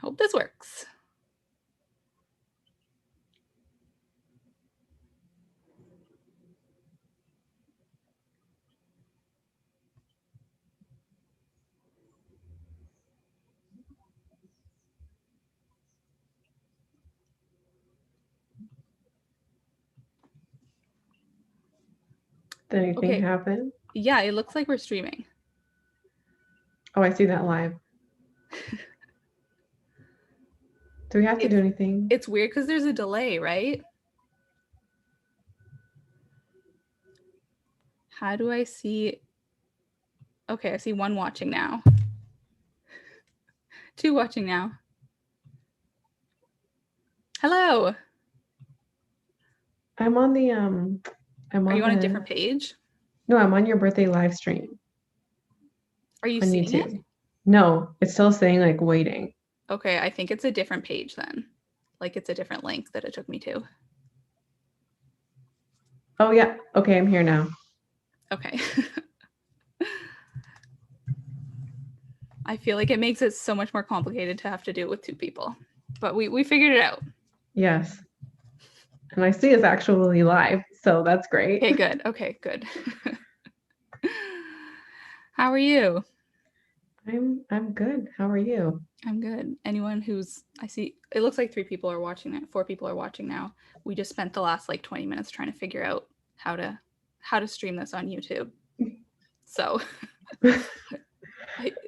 Hope this works. Did anything Okay. happen? Yeah, it looks like we're streaming. Oh, I see that live. Do we have to do anything? It's weird because there's a delay, right? How do I see? Okay, I see one watching now. Two watching now. Hello. I'm on the Are you on a different page? No, I'm on your birthday live stream Are you on seeing it? YouTube. No, it's still saying like waiting. Okay, I think it's a different page then. Like it's a different link that it took me to. Oh yeah. Okay, I'm here now. Okay. I feel like it makes it so much more complicated to have to do it with two people. But we figured it out. Yes. And I see it's actually live, so that's great. Okay, good. Okay, good. How are you? I'm good. How are you? I'm good. Anyone who's I see it looks like 3 people are watching it. 4 people are watching now. We just spent the last like 20 minutes trying to figure out how to stream this on YouTube. So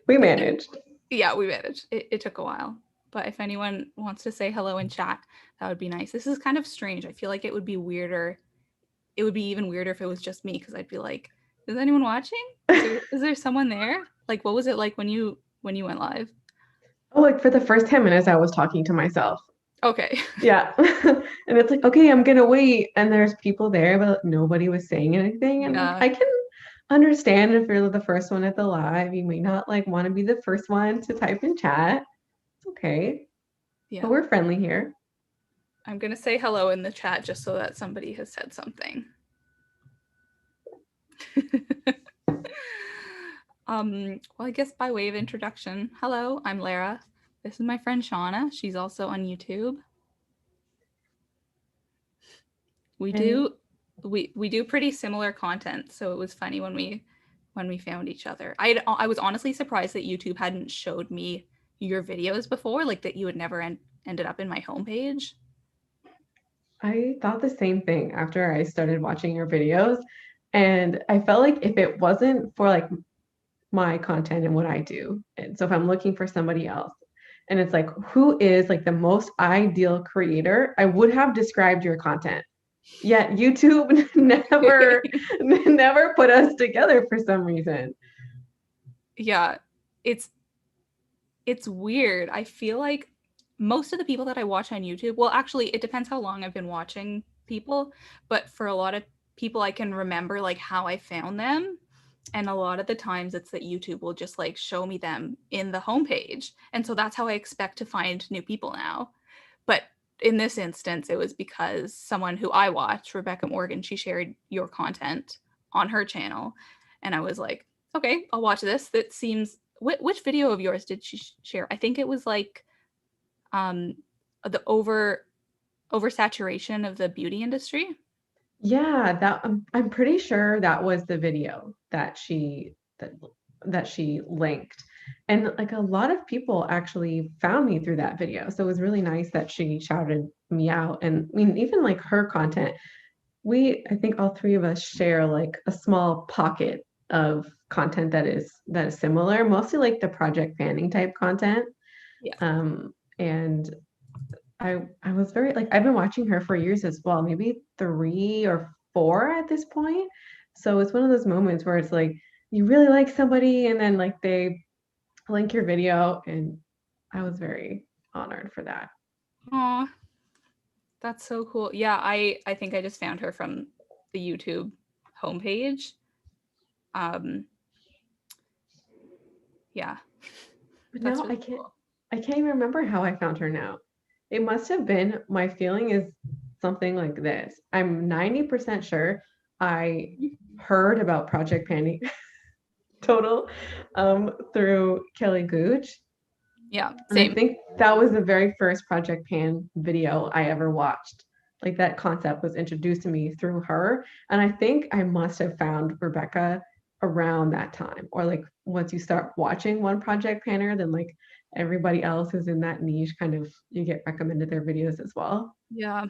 We managed. Yeah, we managed. It took a while. But if anyone wants to say hello in chat, that would be nice. This is kind of strange. I feel like it would be weirder. It would be even weirder if it was just me because I'd be like, is anyone watching? Is there someone there? Like, what was it like when you went live? Oh, like for the first 10 minutes I was talking to myself. Okay. Yeah. And it's like, okay, I'm gonna wait. And there's people there, but nobody was saying anything. And like Yeah. I can understand if you're the first one at the live, you may not like want to be the first one to type in chat. It's okay. Yeah. But we're friendly here. I'm gonna say hello in the chat just so that somebody has said something. Well, I guess by way of introduction, hello, I'm Lara. This is my friend Shauna. She's also on YouTube. We do pretty similar content, so it was funny when we found each other. I was honestly surprised that YouTube hadn't showed me your videos before, like that you had never ended up in my homepage. I thought the same thing after I started watching your videos. And I felt like if it wasn't for like my content and what I do, and so if I'm looking for somebody else, and it's like, who is like the most ideal creator, I would have described your content. Yet YouTube never put us together for some reason. Yeah, it's weird. I feel like most of the people that I watch on YouTube, well, actually, it depends how long I've been watching people, but for a lot of people, I can remember like how I found them. And a lot of the times it's that YouTube will just like show me them in the homepage. And so that's how I expect to find new people now. But in this instance, it was because someone who I watch, Rebecca Morgan, she shared your content on her channel. And I was like, okay, I'll watch this. That seems which video of yours did she share? I think it was like the oversaturation of the beauty industry. Yeah, that I'm pretty sure that was the video that she linked. And like a lot of people actually found me through that video. So it was really nice that she shouted me out. And I mean, even like her content, I think all three of us share like a small pocket of content that is similar, mostly like the project fanning type content. Yeah. And I was very like I've been watching her for years as well, maybe 3 or 4 at this point. So it's one of those moments where it's like you really like somebody and then like they link your video, and I was very honored for that. Aw, that's so cool. Yeah, I think I just found her from the YouTube homepage. Um, yeah, But that's now really cool. I can't even remember how I found her now. It must have been my feeling is something like this. I'm 90% sure I heard about Project Panic Total through Kelly Gooch. Yeah, And I same. think that was the very first Project Pan video I ever watched. Like that concept was introduced to me through her. And I think I must have found Rebecca around that time. Or like once you start watching one Project Panner, then like everybody else who's in that niche kind of you get recommended their videos as well. Yeah.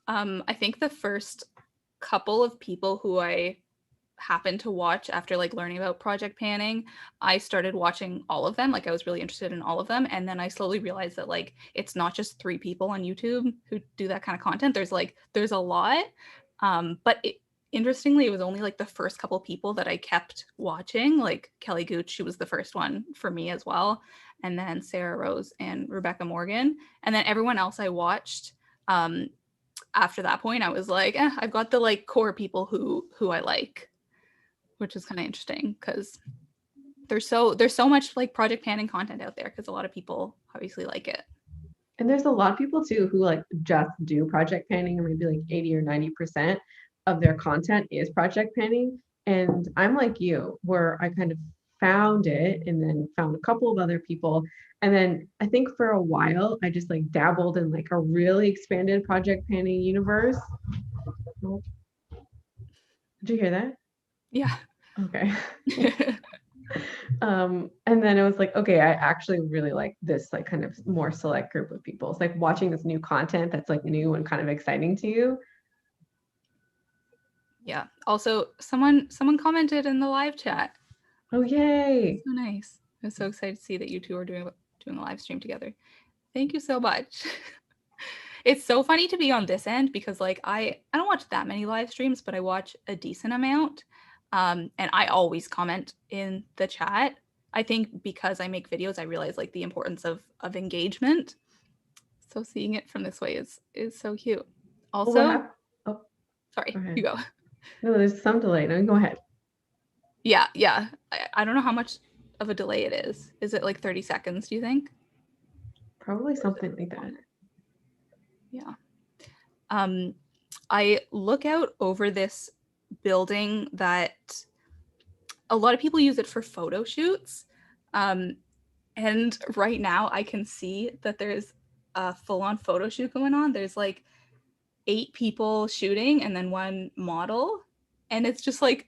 I think the first couple of people who I happened to watch after like learning about project panning, I started watching all of them. Like I was really interested in all of them. And then I slowly realized that like it's not just three people on YouTube who do that kind of content. There's a lot. But interestingly, it was only like the first couple people that I kept watching. Like Kelly Gooch, she was the first one for me as well. And then Sarah Rose and Rebecca Morgan. And then everyone else I watched after that point, I was like, I've got the like core people who I like, which is kind of interesting because there's so much like project panning content out there because a lot of people obviously like it. And there's a lot of people too who like just do project panning, or maybe like 80 or 90% of their content is project panning. And I'm like you, where I kind of found it and then found a couple of other people. And then I think for a while I just like dabbled in like a really expanded project panning universe. Oh, did you hear that? Yeah. Okay. And then it was like, okay, I actually really like this like kind of more select group of people. It's like watching this new content that's like new and kind of exciting to you. Yeah. Also, someone commented in the live chat. Oh, yay. So nice. I'm so excited to see that you two are doing a live stream together. Thank you so much. It's so funny to be on this end because like I don't watch that many live streams, but I watch a decent amount. And I always comment in the chat. I think because I make videos, I realize like the importance of engagement. So seeing it from this way is so cute. Well, what Also, happened? Oh, sorry, go you ahead. go. No, there's some delay. No, go ahead. Yeah, yeah. I don't know how much of a delay it is. Is it like 30 seconds, do you think? Probably Or is it something like that. longer? Yeah. Um, I look out over this building that a lot of people use it for photo shoots. Um, and right now I can see that there's a full on photo shoot going on. There's like 8 people shooting and then one model. And it's just like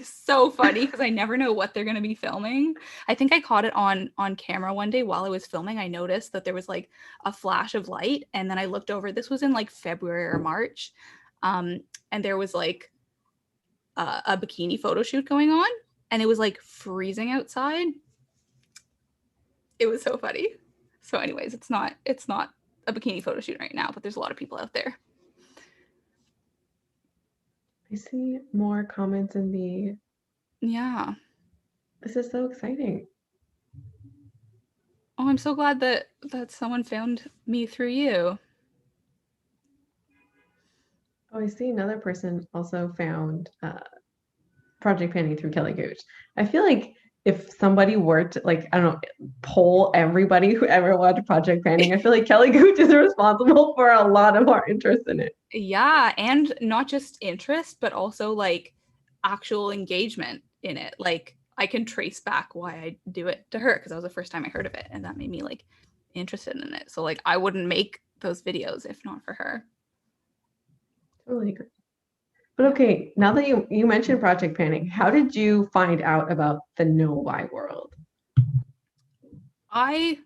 so funny because I never know what they're going to be filming. I think I caught it on camera one day while I was filming. I noticed that there was like a flash of light and then I looked over. This was in like February or March. Um, and there was like a bikini photo shoot going on and it was like freezing outside. It was so funny. So anyways, it's not a bikini photo shoot right now, but there's a lot of people out there. I see more comments in the. Yeah. This is so exciting. Oh, I'm so glad that someone found me through you. Oh, I see another person also found Project Panning through Kelly Gooch. I feel like if somebody were to like, I don't know, poll everybody who ever watched Project Panning, I feel like Kelly Gooch is responsible for a lot of our interest in it. Yeah, and not just interest, but also like actual engagement in it. Like I can trace back why I do it to her because that was the first time I heard of it, and that made me like interested in it. So like I wouldn't make those videos if not for her. Totally agree. But Yeah. okay, now that you mentioned Project Panning, how did you find out about the no why world? I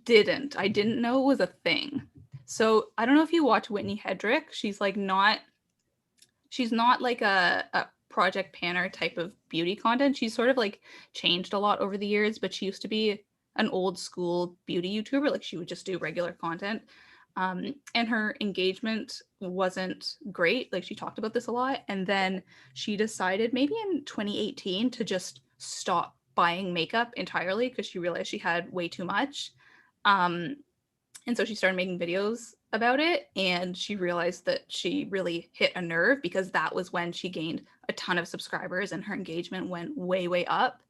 didn't. I didn't know it was a thing. So I don't know if you watch Whitney Hedrick. She's not like a project panner type of beauty content. She's sort of like changed a lot over the years, but she used to be an old school beauty YouTuber. Like she would just do regular content. And her engagement wasn't great. Like she talked about this a lot. And then she decided maybe in 2018 to just stop buying makeup entirely because she realized she had way too much. Um, and so she started making videos about it and she realized that she really hit a nerve because that was when she gained a ton of subscribers and her engagement went way, way up.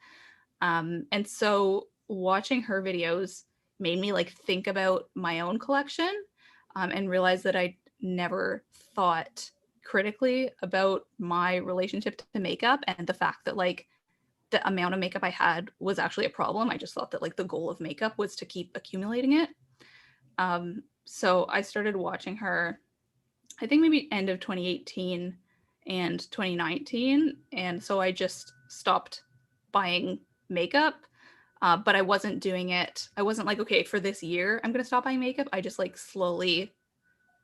And so watching her videos made me like think about my own collection and realize that I never thought critically about my relationship to makeup and the fact that like the amount of makeup I had was actually a problem. I just thought that like the goal of makeup was to keep accumulating it. So I started watching her, I think maybe end of 2018 and 2019. And so I just stopped buying makeup. But I wasn't doing it. I wasn't like, okay, for this year, I'm going to stop buying makeup. I just like slowly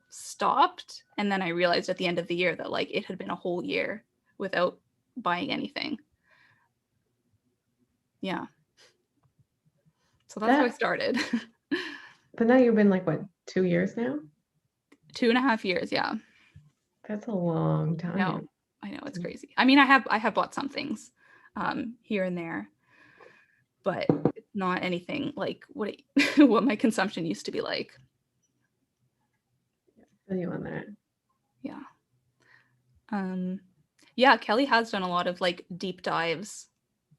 stopped. And then I realized at the end of the year that like it had been a whole year without buying anything. Yeah. So that's how I That, started. but now you've been like what, 2 years now? 2.5 years. Yeah. That's a long No, time. I know it's crazy. I mean, I have bought some things here and there, but it's not anything like what what my consumption used to be like. Feel you on that. Yeah. Um, yeah, Kelly has done a lot of like deep dives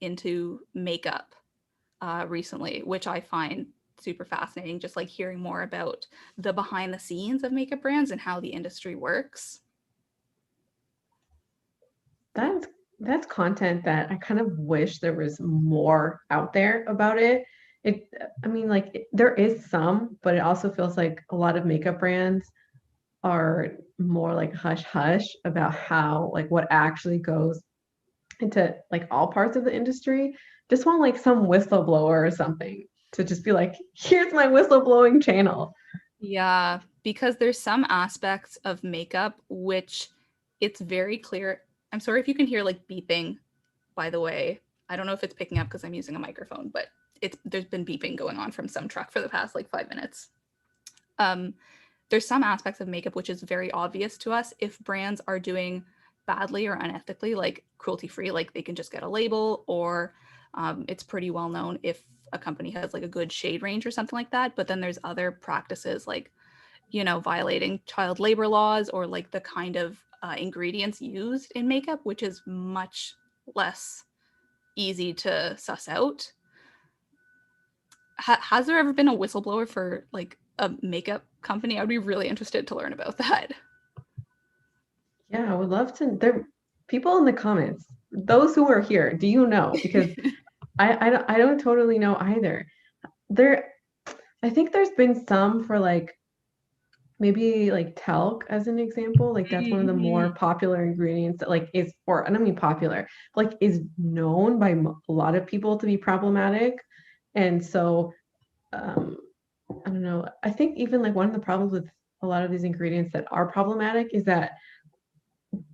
into makeup recently, which I find super fascinating. Just like hearing more about the behind the scenes of makeup brands and how the industry works. Yeah. That's content that I kind of wish there was more out there about it. It, I mean, like there is some, but it also feels like a lot of makeup brands are more like hush hush about how like what actually goes into like all parts of the industry. Just want like some whistleblower or something to just be like, here's my whistleblowing channel. Yeah, because there's some aspects of makeup which it's very clear. I'm sorry if you can hear like beeping, by the way. I don't know if it's picking up because I'm using a microphone, but it's there's been beeping going on from some truck for the past like 5 minutes. Um, there's some aspects of makeup which is very obvious to us if brands are doing badly or unethically, like cruelty free, like they can just get a label, or it's pretty well known if a company has like a good shade range or something like that. But then there's other practices like, you know, violating child labor laws or like the kind of ingredients used in makeup, which is much less easy to suss out. Has there ever been a whistleblower for like a makeup company? I'd be really interested to learn about that. Yeah, I would love to. There, people in the comments, those who are here, do you know? Because I don't totally know either. There, I think there's been some for like maybe like talc as an example. Like that's one of the Mhm. more popular ingredients that like is, or I don't mean popular, like is known by a lot of people to be problematic. And so, um, I don't know. I think even like one of the problems with a lot of these ingredients that are problematic is that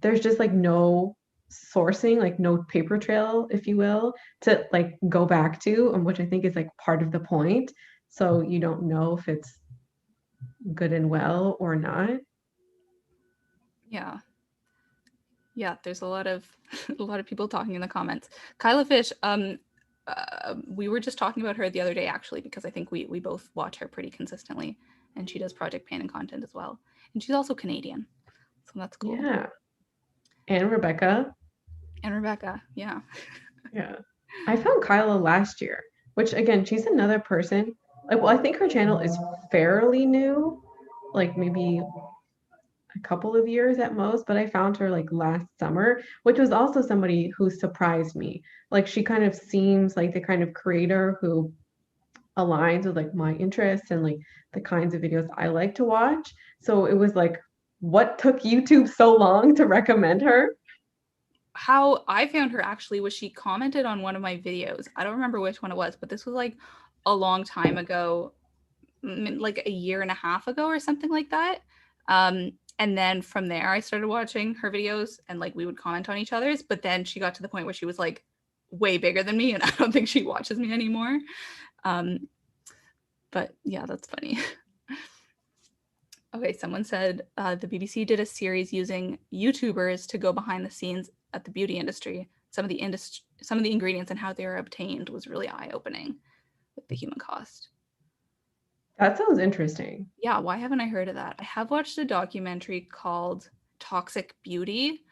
there's just like no sourcing, like no paper trail, if you will, to like go back to, and which I think is like part of the point. So you don't know if it's good and well or not. Yeah. Yeah, there's a lot of a lot of people talking in the comments. Kyla Fish, we were just talking about her the other day actually because I think we both watch her pretty consistently, and she does Project Pan and content as well. And she's also Canadian. So that's cool. Yeah. And Rebecca. And Rebecca, yeah. Yeah. I found Kyla last year, which again, she's another person. Like, well, I think her channel is fairly new, like maybe a couple of years at most, but I found her like last summer, which was also somebody who surprised me. Like she kind of seems like the kind of creator who aligns with like my interests and like the kinds of videos I like to watch. So it was like, what took YouTube so long to recommend her? How I found her actually was she commented on one of my videos. I don't remember which one it was, but this was like a long time ago, like a year and a half ago or something like that. And then from there, I started watching her videos and like we would comment on each other's. But then she got to the point where she was like way bigger than me, and I don't think she watches me anymore. Um, but yeah, that's funny. Okay, someone said the BBC did a series using YouTubers to go behind the scenes at the beauty industry. Some of the ingredients and how they were obtained was really eye opening with the human cost. That sounds interesting. Yeah, why haven't I heard of that? I have watched a documentary called Toxic Beauty.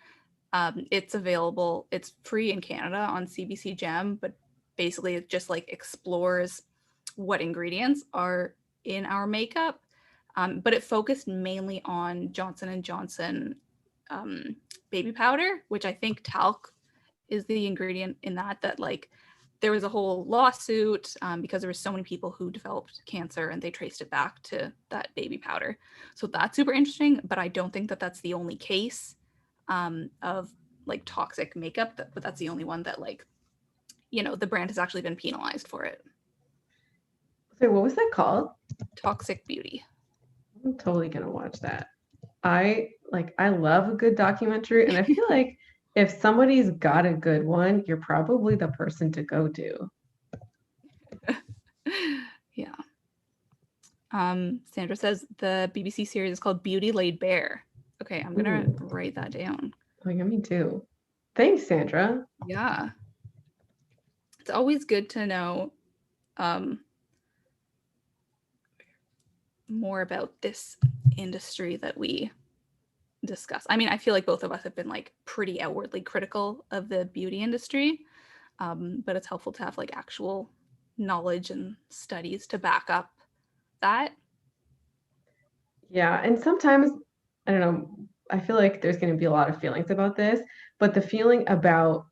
It's available, it's free in Canada on CBC Gem, but basically it just like explores what ingredients are in our makeup. But it focused mainly on Johnson and Johnson baby powder, which I think talc is the ingredient in that like there was a whole lawsuit because there were so many people who developed cancer and they traced it back to that baby powder. So that's super interesting, but I don't think that that's the only case of like toxic makeup, but that's the only one that like, you know, the brand has actually been penalized for it. So what was that called? Toxic Beauty. I'm totally gonna watch that. I love a good documentary, and I feel like if somebody's got a good one, you're probably the person to go to. Yeah. Sandra says the BBC series is called Beauty Laid Bare. Okay, I'm gonna Ooh, write that down. oh yeah, me too. Thanks, Sandra. Yeah. It's always good to know um, more about this industry that we discuss. I mean, I feel like both of us have been like pretty outwardly critical of the beauty industry, but it's helpful to have like actual knowledge and studies to back up that. Yeah, and sometimes, I don't know, I feel like there's going to be a lot of feelings about this, but the feeling about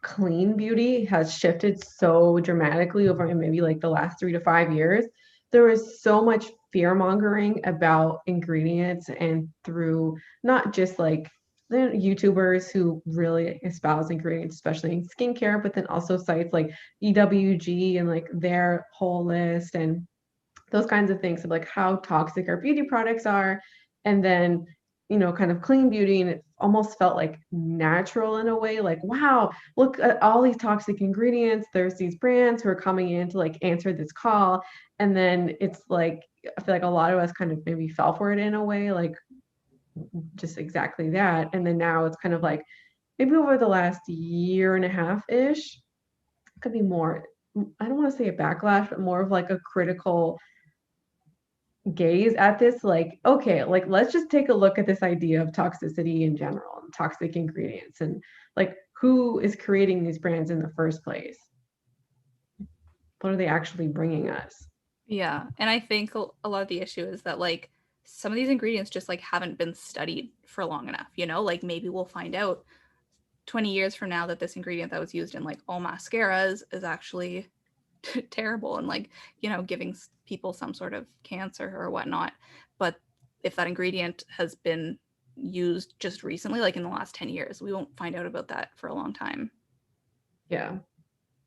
clean beauty has shifted so dramatically over maybe like the last 3 to 5 years. There was so much fear mongering about ingredients, and through not just like the YouTubers who really espouse ingredients, especially in skincare, but then also sites like EWG and like their whole list and those kinds of things of like how toxic our beauty products are. And then, kind of clean beauty. And it almost felt like natural in a way, like, wow, look at all these toxic ingredients. There's these brands who are coming in to like answer this call. And then it's like, I feel like a lot of us kind of maybe fell for it in a way, like just exactly that. And then now it's kind of like maybe over the last year and a half ish, could be more. I don't want to say a backlash, but more of like a critical gaze at this, like, okay, like let's just take a look at this idea of toxicity in general and toxic ingredients, and like who is creating these brands in the first place? What are they actually bringing us? Yeah, and I think a lot of the issue is that like some of these ingredients just like haven't been studied for long enough, you know? Like maybe we'll find out 20 years from now that this ingredient that was used in like all mascaras is actually terrible and like, you know, giving people some sort of cancer or whatnot. But if that ingredient has been used just recently, like in the last 10 years, we won't find out about that for a long time. Yeah.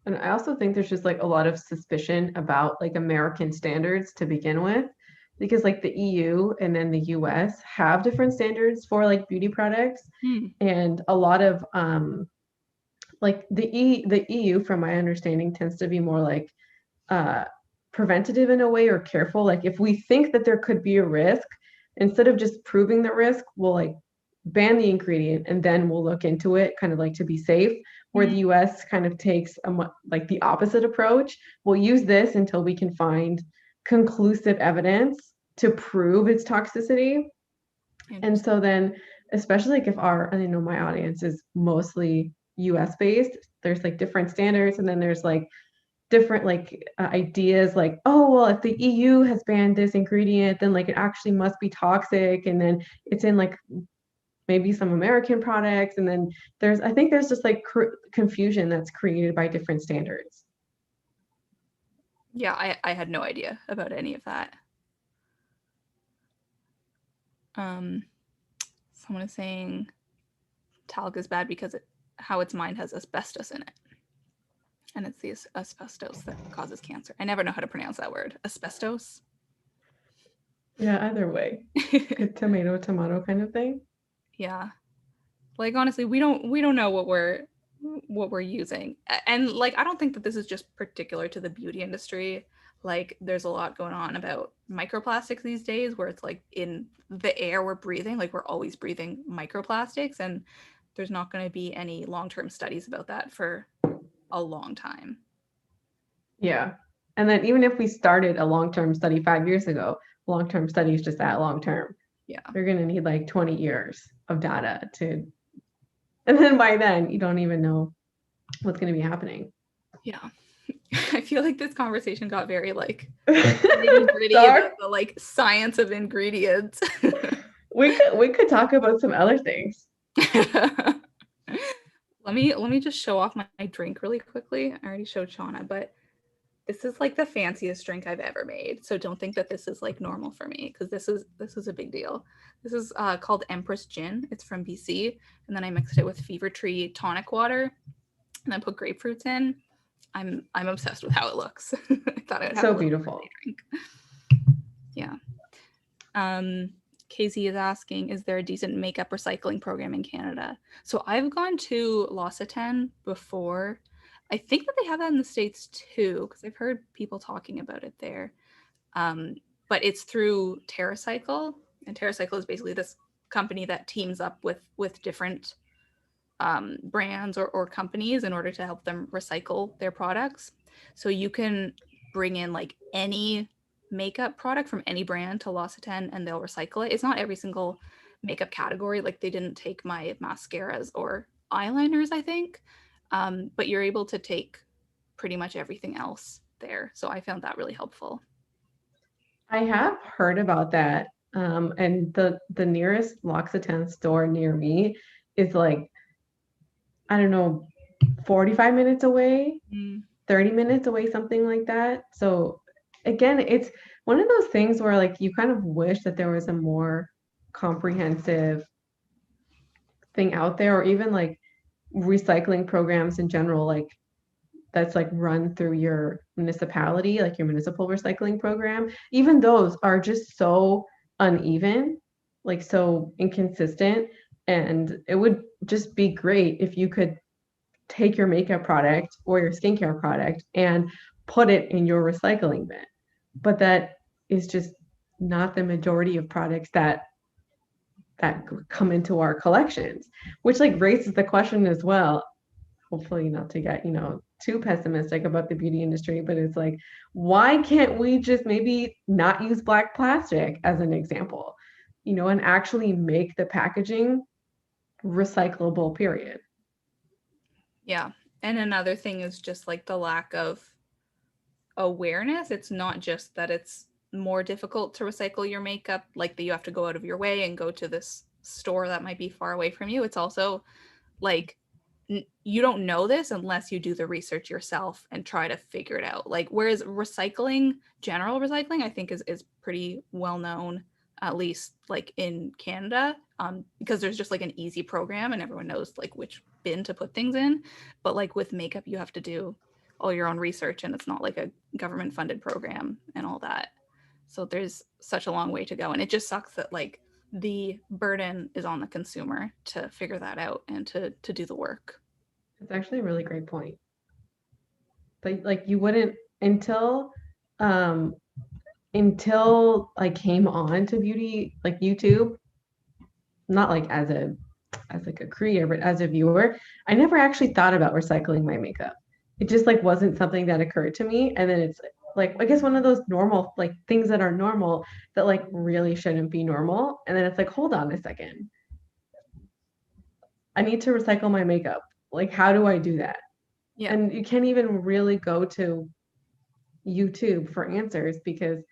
And I also think there's just like a lot of suspicion about like American standards to begin with, because like the EU and then the US have different standards for like beauty products. Hmm. And a lot of like the EU, from my understanding, tends to be more like uh, preventative in a way, or careful. Like if we think that there could be a risk, instead of just proving the risk, we'll like ban the ingredient and then we'll look into it, kind of like to be safe. Where the US kind of takes like the opposite approach. We'll use this until we can find conclusive evidence to prove its toxicity. And Interesting. so then, especially like if I know my audience is mostly US based, there's like different standards, and then there's like different like ideas like, oh well, if the EU has banned this ingredient, then like it actually must be toxic, and then it's in like maybe some American products, and then I think there's just like confusion that's created by different standards. Yeah, I had no idea about any of that. Um, Someone is saying talc is bad because how its mined has asbestos in it. And it's the asbestos that causes cancer. I never know how to pronounce that word. Asbestos? Yeah, either way, good tomato kind of thing. Yeah. Like honestly, we don't know what we're using. And like I don't think that this is just particular to the beauty industry. Like there's a lot going on about microplastics these days where it's like in the air we're breathing, like we're always breathing microplastics, and there's not going to be any long-term studies about that for a long time. Yeah. And then even if we started a long-term study 5 years ago, long-term study is just that long term. Yeah. You're going to need like 20 years of data to, and then by then you don't even know what's going to be happening. Yeah. I feel like this conversation got very like nitty gritty Sorry. about the like science of ingredients. We could talk about some other things. Let me just show off my drink really quickly. I already showed Shauna, but this is like the fanciest drink I've ever made. So don't think that this is like normal for me, because this is a big deal. This is called Empress Gin. It's from BC, and then I mixed it with Fever Tree tonic water, and then put grapefruits in. I'm obsessed with how it looks. I thought I'd It's have a so little beautiful. drink. Yeah. Casey is asking, is there a decent makeup recycling program in Canada? So I've gone to L'Occitane before. I think that they have that in the States too, because I've heard people talking about it there. Um, but it's through TerraCycle, and TerraCycle is basically this company that teams up with different brands or companies in order to help them recycle their products. So you can bring in like any makeup product from any brand to L'Occitane and they'll recycle it. It's not every single makeup category. Like they didn't take my mascaras or eyeliners, I think, but you're able to take pretty much everything else there. So I found that really helpful. I have heard about that. And the nearest L'Occitane store near me is like, I don't know, 45 minutes away, Mm. 30 minutes away, something like that. So again, it's one of those things where like you kind of wish that there was a more comprehensive thing out there, or even like recycling programs in general, like that's like run through your municipality, like your municipal recycling program. Even those are just so uneven, like so inconsistent. And it would just be great if you could take your makeup product or your skincare product and put it in your recycling bin. But that is just not the majority of products that come into our collections, which like raises the question as well. Hopefully not to get, too pessimistic about the beauty industry, but it's like, why can't we just maybe not use black plastic as an example, and actually make the packaging recyclable, period. Yeah. And another thing is just like the lack of awareness. It's not just that it's more difficult to recycle your makeup, like that you have to go out of your way and go to this store that might be far away from you. It's also like you don't know this unless you do the research yourself and try to figure it out. Like whereas recycling, general recycling, I think is pretty well known, at least like in Canada, because there's just like an easy program and everyone knows like which bin to put things in. But like with makeup, you have to do all your own research and it's not like a government funded program and all that. So there's such a long way to go. And it just sucks that like the burden is on the consumer to figure that out and to do the work. It's actually a really great point. But like you wouldn't until um until I came on to beauty like YouTube, not like as like a creator, but as a viewer, I never actually thought about recycling my makeup. It just like wasn't something that occurred to me. And then it's like I guess one of those normal like things that are normal that like really shouldn't be normal. And then it's like, hold on a second. I need to recycle my makeup. Like, how do I do that? Yeah. And you can't even really go to YouTube for answers because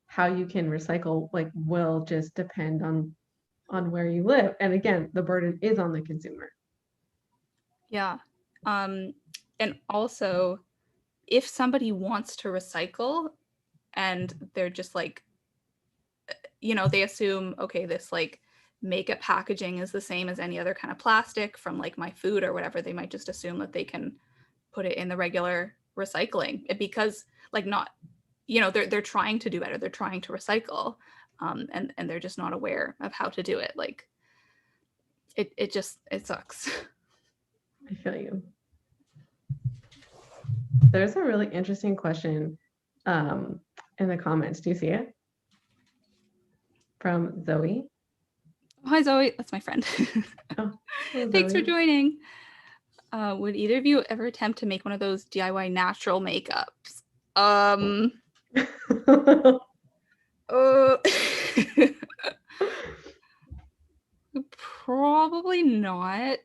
how you can recycle like will just depend on where you live. And again, the burden is on the consumer. Yeah. Um, and also, if somebody wants to recycle and they're just like, they assume, okay, this like makeup packaging is the same as any other kind of plastic from like my food or whatever, they might just assume that they can put it in the regular recycling because like not, they're trying to do better. They're trying to recycle. And they're just not aware of how to do it. Like it sucks. I feel you. There's a really interesting question um, in the comments. Do you see it? From Zoe. Hi, Zoe. That's my friend. Oh, hello, Thanks for Zoe. joining. Would either of you ever attempt to make one of those DIY natural makeups? Um, uh, probably not.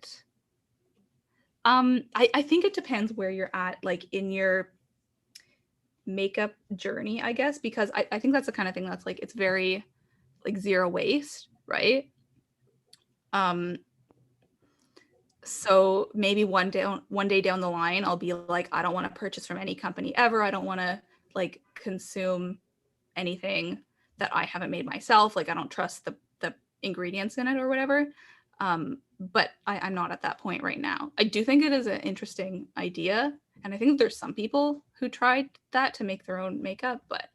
I think it depends where you're at, like in your makeup journey, I guess, because I think that's the kind of thing that's like it's very like zero waste, right? Um, So maybe one day down the line, I'll be like, I don't want to purchase from any company ever. I don't want to like consume anything that I haven't made myself. Like I don't trust the ingredients in it or whatever. But I'm not at that point right now. I do think it is an interesting idea, and I think there's some people who tried that to make their own makeup, but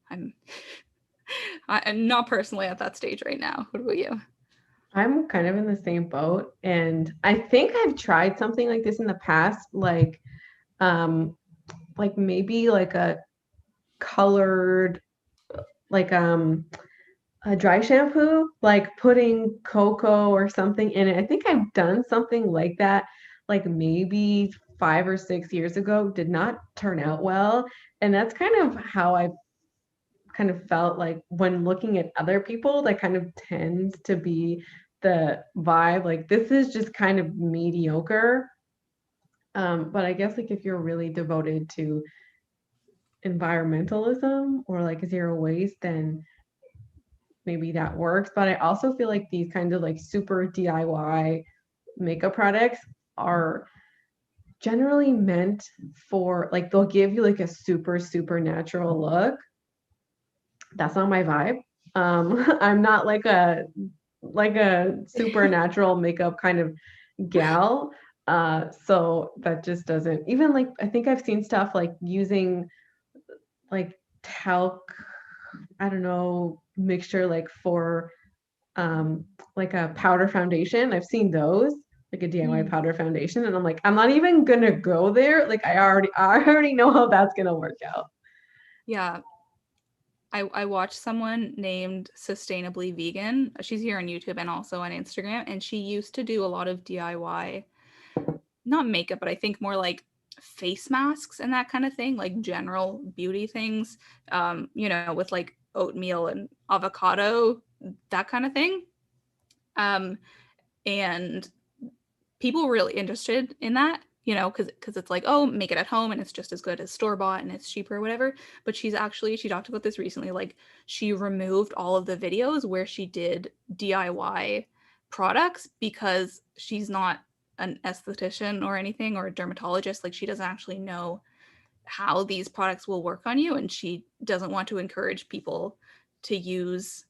I'm I'm not personally at that stage right now. What about you? I'm kind of in the same boat, and I think I've tried something like this in the past, um like maybe like a colored like a dry shampoo, like putting cocoa or something in it. I think I've done something like that, like maybe 5 or 6 years ago. Did not turn out well. And that's kind of how I kind of felt like when looking at other people, that kind of tends to be the vibe. Like this is just kind of mediocre. But I guess like if you're really devoted to environmentalism or like zero waste, then maybe that works. But I also feel like these kinds of like super DIY makeup products are generally meant for like they'll give you like a super natural look. That's not my vibe. I'm not like a supernatural makeup kind of gal. So that just doesn't even like I think I've seen stuff like using like talc, I don't know, mixture like for um like a powder foundation. I've seen those, like a DIY Mm. powder foundation, and I'm like, I'm not even gonna go there. Like I already know how that's gonna work out. Yeah, I watched someone named Sustainably Vegan. She's here on YouTube and also on Instagram, and she used to do a lot of DIY, not makeup, but I think more like face masks and that kind of thing, like general beauty things, with like oatmeal and avocado, that kind of thing. Um, and people were really interested in that, because it's like, oh, make it at home and it's just as good as store bought and it's cheaper or whatever. But she talked about this recently. Like, she removed all of the videos where she did DIY products because she's not an esthetician or anything or a dermatologist. Like, she doesn't actually know how these products will work on you. And she doesn't want to encourage people to use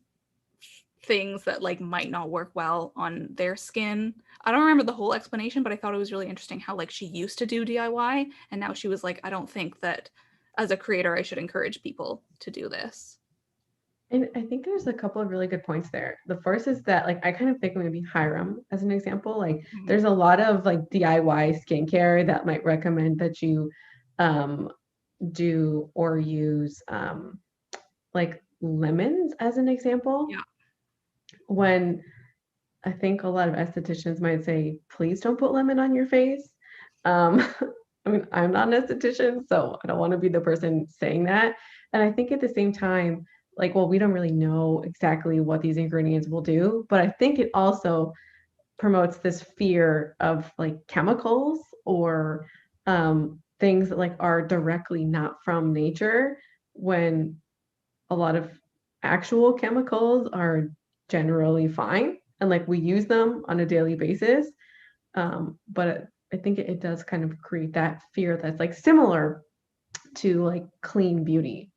things that like might not work well on their skin. I don't remember the whole explanation, but I thought it was really interesting how like she used to do DIY and now she was like, I don't think that as a creator I should encourage people to do this. And I think there's a couple of really good points there. The first is that like I kind of think maybe Hiram as an example. Like Mhm. there's a lot of like DIY skincare that might recommend that you um do or use like lemons as an example. Yeah. When I think a lot of estheticians might say, please don't put lemon on your face. Um, I mean, I'm not an esthetician, so I don't want to be the person saying that. And I think at the same time, like, well, we don't really know exactly what these ingredients will do, but I think it also promotes this fear of like chemicals or things that like are directly not from nature when a lot of actual chemicals are generally fine and like we use them on a daily basis. But I think it does kind of create that fear that's like similar to like clean beauty.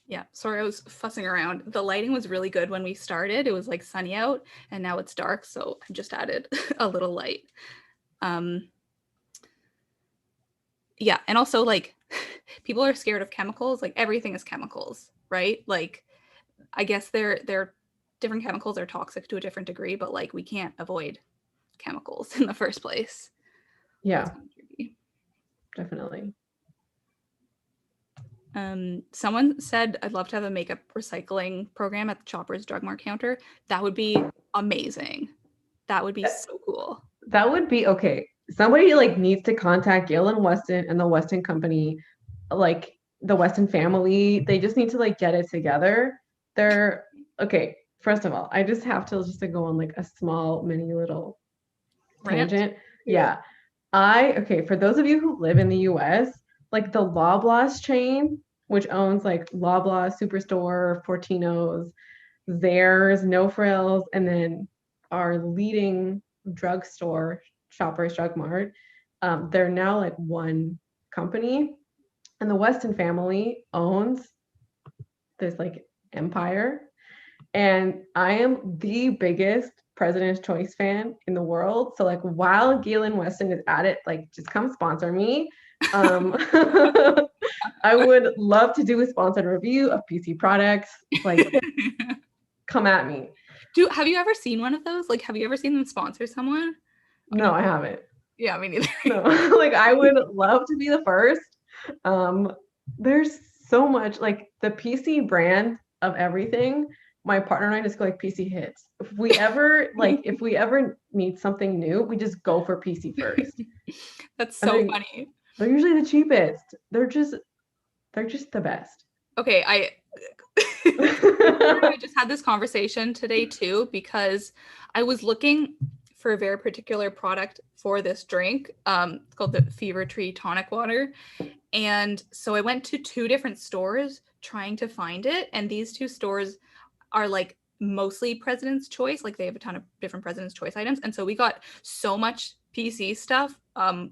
Yeah. Sorry, I was fussing around. The lighting was really good when we started. It was like sunny out and now it's dark, so I just added a little light. Um yeah, and also like people are scared of chemicals. Like everything is chemicals, right? Like I guess they're different chemicals are toxic to a different degree, but like we can't avoid chemicals in the first place. So it's Yeah, kind of tricky. definitely. Someone said I'd love to have a makeup recycling program at the Chopper's Drug Mart counter. That would be amazing. That would be so cool. That would be okay. Somebody like needs to contact Galen Weston and the Weston Company, like the Weston family. They just need to like get it together. They're okay. First of all, I just have to just to go on like a small mini little Rant? tangent. Yeah. Okay, for those of you who live in the US, like the Loblaws chain, which owns like Loblaws Superstore, Fortinos, Zehrs, No Frills, and then our leading drugstore, Shoppers Drug Mart, they're now like one company, and the Weston family owns this like empire. And I am the biggest President's Choice fan in the world. So like while Galen Weston is at it, like just come sponsor me. Um, I would love to do a sponsored review of PC products. Like, come at me. Have you ever seen one of those? Like, have you ever seen them sponsor someone on No, I haven't. Yeah, me neither. No, like I would love to be the first. Um, there's so much like the PC brand of everything. My partner and I just go like PC hits. If we ever need something new, we just go for PC first. That's And so funny. they're usually the cheapest. They're just the best. Okay, I just had this conversation today too because I was looking for a very particular product for this drink. It's called the Fever Tree Tonic Water. And so I went to 2 different stores trying to find it. And these 2 stores are like mostly President's Choice. Like they have a ton of different President's Choice items. And so we got so much PC stuff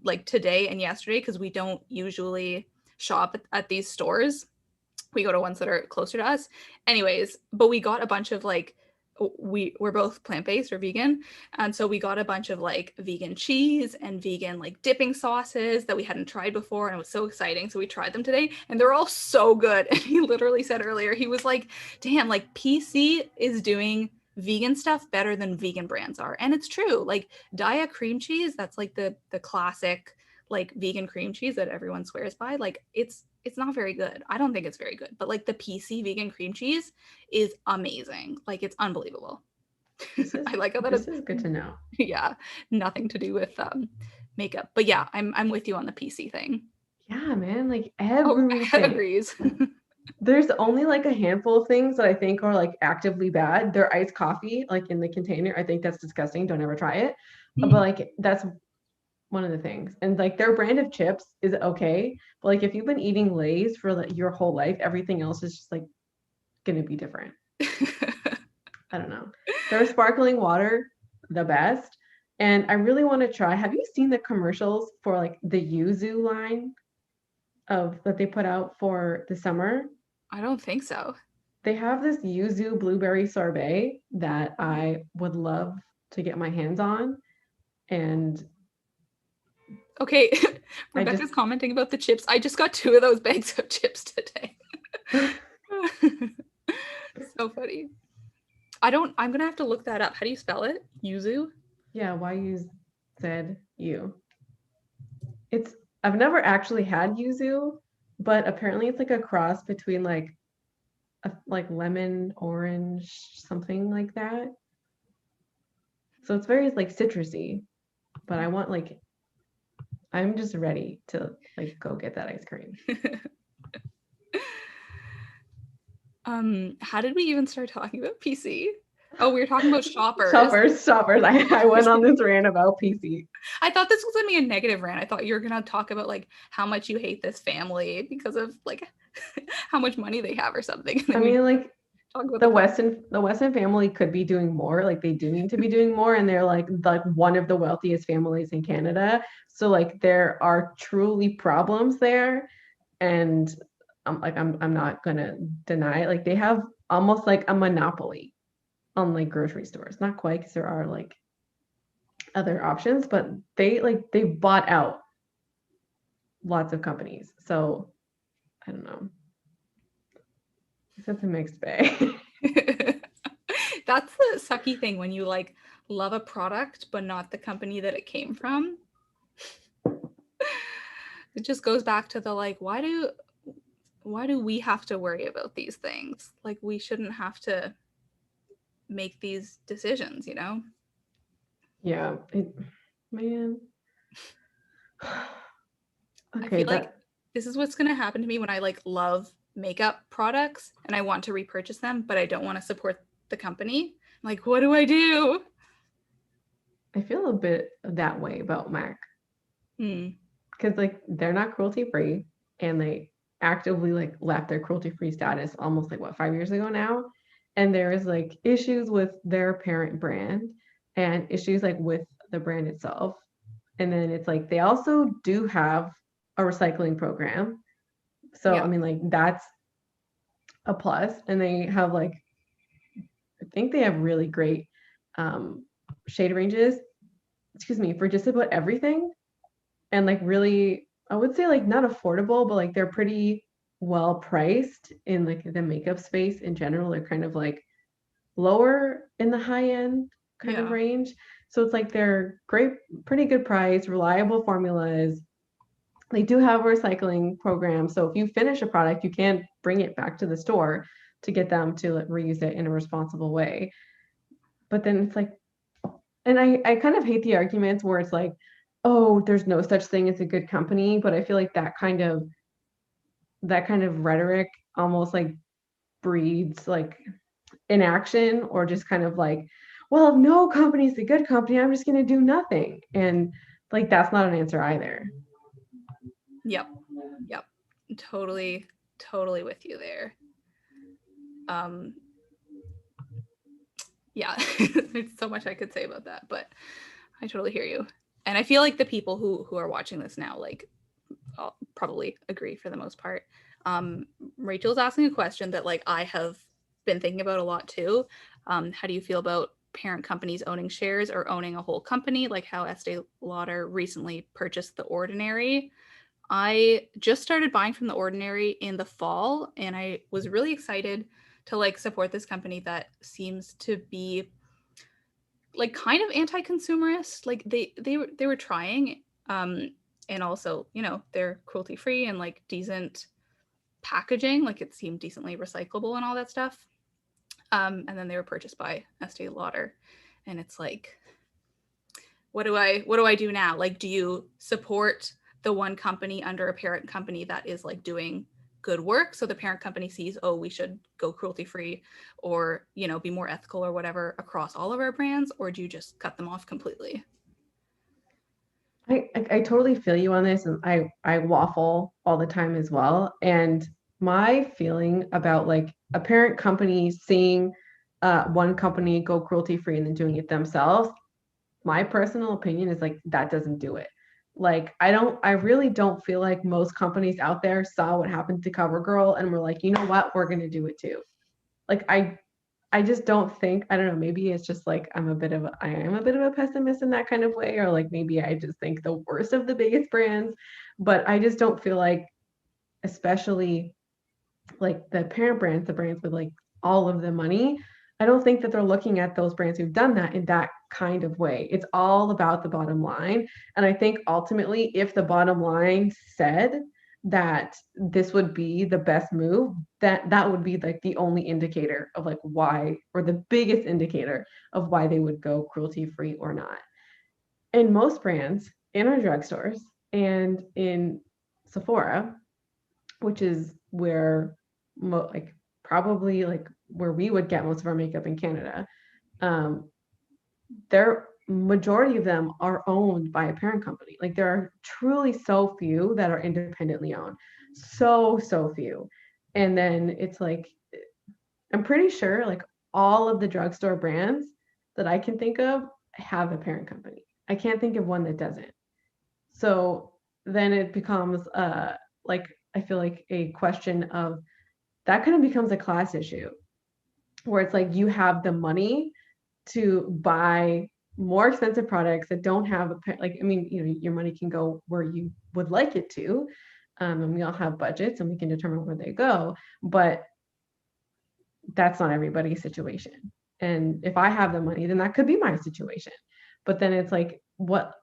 like today and yesterday because we don't usually shop at these stores. We go to ones that are closer to us. Anyways, but we got a bunch of like we're both plant-based or vegan, and so we got a bunch of like vegan cheese and vegan like dipping sauces that we hadn't tried before, and it was so exciting. So we tried them today and they're all so good. And he literally said earlier, he was like, damn, like PC is doing vegan stuff better than vegan brands are. And it's true. Like Daya cream cheese, that's like the classic like vegan cream cheese that everyone swears by, like it's not very good. I don't think it's very good, but like the PC vegan cream cheese is amazing. Like it's unbelievable. I like how that This is good to know. yeah, nothing to do with makeup. But yeah, I'm with you on the PC thing. Yeah, man, like Oh, everything. agrees. There's only like a handful of things that I think are like actively bad. Their iced coffee, like in the container, I think that's disgusting. Don't ever try it. But like that's one of the things. And like their brand of chips is okay. But like if you've been eating Lay's for like your whole life, everything else is just like gonna be different. I don't know. Their sparkling water, the best. And I really want to try. Have you seen the commercials for like the yuzu line of that they put out for the summer? I don't think so. They have this yuzu blueberry sorbet that I would love to get my hands on. And Okay, I Rebecca's just commenting about the chips. I just got 2 of those bags of chips today. So funny. I'm gonna have to look that up. How do you spell it? Yuzu? yeah, why you said you. I've never actually had yuzu, but apparently it's like a cross between like lemon, orange, something like that. So it's very like citrusy, but I'm just ready to like go get that ice cream. How did we even start talking about PC? Oh, we were talking about shoppers. Shoppers. I went on this rant about PC. I thought this was gonna be a negative rant. I thought you were gonna talk about like how much you hate this family because of like how much money they have or something. I mean, like talk about the Weston family could be doing more. Like they do need to be doing more, and they're like one of the wealthiest families in Canada. So like there are truly problems there, and I'm not gonna deny it. Like they have almost like a monopoly on like grocery stores. Not quite, because there are like other options, but they bought out lots of companies. So I don't know. It's a mixed bag. That's the sucky thing when you like love a product but not the company that it came from. It just goes back to the like why do we have to worry about these things? Like we shouldn't have to make these decisions, you know? Yeah, man. I Okay, feel like this is what's going to happen to me when I like love makeup products and I want to repurchase them, but I don't want to support the company. I'm like, what do I do? I feel a bit that way about MAC Hmm. because like they're not cruelty free, and they actively like left their cruelty free status almost like what 5 years ago now, and there is like issues with their parent brand, and issues like with the brand itself. And then it's like they also do have a recycling program. So I Yeah. mean like that's a plus. And they have like I think they have really great um shade ranges, excuse me, for just about everything. And like really I would say like not affordable, but like they're pretty well priced in like the makeup space in general. They're kind of like lower in the high end kind of Yeah. range. So it's like they're great, pretty good price, reliable formulas. They do have a recycling program. So if you finish a product, you can bring it back to the store to get them to like, reuse it in a responsible way. But then it's like, and I kind of hate the arguments where it's like, oh, there's no such thing as a good company. But I feel like that kind of rhetoric almost like breeds like inaction or just kind of like, well, if no company's a good company, I'm just going to do nothing. And like, that's not an answer either. Yep. Yep. Totally, totally with you there. Um, yeah, there's so much I could say about that, but I totally hear you. And I feel like the people who are watching this now, like, I'll probably agree for the most part. Um, Rachel's asking a question that like I have been thinking about a lot too. How do you feel about parent companies owning shares or owning a whole company, like how Estee Lauder recently purchased The Ordinary? I just started buying from The Ordinary in the fall, and I was really excited to like support this company that seems to be like kind of anti-consumerist. Like they were trying, and also they're cruelty free and like decent packaging. Like it seemed decently recyclable and all that stuff. And then they were purchased by Estee Lauder, and it's like, what do I do now? Like, do you support the one company under a parent company that is like doing good work, so the parent company sees, oh, we should go cruelty free or be more ethical or whatever across all of our brands, or do you just cut them off completely? I totally feel you on this, and I waffle all the time as well. And my feeling about like a parent company seeing one company go cruelty free and then doing it themselves, my personal opinion is like that doesn't do it. Like I really don't feel like most companies out there saw what happened to CoverGirl and were like, you know what, we're gonna do it too. Like I just don't think, I don't know, maybe it's just like I am a bit of a pessimist in that kind of way, or like maybe I just think the worst of the biggest brands, but I just don't feel like, especially like the parent brands, the brands with like all of the money, I don't think that they're looking at those brands who've done that in that kind of way. It's all about the bottom line. And I think ultimately, if the bottom line said that this would be the best move, that would be like the only indicator of like why, or the biggest indicator of why they would go cruelty free or not. And most brands in our drugstores and in Sephora, which is where like probably like where we would get most of our makeup in Canada. Um, their majority of them are owned by a parent company. Like there are truly so few that are independently owned. So few. And then it's like I'm pretty sure like all of the drugstore brands that I can think of have a parent company. I can't think of one that doesn't. So then it becomes like I feel like a question of that kind of becomes a class issue where it's like you have the money to buy more expensive products that don't have a like I mean your money can go where you would like it to, and we all have budgets and we can determine where they go, but that's not everybody's situation. And if I have the money, then that could be my situation. But then it's like what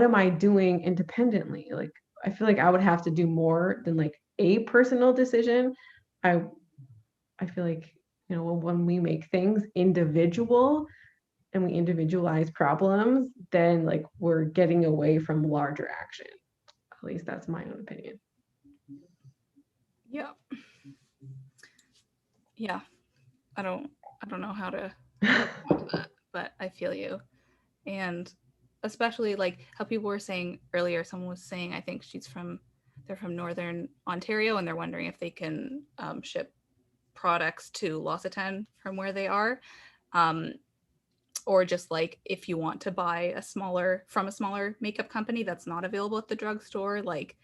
am I doing independently? Like I feel like I would have to do more than like a personal decision. I i feel like when we make things individual and we individualize problems, then like we're getting away from larger action. At least that's my own opinion. Yeah. Yeah. I don't know how to respond to that, but I feel you. And especially like how people were saying earlier, someone was saying, I think they're from northern Ontario, and they're wondering if they can ship products to L'Occitane from where they are. um, or just like if you want to buy from a smaller makeup company that's not available at the drugstore, like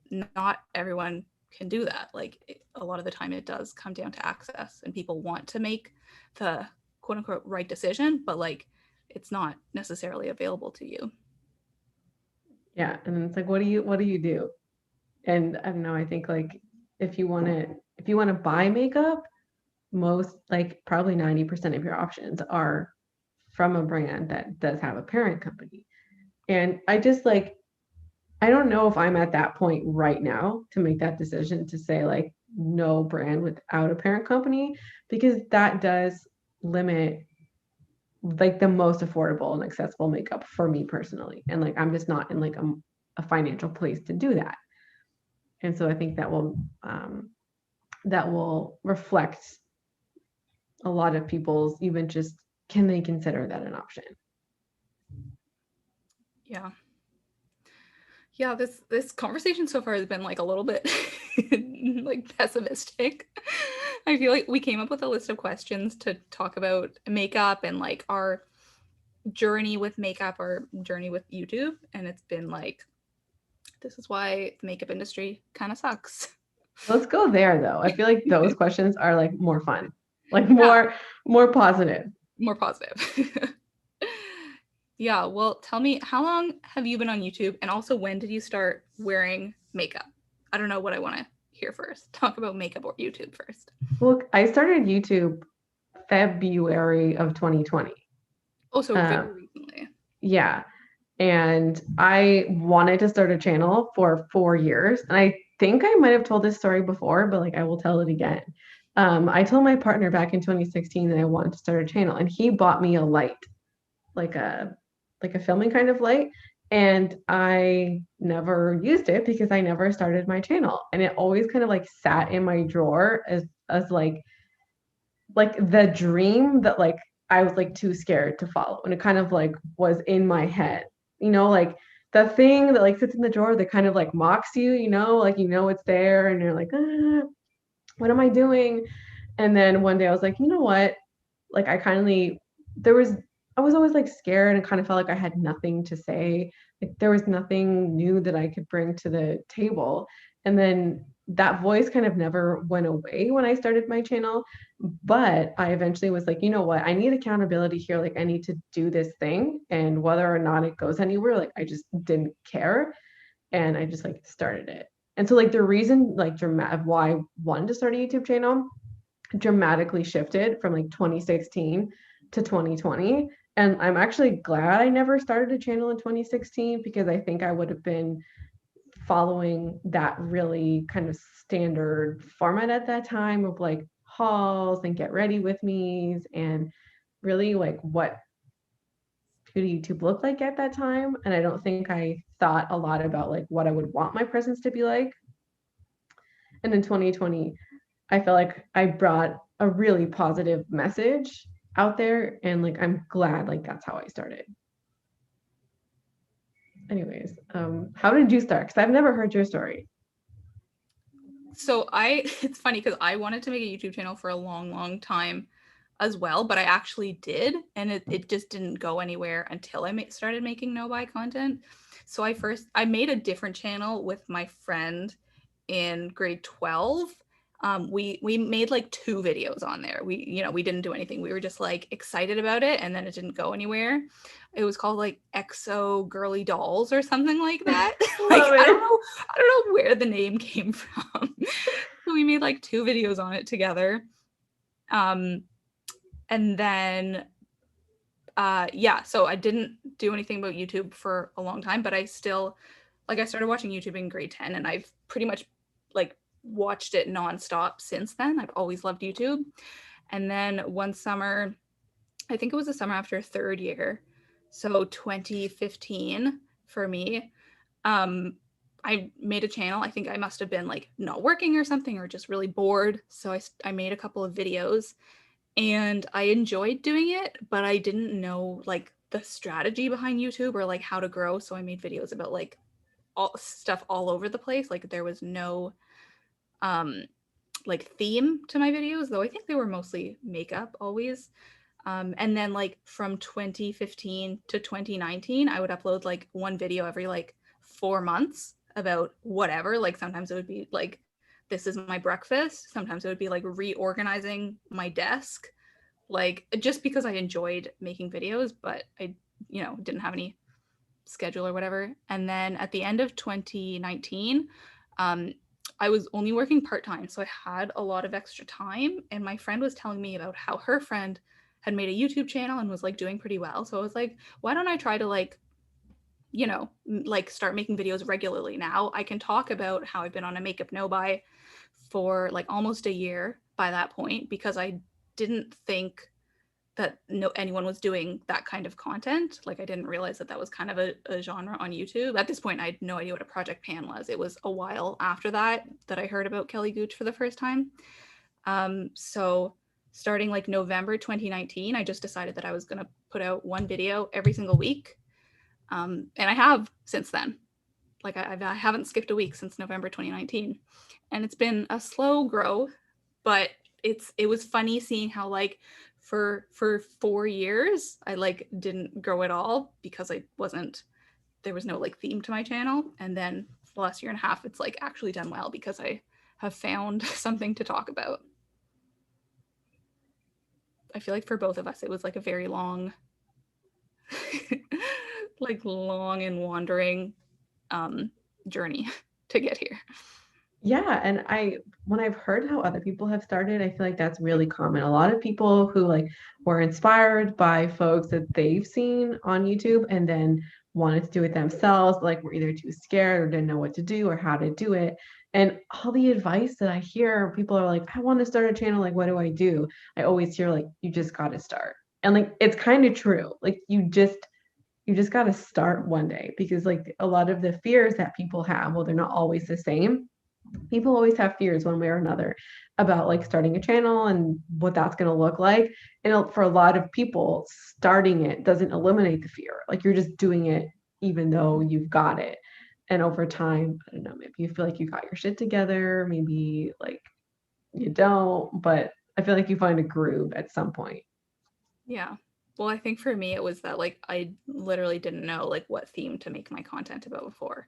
not everyone can do that. Like a lot of the time it does come down to access, and people want to make the quote unquote right decision, but like it's not necessarily available to you. Yeah, and it's like, what do you do? And I don't know, I think like if you want to buy makeup, most like probably 90% of your options are from a brand that does have a parent company. And I just like I don't know if I'm at that point right now to make that decision to say like no brand without a parent company, because that does limit like the most affordable and accessible makeup for me personally. And like I'm just not in like a financial place to do that. And so I think that will reflect a lot of people's even just can they consider that an option? Yeah. Yeah, this conversation so far has been like a little bit like pessimistic. I feel like we came up with a list of questions to talk about makeup and like our journey with makeup or journey with YouTube, and it's been like this is why the makeup industry kind of sucks. Let's go there though. I feel like those questions are like more fun, like Yeah, more positive. more positive. Yeah, well, tell me, how long have you been on YouTube? And also, when did you start wearing makeup? I don't know what I want to hear first. Talk about makeup or YouTube first. Well, I started YouTube February of 2020. Also, Um, very recently. yeah. And I wanted to start a channel for 4 years. And I think I might have told this story before, but like I will tell it again. I told my partner back in 2016 that I wanted to start a channel, and he bought me a light, like a like a filming kind of light. And I never used it because I never started my channel. And it always kind of like sat in my drawer as like the dream that like I was like too scared to follow. And it kind of like was in my head, like the thing that like sits in the drawer that kind of like mocks you, like it's there and you're like, what am I doing? And then one day I was like, you know what? Like there was I was always like scared and kind of felt like I had nothing to say. Like there was nothing new that I could bring to the table. And then that voice kind of never went away when I started my channel. But I eventually was like, you know what? I need accountability here. Like I need to do this thing. And whether or not it goes anywhere, like I just didn't care. And I just like started it. And so like the reason like dramatic why I wanted to start a YouTube channel dramatically shifted from like 2016 to 2020. And I'm actually glad I never started a channel in 2016 because I think I would have been following that really kind of standard format at that time of like hauls and get ready with me's and really like what could YouTube look like at that time. And I don't think I thought a lot about like what I would want my presence to be like. And in 2020, I felt like I brought a really positive message out there, and like I'm glad like that's how I started. Anyways, how did you start? Because I've never heard your story. So it's funny because I wanted to make a YouTube channel for a long, long time as well, but I actually did, and it just didn't go anywhere until I started making no buy content. So I made a different channel with my friend in grade 12. We made like 2 videos on there. We didn't do anything. We were just like excited about it, and then it didn't go anywhere. It was called like EXO Girly Dolls or something like that. Like Love I don't it. know, I don't know where the name came from. So we made like 2 videos on it together. Um, and then yeah, so I didn't do anything about YouTube for a long time, but I still like I started watching YouTube in grade 10, and I've pretty much like watched it nonstop since then. I've always loved YouTube. And then one summer, I think it was the summer after 3rd year, so 2015 for me, um I made a channel. I think I must have been like not working or something or just really bored. So I made a couple of videos, and I enjoyed doing it, but I didn't know like the strategy behind YouTube or like how to grow. So I made videos about like all stuff all over the place. Like there was no um like theme to my videos, though I think they were mostly makeup always. And then like from 2015 to 2019, I would upload like one video every like 4 months about whatever. Like sometimes it would be like, this is my breakfast. Sometimes it would be like reorganizing my desk, like just because I enjoyed making videos, but I, didn't have any schedule or whatever. And then at the end of 2019, um, I was only working part time, so I had a lot of extra time. And my friend was telling me about how her friend had made a YouTube channel and was like doing pretty well. So I was like, why don't I try to like, like start making videos regularly now? I can talk about how I've been on a makeup no buy for like almost a year by that point, because I didn't think that anyone was doing that kind of content. Like I didn't realize that that was kind of a genre on YouTube. At this point, I had no idea what a project pan was. It was a while after that that I heard about Kelly Gooch for the first time. So starting like November 2019, I just decided that I was going to put out one video every single week. And I have since then. Like I haven't skipped a week since November 2019. And it's been a slow grow, but it was funny seeing how like for 4 years I like didn't grow at all because there was no like theme to my channel. And then the last year and a half it's like actually done well because I have found something to talk about. I feel like for both of us it was like a very long like long and wandering um journey to get here. Yeah, and when I've heard how other people have started, I feel like that's really common. A lot of people who like were inspired by folks that they've seen on YouTube and then wanted to do it themselves, like were either too scared or didn't know what to do or how to do it. And all the advice that I hear, people are like, I want to start a channel, like what do I do? I always hear like you just got to start. And like it's kind of true. Like you just got to start one day because like a lot of the fears that people have, well, they're not always the same. People always have fears one way or another about like starting a channel and what that's going to look like. And for a lot of people, starting it doesn't eliminate the fear. Like you're just doing it even though you've got it. And over time, I don't know, maybe you feel like you got your shit together, maybe like you don't, but I feel like you find a groove at some point. Yeah. Well, I think for me it was that like I literally didn't know like what theme to make my content about before.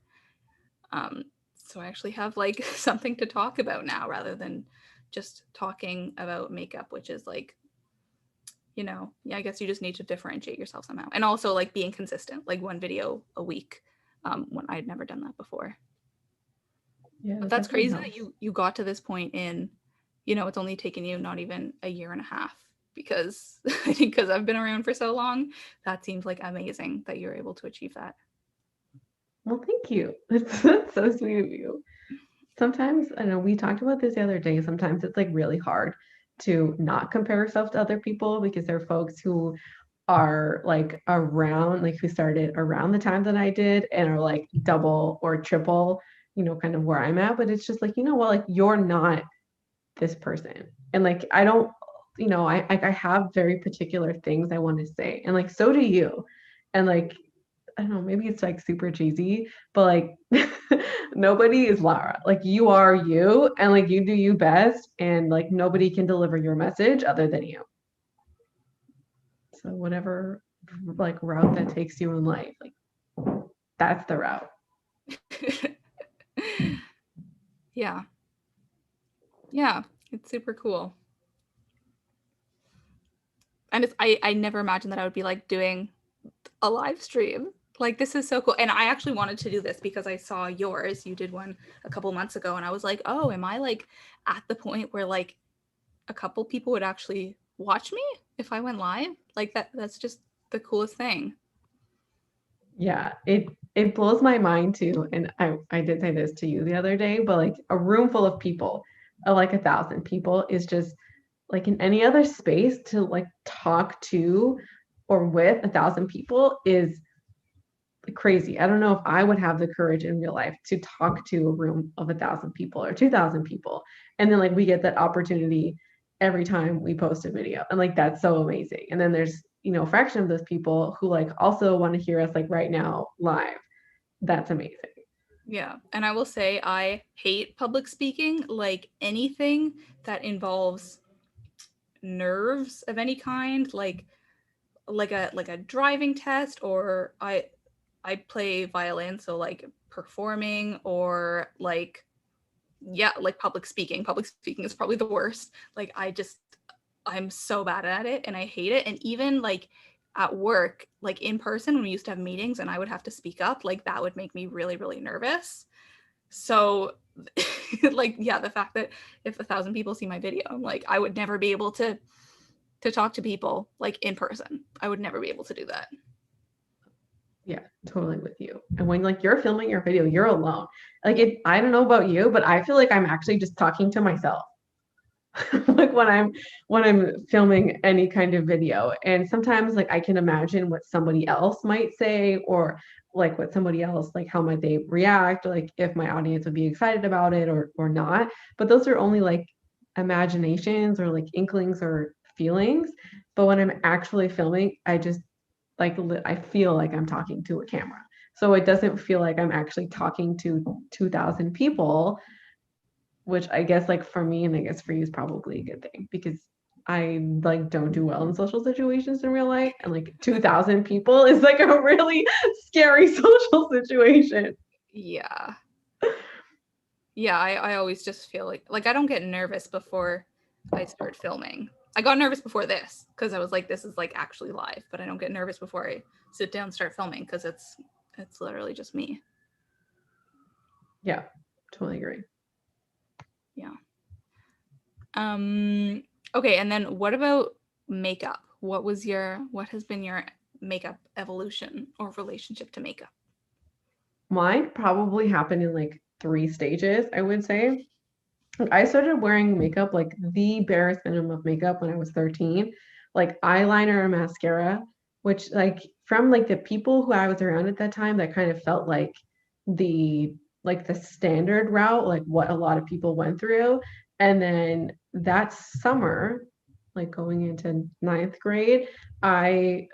Um, so I actually have like something to talk about now rather than just talking about makeup, which is like, yeah, I guess you just need to differentiate yourself somehow. And also like being consistent, like one video a week, when I'd never done that before. Yeah, But that that's definitely crazy that helps. you got to this point in, it's only taken you not even a year and a half, because I think because I've been around for so long, that seems like amazing that you're able to achieve that. Well, thank you. That's so sweet of you. Sometimes, I know we talked about this the other day. Sometimes it's like really hard to not compare yourself to other people because there are folks who are like around, like who started around the time that I did and are like double or triple, kind of where I'm at. But it's just like, you know what, like you're not this person. And like I don't, I have very particular things I want to say. And like so do you. And like I don't know, maybe it's like super cheesy, but like nobody is Lara. Like you are you and like you do you best and like nobody can deliver your message other than you. So whatever like route that takes you in life, like that's the route. Yeah. Yeah. It's super cool. And I never imagined that I would be like doing a live stream. Like this is so cool. And I actually wanted to do this because I saw yours. You did one a couple months ago and I was like, "Oh, am I like at the point where like a couple people would actually watch me if I went live?" Like that's just the coolest thing. Yeah, it blows my mind too. And I did say this to you the other day, but like a room full of people, like 1,000 people is just like in any other space to like talk to or with 1,000 people is crazy. I don't know if I would have the courage in real life to talk to a room of 1,000 people or 2,000 people. And then like we get that opportunity every time we post a video. And like that's so amazing. And then there's, a fraction of those people who like also want to hear us like right now live. That's amazing. Yeah. And I will say I hate public speaking, like anything that involves nerves of any kind, like a driving test, or I play violin, so like performing, or like, yeah, like public speaking. Public speaking is probably the worst. Like I'm so bad at it and I hate it. And even like at work, like in person when we used to have meetings and I would have to speak up, like that would make me really, really nervous. So like, yeah, the fact that if 1,000 people see my video, I'm like, I would never be able to talk to people like in person. I would never be able to do that. Yeah, totally with you. And when like you're filming your video, you're alone. Like I don't know about you, but I feel like I'm actually just talking to myself. Like when I'm filming any kind of video. And sometimes like I can imagine what somebody else might say, or like what somebody else, like how might they react, like if my audience would be excited about it or not. But those are only like imaginations or like inklings or feelings. But when I'm actually filming, I just like I feel like I'm talking to a camera. So it doesn't feel like I'm actually talking to 2,000 people, which I guess like for me and I guess for you is probably a good thing because I like don't do well in social situations in real life, and like 2,000 people is like a really scary social situation. Yeah. Yeah, I always just feel like I don't get nervous before I start filming. I got nervous before this because I was like, this is like actually live, but I don't get nervous before I sit down and start filming because it's literally just me. Yeah, totally agree. Yeah. Um okay, and then what about makeup? What has been your makeup evolution or relationship to makeup? Mine probably happened in like 3 stages, I would say. I started wearing makeup, like the barest minimum of makeup when I was 13, like eyeliner and mascara, which like from like the people who I was around at that time, that kind of felt the the standard route, like what a lot of people went through. And then that summer, like going into ninth grade, I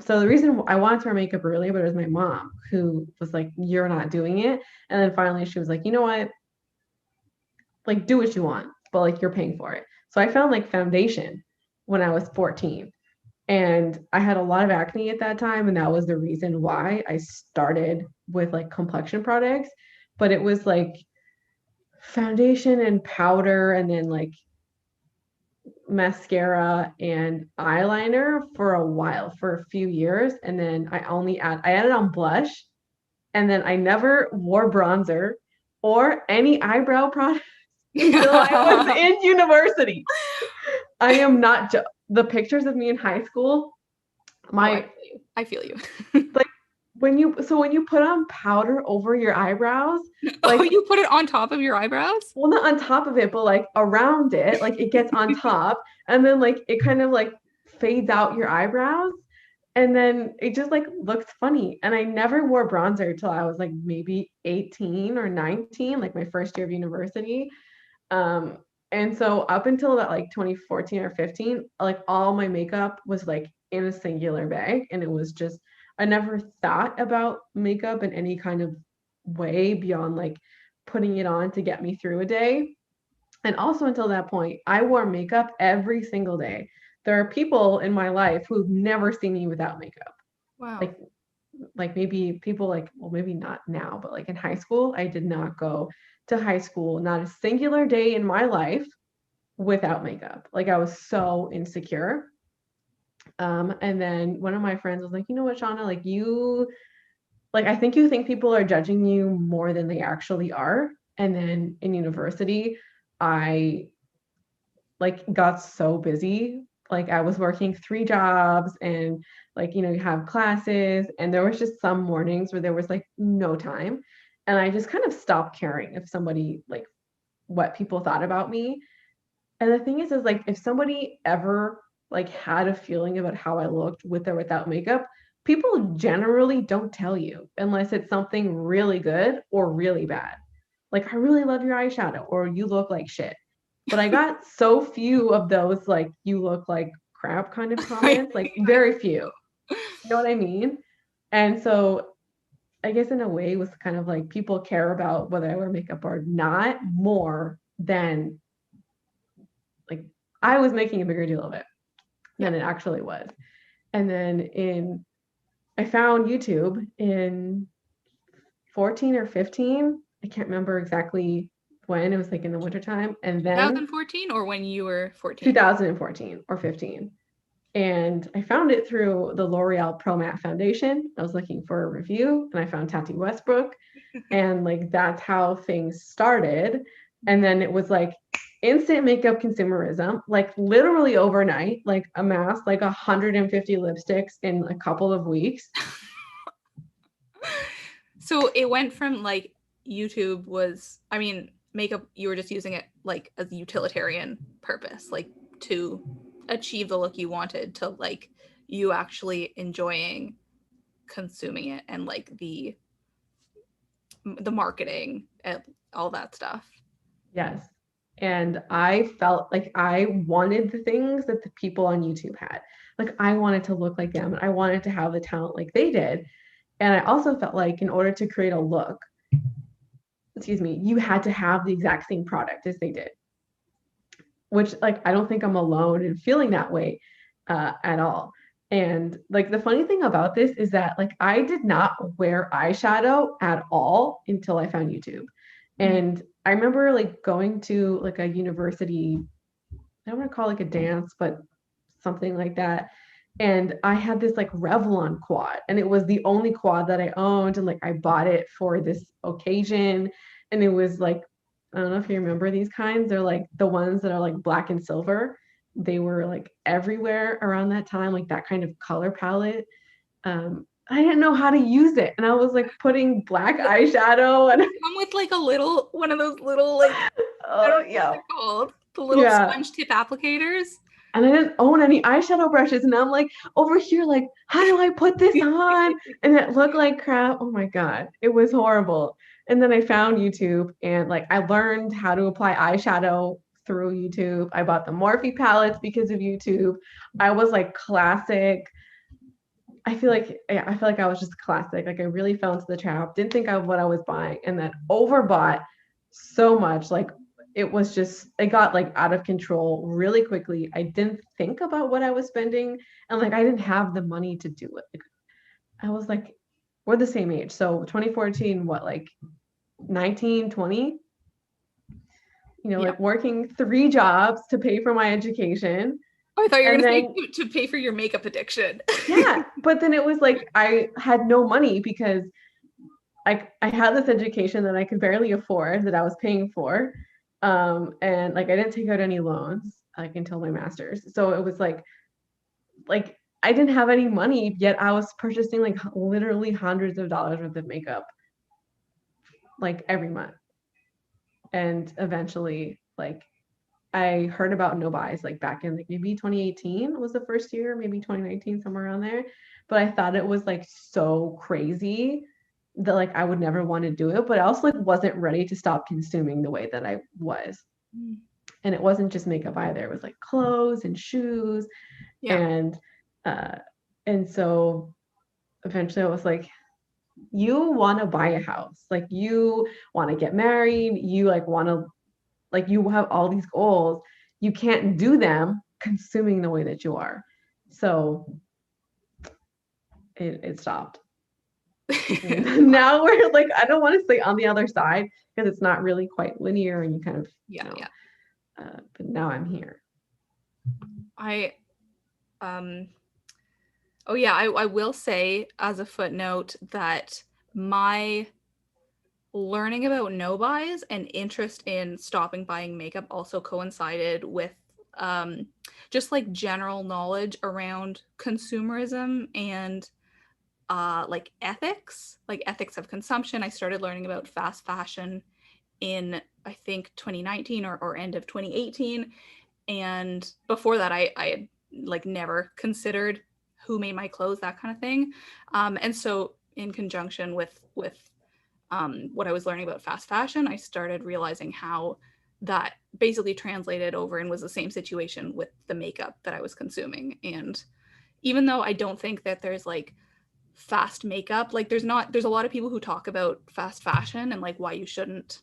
so the reason I wanted to wear makeup early, but it was my mom who was like, "You're not doing it." And then finally she was like, "You know what? Like do what you want, but like you're paying for it." So I found like foundation when I was 14. And I had a lot of acne at that time, and that was the reason why I started with like complexion products. But it was like foundation and powder, and then like mascara and eyeliner for a while, for a few years. And then I added on blush, and then I never wore bronzer or any eyebrow product until I was in university. I am not the pictures of me in high school. Oh, My I feel you. like when you put on powder over your eyebrows, Oh, like you put it on top of your eyebrows? well not on top of it, but like around it, like it gets on top, and then like it kind of like fades out your eyebrows, and then it just like looks funny. And I never wore bronzer till I was like maybe 18 or 19, like my first year of university. Um, and so up until that like 2014 or 15, like all my makeup was like in a singular bag. And it was just, I never thought about makeup in any kind of way beyond like putting it on to get me through a day. And also until that point, I wore makeup every single day. There are people in my life who've never seen me without makeup. Wow. Like maybe people like, well, maybe not now, but like in high school, I did not go to high school, not a singular day in my life without makeup. Like I was so insecure. And then one of my friends was like, you know what, Shauna, like I think you think people are judging you more than they actually are. And then in university, I like got so busy. Like I was working 3 jobs, and like, you have classes, and there was just some mornings where there was like no time. And I just kind of stopped caring if somebody like what people thought about me. And the thing is like if somebody ever like had a feeling about how I looked with or without makeup, people generally don't tell you unless it's something really good or really bad. Like, I really love your eyeshadow, or you look like shit. But I got so few of those like you look like crap kind of I, comments, like very few. You know what I mean? And so I guess in a way it was kind of like people care about whether I wear makeup or not more than like I was making a bigger deal of it than it actually was. And then I found YouTube in 14 or 15. I can't remember exactly when. It was like in the wintertime. And then 2014 or when you were 14? 2014 or 15. And I found it through the L'Oreal Pro Matte Foundation. I was looking for a review and I found Tati Westbrook. And like that's how things started. And then it was like instant makeup consumerism, like literally overnight, like amassed like 150 lipsticks in a couple of weeks. So it went from like YouTube was, I mean, makeup, you were just using it like as a utilitarian purpose, like to achieve the look you wanted, to like you actually enjoying consuming it and like the marketing and all that stuff. Yes. And I felt like I wanted the things that the people on YouTube had. Like I wanted to look like them and I wanted to have the talent like they did. And I also felt like in order to create a look, excuse me, you had to have the exact same product as they did, which like I don't think I'm alone in feeling that way at all. And like the funny thing about this is that like I did not wear eyeshadow at all until I found YouTube. And I remember like going to like a university, I don't want to call it like a dance, but something like that. And I had this like Revlon quad, and it was the only quad that I owned. And like I bought it for this occasion. And it was like, I don't know if you remember these kinds. They're like the ones that are like black and silver. They were like everywhere around that time, like that kind of color palette. I didn't know how to use it. And I was like putting black eyeshadow and Come with like a little one of those little like I don't oh know what yeah. they're called. The little Yeah. sponge tip applicators. And I didn't own any eyeshadow brushes. And I'm like over here, like, how do I put this on? And it looked like crap. Oh my God. It was horrible. And then I found YouTube and like I learned how to apply eyeshadow through YouTube. I bought the Morphe palettes because of YouTube. I was like classic. I feel like yeah, I feel like I was just classic. Like I really fell into the trap, didn't think of what I was buying, and then overbought so much. Like it got like out of control really quickly. I didn't think about what I was spending, and like I didn't have the money to do it. Like, I was like, we're the same age. So 2014, what, like 19, 20? You know, Yeah. like working 3 jobs to pay for my education. Oh, I thought you were And gonna say then to pay for your makeup addiction. yeah, but then it was like I had no money because I had this education that I could barely afford that I was paying for. And like I didn't take out any loans like until my master's. So it was like I didn't have any money, yet I was purchasing like literally hundreds of dollars worth of makeup like every month. And eventually like I heard about no buys like back in like maybe 2018 was the first year, maybe 2019, somewhere around there. But I thought it was like so crazy that like I would never want to do it. But I also like wasn't ready to stop consuming the way that I was. And it wasn't just makeup either. It was like clothes and shoes. Yeah. And uh and so eventually I was like, you want to buy a house, like you want to get married, you like want to like you have all these goals, you can't do them consuming the way that you are. So it stopped. Now we're like, I don't want to say on the other side because it's not really quite linear and you kind of Yeah, you know yeah. but now I'm here. I um oh yeah, I will say as a footnote that my learning about no buys and interest in stopping buying makeup also coincided with just like general knowledge around consumerism and like ethics of consumption. I started learning about fast fashion in I think 2019 or end of 2018. And before that, I had like never considered who made my clothes, that kind of thing. And so in conjunction with what I was learning about fast fashion, I started realizing how that basically translated over and was the same situation with the makeup that I was consuming. And even though I don't think that there's like fast makeup, like there's a lot of people who talk about fast fashion and like why you shouldn't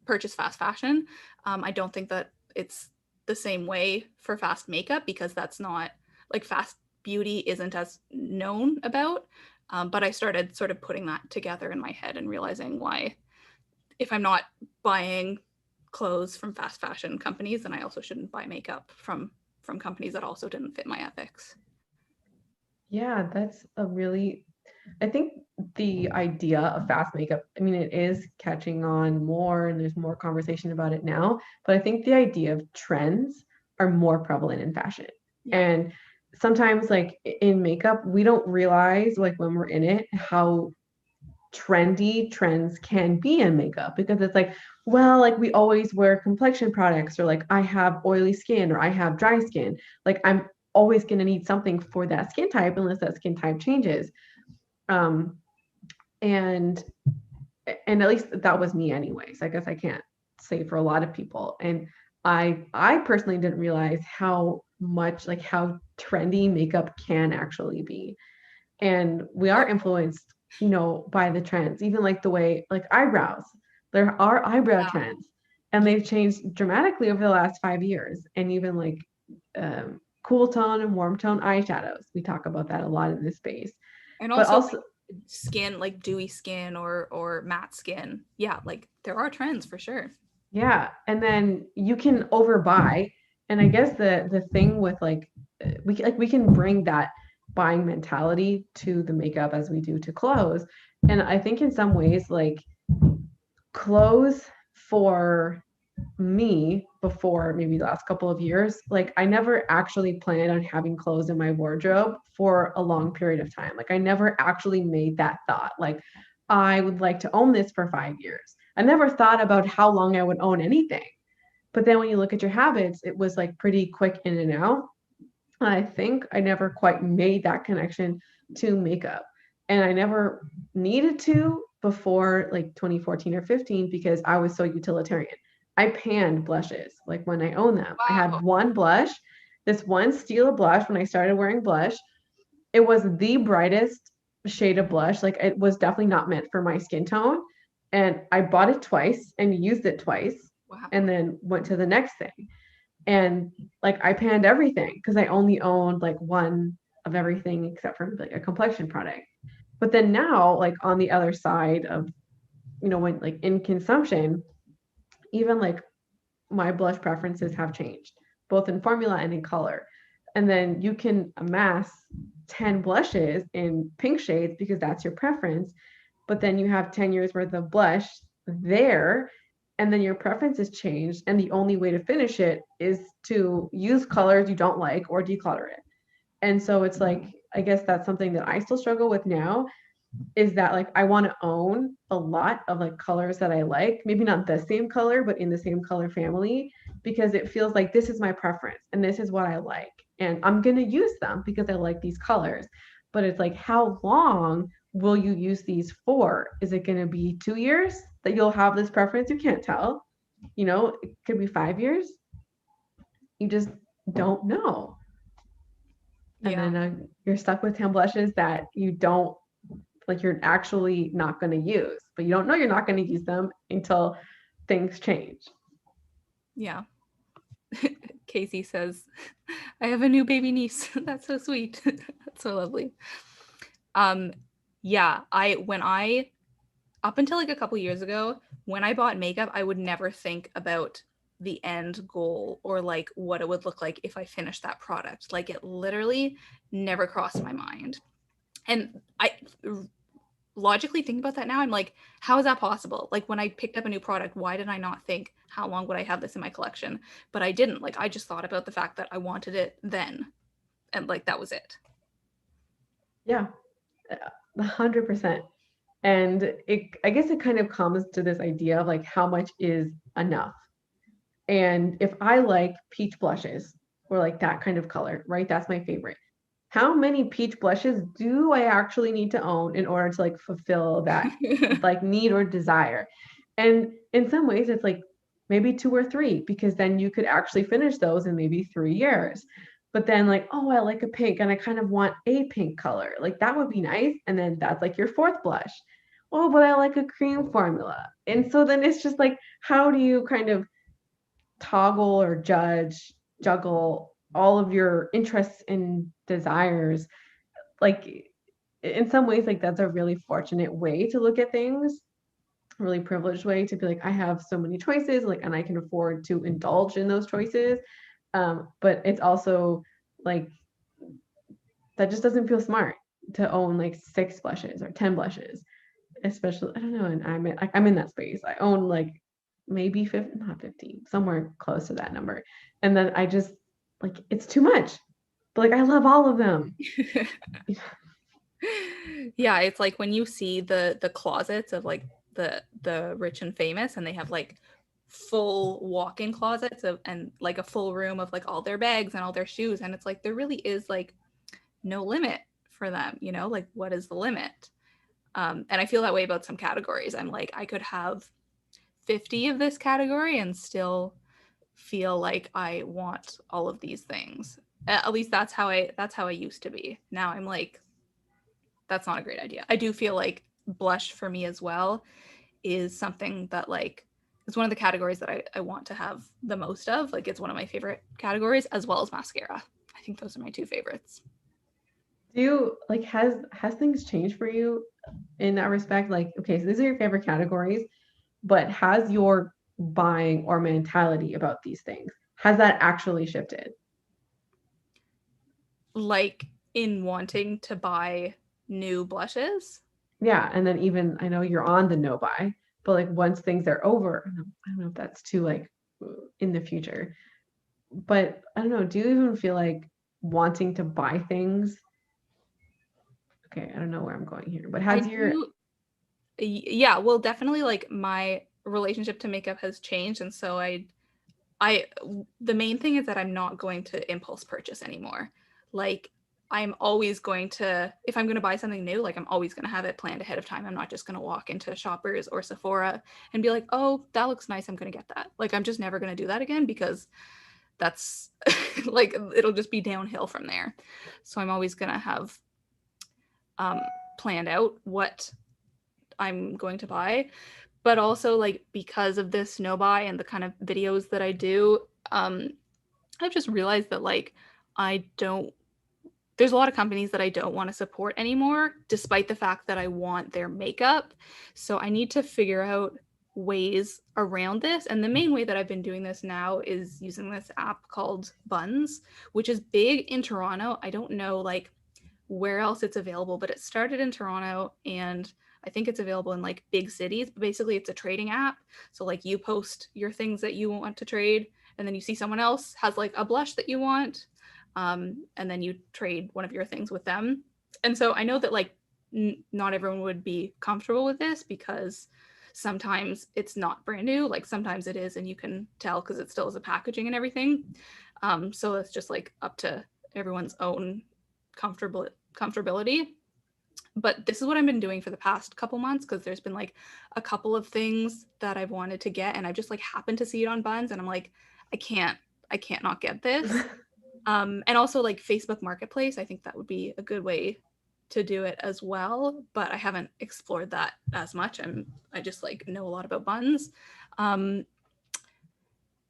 purchase fast fashion. I don't think that it's the same way for fast makeup, because that's not like fast beauty isn't as known about. But I started sort of putting that together in my head and realizing why, if I'm not buying clothes from fast fashion companies, then I also shouldn't buy makeup from companies that also didn't fit my ethics. Yeah, that's a really, I think the idea of fast makeup, I mean, it is catching on more and there's more conversation about it now, but I think the idea of trends are more prevalent in fashion. Yeah. And sometimes, like in makeup, we don't realize, like when we're in it, how trendy trends can be in makeup because it's like, well, like we always wear complexion products, or like I have oily skin or I have dry skin. Like I'm always going to need something for that skin type unless that skin type changes. Um, and and at least that was me anyways. I guess I can't say for a lot of people. And I personally didn't realize how much, like how trendy makeup can actually be. And we are Oh, influenced, by the trends, even like the way, like eyebrows, there are eyebrow yeah. trends and Yeah. they've changed dramatically over the last 5 years. And even like cool tone and warm tone eyeshadows, we talk about that a lot in this space. And But also also, like skin, like dewy skin or matte skin. Yeah, like there are trends for sure. yeah, and then you can overbuy. And I guess the thing with like we can bring that buying mentality to the makeup as we do to clothes. And I think in some ways, like clothes for me before maybe the last couple of years, like I never actually planned on having clothes in my wardrobe for a long period of time. Like I never actually made that thought, like I would like to own this for 5 years. I never thought about how long I would own anything. But then when you look at your habits, it was like pretty quick in and out. I think I never quite made that connection to makeup. And I never needed to before like 2014 or 15 because I was so utilitarian. I panned blushes like when I owned them. I Wow. had one blush, this one Stila blush when I started wearing blush. It was the brightest shade of blush. Like it was definitely not meant for my skin tone. And I bought it twice and used it twice Wow. and then went to the next thing. And like I panned everything because I only owned like one of everything except for like a complexion product. But then now, like on the other side of, when like in consumption, even like my blush preferences have changed, both in formula and in color. And then you can amass 10 blushes in pink shades because that's your preference, but then you have 10 years worth of blush there, and then your preference has changed and the only way to finish it is to use colors you don't like or declutter it. And so it's like, I guess that's something that I still struggle with now, is that like I want to own a lot of like colors that I like, maybe not the same color but in the same color family, because it feels like this is my preference and this is what I like and I'm going to use them because I like these colors. But it's like, how long will you use these for? Is it going to be 2 years that you'll have this preference? You can't tell. It could be 5 years. You just don't know. And Yeah. then you're stuck with 10 blushes that you don't, like you're actually not going to use, but you don't know you're not going to use them until things change. Yeah. Casey says, I have a new baby niece. That's so sweet. That's so lovely. Um, yeah, when I up until like a couple years ago, when I bought makeup, I would never think about the end goal or like what it would look like if I finished that product. Like it literally never crossed my mind. And I logically think about that now. I'm like, how is that possible? Like when I picked up a new product, why did I not think how long would I have this in my collection? But I didn't. Like I just thought about the fact that I wanted it then, and like that was it. Yeah, 100%. And I guess it kind of comes to this idea of like how much is enough. And if I like peach blushes or like that kind of color, right? That's my favorite. How many peach blushes do I actually need to own in order to like fulfill that like need or desire? And in some ways it's like maybe two or three, because then you could actually finish those in maybe 3 years. But then like, oh, I like a pink and I kind of want a pink color. Like that would be nice. And then that's like your fourth blush. Oh, but I like a cream formula. And so then it's just like, how do you kind of toggle or juggle all of your interests and desires. Like in some ways, like that's a really fortunate way to look at things, a really privileged way to be like, I have so many choices, like, and I can afford to indulge in those choices. But it's also like that just doesn't feel smart to own like 6 blushes or 10 blushes, especially I don't know, and I'm in that space. I own like maybe 50, not 15, somewhere close to that number. And then I just like it's too much. But like I love all of them. Yeah, it's like when you see the closets of like the rich and famous, and they have like full walk-in closets of and like a full room of like all their bags and all their shoes, and it's like there really is like no limit for them, you know? Like what is the limit? And I feel that way about some categories. I'm like I could have 50 of this category and still feel like I want all of these things. At least that's how I used to be. Now I'm like that's not a great idea. I do feel like blush for me as well is something that like is one of the categories that I want to have the most of. Like it's one of my favorite categories as well as mascara. I think those are my two favorites. Do you like has things changed for you in that respect? Like, okay, so these are your favorite categories, but has your buying or mentality about these things, has that actually shifted? Like in wanting to buy new blushes. Yeah, and then even I know you're on the no buy, but like once things are over, I don't know if that's too like in the future, but I don't know, do you even feel like wanting to buy things? Okay, I don't know where I'm going here, but I has your do yeah, well definitely like my relationship to makeup has changed, and so I the main thing is that I'm not going to impulse purchase anymore. Like I'm always going to if I'm going to buy something new, like I'm always going to have it planned ahead of time. I'm not just going to walk into Shoppers or Sephora and be like, "Oh, that looks nice. I'm going to get that." Like I'm just never going to do that again because that's like it'll just be downhill from there. So I'm always going to have um planned out what I'm going to buy, but also like because of this no buy and the kind of videos that I do, I've just realized that like I don't there's a lot of companies that I don't want to support anymore, despite the fact that I want their makeup. So I need to figure out ways around this. And the main way that I've been doing this now is using this app called Buns, which is big in Toronto. I don't know like where else it's available, but it started in Toronto and I think it's available in like big cities. But basically, it's a trading app. So like you post your things that you want to trade, and then you see someone else has like a blush that you want, and then you trade one of your things with them. And so I know that like not everyone would be comfortable with this because sometimes it's not brand new. Like sometimes it is, and you can tell because it still has a packaging and everything. So it's just like up to everyone's own comfortability. But this is what I've been doing for the past couple months because there's been like a couple of things that I've wanted to get, and I've just like happened to see it on Buns, and I'm like, I can't, I can't not get this. And also like Facebook Marketplace, I think that would be a good way to do it as well. But I haven't explored that as much. I just like know a lot about Buns, and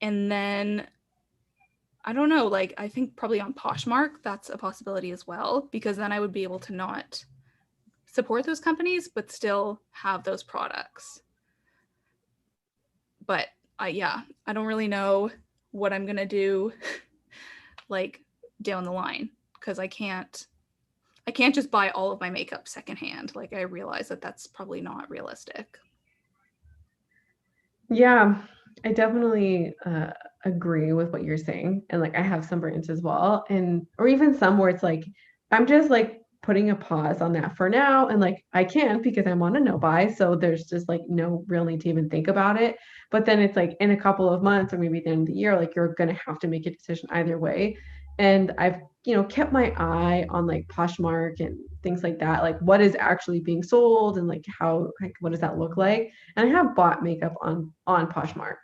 then I don't know, like I think probably on Poshmark that's a possibility as well because then I would be able to not support those companies but still have those products. But yeah, I don't really know what I'm going to do like down the line because I can't just buy all of my makeup secondhand. Like I realize that that's probably not realistic. Yeah, I definitely agree with what you're saying. And like I have some brands as well. And or even some where it's like I'm just like putting a pause on that for now. And like I can't because I'm on a no buy. So there's just like no real need to even think about it. But then it's like in a couple of months or maybe at the end of the year, like you're gonna have to make a decision either way. And I've, kept my eye on like Poshmark and things like that, like what is actually being sold and like how like what does that look like? And I have bought makeup on Poshmark,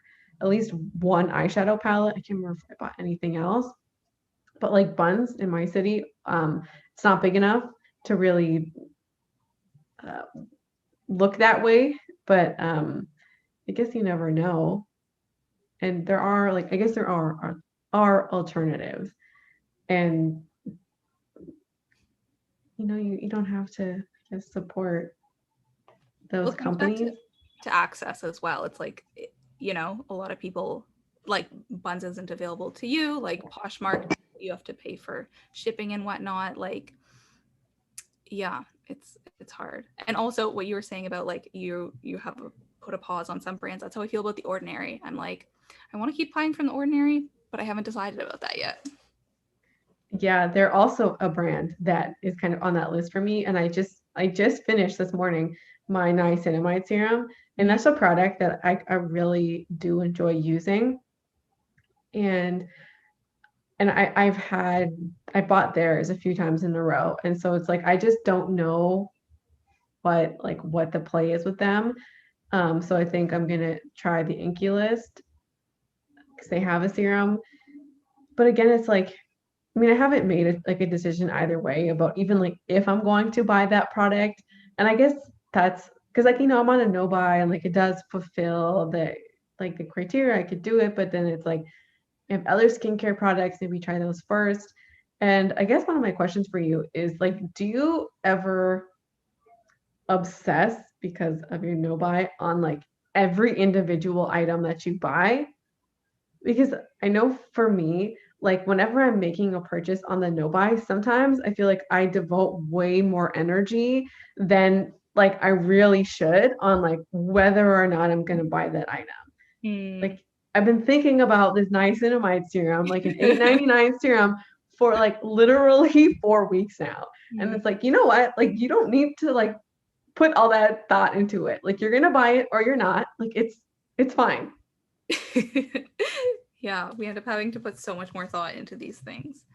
at least one eyeshadow palette. I can't remember if I bought anything else, but like Buns in my city, it's not big enough to really uh, look that way. But I guess you never know. And there are like, I guess there are alternatives. And you don't have to just support Well, those it comes back companies. to access as well. It's like, a lot of people, like, Buns isn't available to you, like Poshmark, you have to pay for shipping and whatnot. Like, yeah, it's hard. And also what you were saying about like you have put a pause on some brands. That's how I feel about The Ordinary. I'm like, I want to keep buying from The Ordinary, but I haven't decided about that yet. Yeah, they're also a brand that is kind of on that list for me. And I just finished this morning my niacinamide serum, and Mhm. that's a product that I really do enjoy using. And and I bought theirs a few times in a row. And so it's like I just don't know what the play is with them. So I think I'm gonna try the Inky List because they have a serum. But again, it's like, I mean, I haven't made a decision either way about even like if I'm going to buy that product. And I guess that's because like, I'm on a no buy and like it does fulfill the criteria. I could do it, but then it's like if other skincare products, maybe try those first. And I guess one of my questions for you is like, do you ever obsess because of your no buy on like every individual item that you buy? Because I know for me, like whenever I'm making a purchase on the no buy, sometimes I feel like I devote way more energy than like I really should on like whether or not I'm gonna buy that item. Mm. Like I've been thinking about this niacinamide serum, like an 8.99 serum for like literally 4 weeks now. And it's Mm. like, you know what? Like you don't need to like put all that thought into it. Like you're gonna buy it or you're not. Like it's fine. Yeah, we end up having to put so much more thought into these things.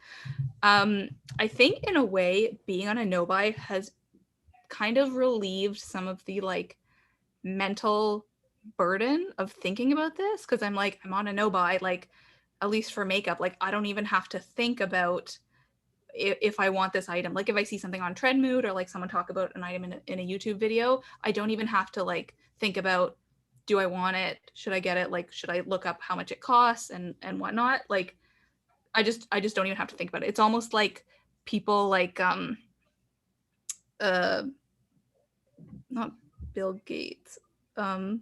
I think in a way, being on a no buy has kind of relieved some of the like mental burden of thinking about this because I'm like, I'm on a no buy, like, at least for makeup, like, I don't even have to think about if I want this item. Like, if I see something on Trendmood or like someone talk about an item in a YouTube video, I don't even have to like think about, do I want it? Should I get it? Like, should I look up how much it costs and whatnot? Like, I just don't even have to think about it. It's almost like people like uh not Bill Gates, um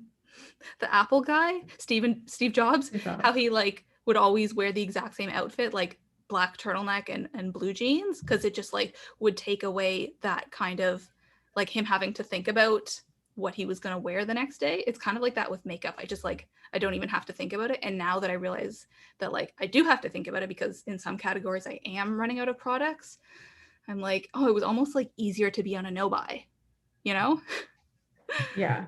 the Apple guy, Steve Jobs, Good how jobs. he like would always wear the exact same outfit, like black turtleneck and blue jeans, because it just like would take away that kind of like him having to think about what he was going to wear the next day. It's kind of like that with makeup. I just like, I don't even have to think about it. And now that I realize that like I do have to think about it because in some categories I am running out of products, I'm like, oh, it was almost like easier to be on a no buy, you know? Yeah.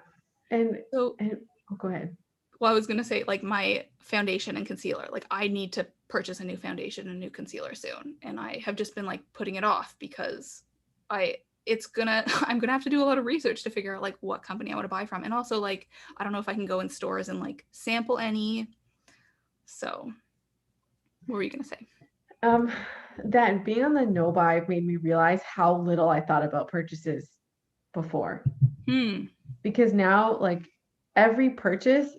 And So and oh, go ahead. well, I was gonna say like my foundation and concealer. Like I need to purchase a new foundation and a new concealer soon, and I have just been like putting it off because I it's gonna I'm gonna have to do a lot of research to figure out like what company I want to buy from, and also like I don't know if I can go in stores and like sample any. So what were you gonna say? Um, that being on the no buy made me realize how little I thought about purchases before. Hmm. Because now, like every purchase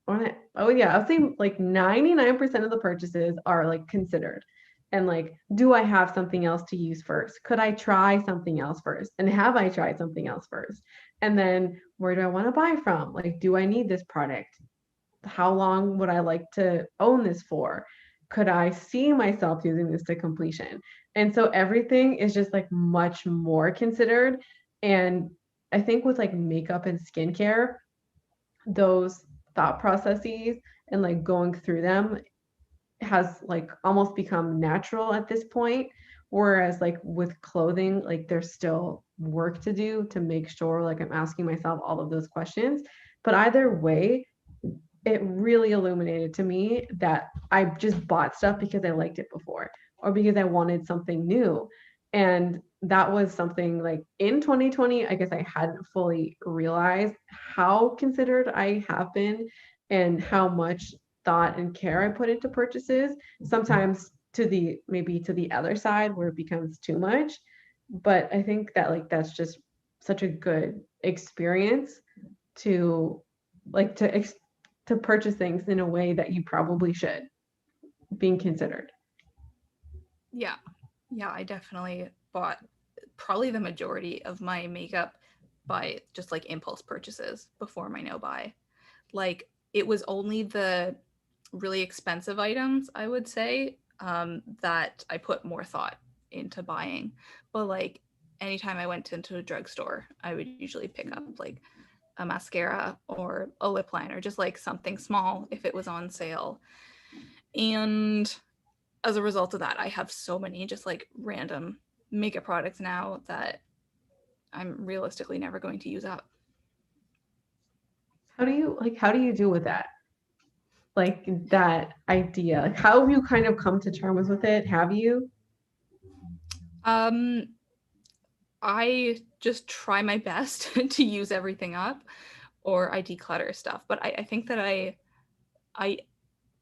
on it, oh yeah, I would say like 99% of the purchases are like considered. And like, do I have something else to use first? Could I try something else first? And have I tried something else first? And then where do I want to buy from? Like, do I need this product? How long would I like to own this for? Could I see myself using this to completion? And so everything is just like much more considered. And I think with like makeup and skincare, those thought processes and like going through them has like almost become natural at this point. Whereas like with clothing, like there's still work to do to make sure like I'm asking myself all of those questions. But either way, it really illuminated to me that I just bought stuff because I liked it before or because I wanted something new. And that was something like in 2020, I guess I hadn't fully realized how considered I have been and how much thought and care I put into purchases. Sometimes to the maybe to the other side where it becomes too much. But I think that like that's just such a good experience to like to to purchase things in a way that you probably should, being considered. Yeah. Yeah, I definitely bought probably the majority of my makeup by just like impulse purchases before my no buy. Like it was only the really expensive items, I would say, that I put more thought into buying. But like anytime I went into a drugstore, I would usually pick up like a mascara or a lip liner, just like something small if it was on sale. And as a result of that, I have so many just like random makeup products now that I'm realistically never going to use up. How do you deal with that? Like that idea? Like how have you kind of come to terms with it? Have you? Um, I just try my best to use everything up, or I declutter stuff. But I think that I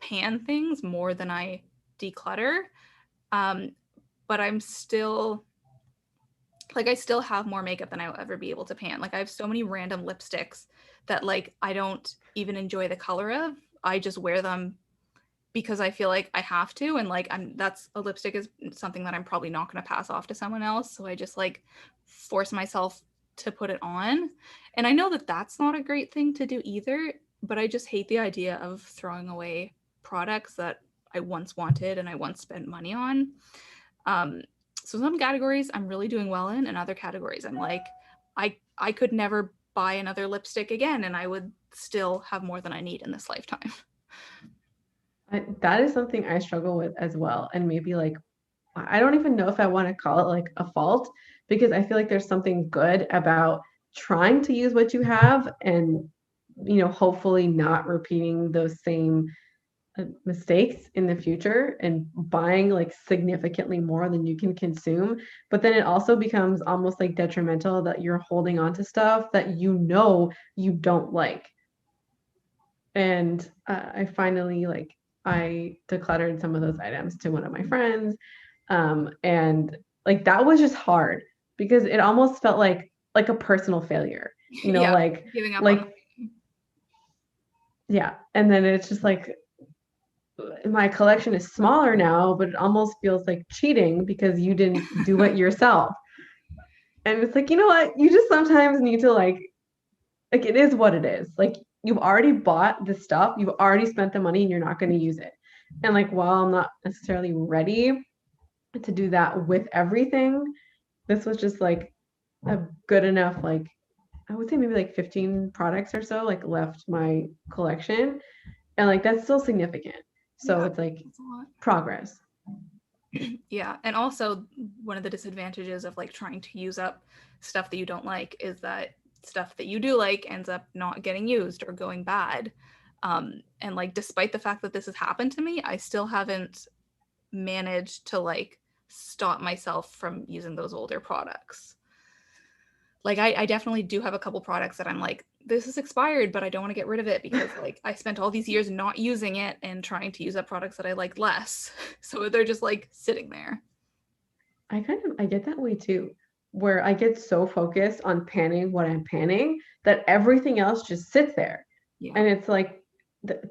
pan things more than I declutter. Um, but I'm still like I still have more makeup than I'll ever be able to pan. Like I have so many random lipsticks that like I don't even enjoy the color of. I just wear them because I feel like I have to, and like I'm that's a lipstick is something that I'm probably not going to pass off to someone else, so I just like force myself to put it on. And I know that that's not a great thing to do either, but I just hate the idea of throwing away products that I once wanted and I once spent money on. Um, so some categories I'm really doing well in, and other categories I'm like, I could never buy another lipstick again, and I would still have more than I need in this lifetime. That is something I struggle with as well. And maybe like, I don't even know if I want to call it like a fault because I feel like there's something good about trying to use what you have and, hopefully not repeating those same mistakes in the future and buying like significantly more than you can consume. But then it also becomes almost like detrimental that you're holding on to stuff that you don't like. And I finally like I decluttered some of those items to one of my friends, and like that was just hard because it almost felt like a personal failure, Yeah, like giving up on like yeah. And then it's just like my collection is smaller now, but it almost feels like cheating because you didn't do it yourself. And it's like, you know what? You just sometimes need to like it is what it is. Like you've already bought the stuff, you've already spent the money and you're not going to use it. And like while I'm not necessarily ready to do that with everything, this was just like a good enough like I would say maybe like 15 products or so like left my collection. And like that's still significant. So yeah, it's like that's a lot. progress. Yeah, and also one of the disadvantages of like trying to use up stuff that you don't like is that stuff that you do like ends up not getting used or going bad. And like despite the fact that this has happened to me, I still haven't managed to like stop myself from using those older products. Like I definitely do have a couple products that I'm like, this is expired, but I don't want to get rid of it because like I spent all these years not using it and trying to use up products that I like less. So they're just like sitting there. I get that way too, where I get so focused on panning what I'm panning that everything else just sits there. Yeah. And it's like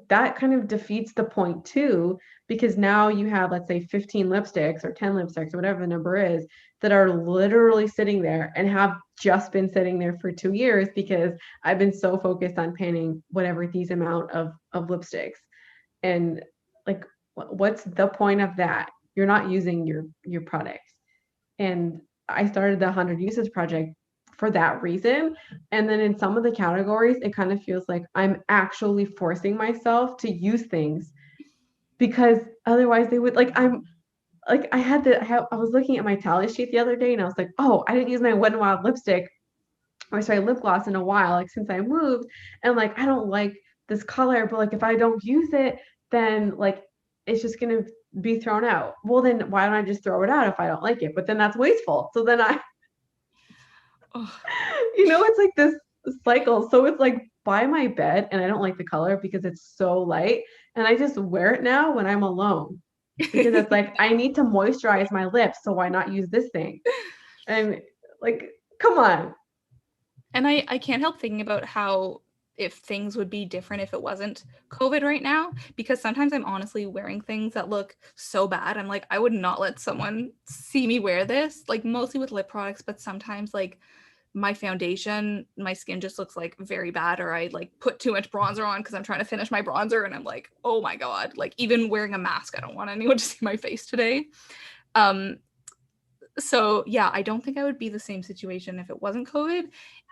that kind of defeats the point too, because now you have, let's say, 15 lipsticks or 10 lipsticks or whatever the number is that are literally sitting there and have just been sitting there for 2 years because I've been so focused on panning whatever these amount of lipsticks. And like, what's the point of that? You're not using your products. And I started the 100 Uses project for that reason. And then in some of the categories, it kind of feels like I'm actually forcing myself to use things because otherwise they would like I'm like I was looking at my tally sheet the other day and I was like, oh, I didn't use my Wet n Wild lipstick or sorry, lip gloss in a while, like since I moved. And like I don't like this color, but like if I don't use it, then like it's just gonna be thrown out. Well, then why don't I just throw it out if I don't like it? But then that's wasteful. So then I, Oh. it's like this cycle. So it's like by my bed, and I don't like the color because it's so light. And I just wear it now when I'm alone because it's like I need to moisturize my lips. So why not use this thing? And like, come on. And I can't help thinking about how if things would be different if it wasn't COVID right now, because sometimes I'm honestly wearing things that look so bad. I'm like, I would not let someone see me wear this, like mostly with lip products, but sometimes like my foundation, my skin just looks like very bad, or I like put too much bronzer on because I'm trying to finish my bronzer and I'm like, oh my God, like even wearing a mask, I don't want anyone to see my face today. Um, so yeah, I don't think I would be the same situation if it wasn't COVID.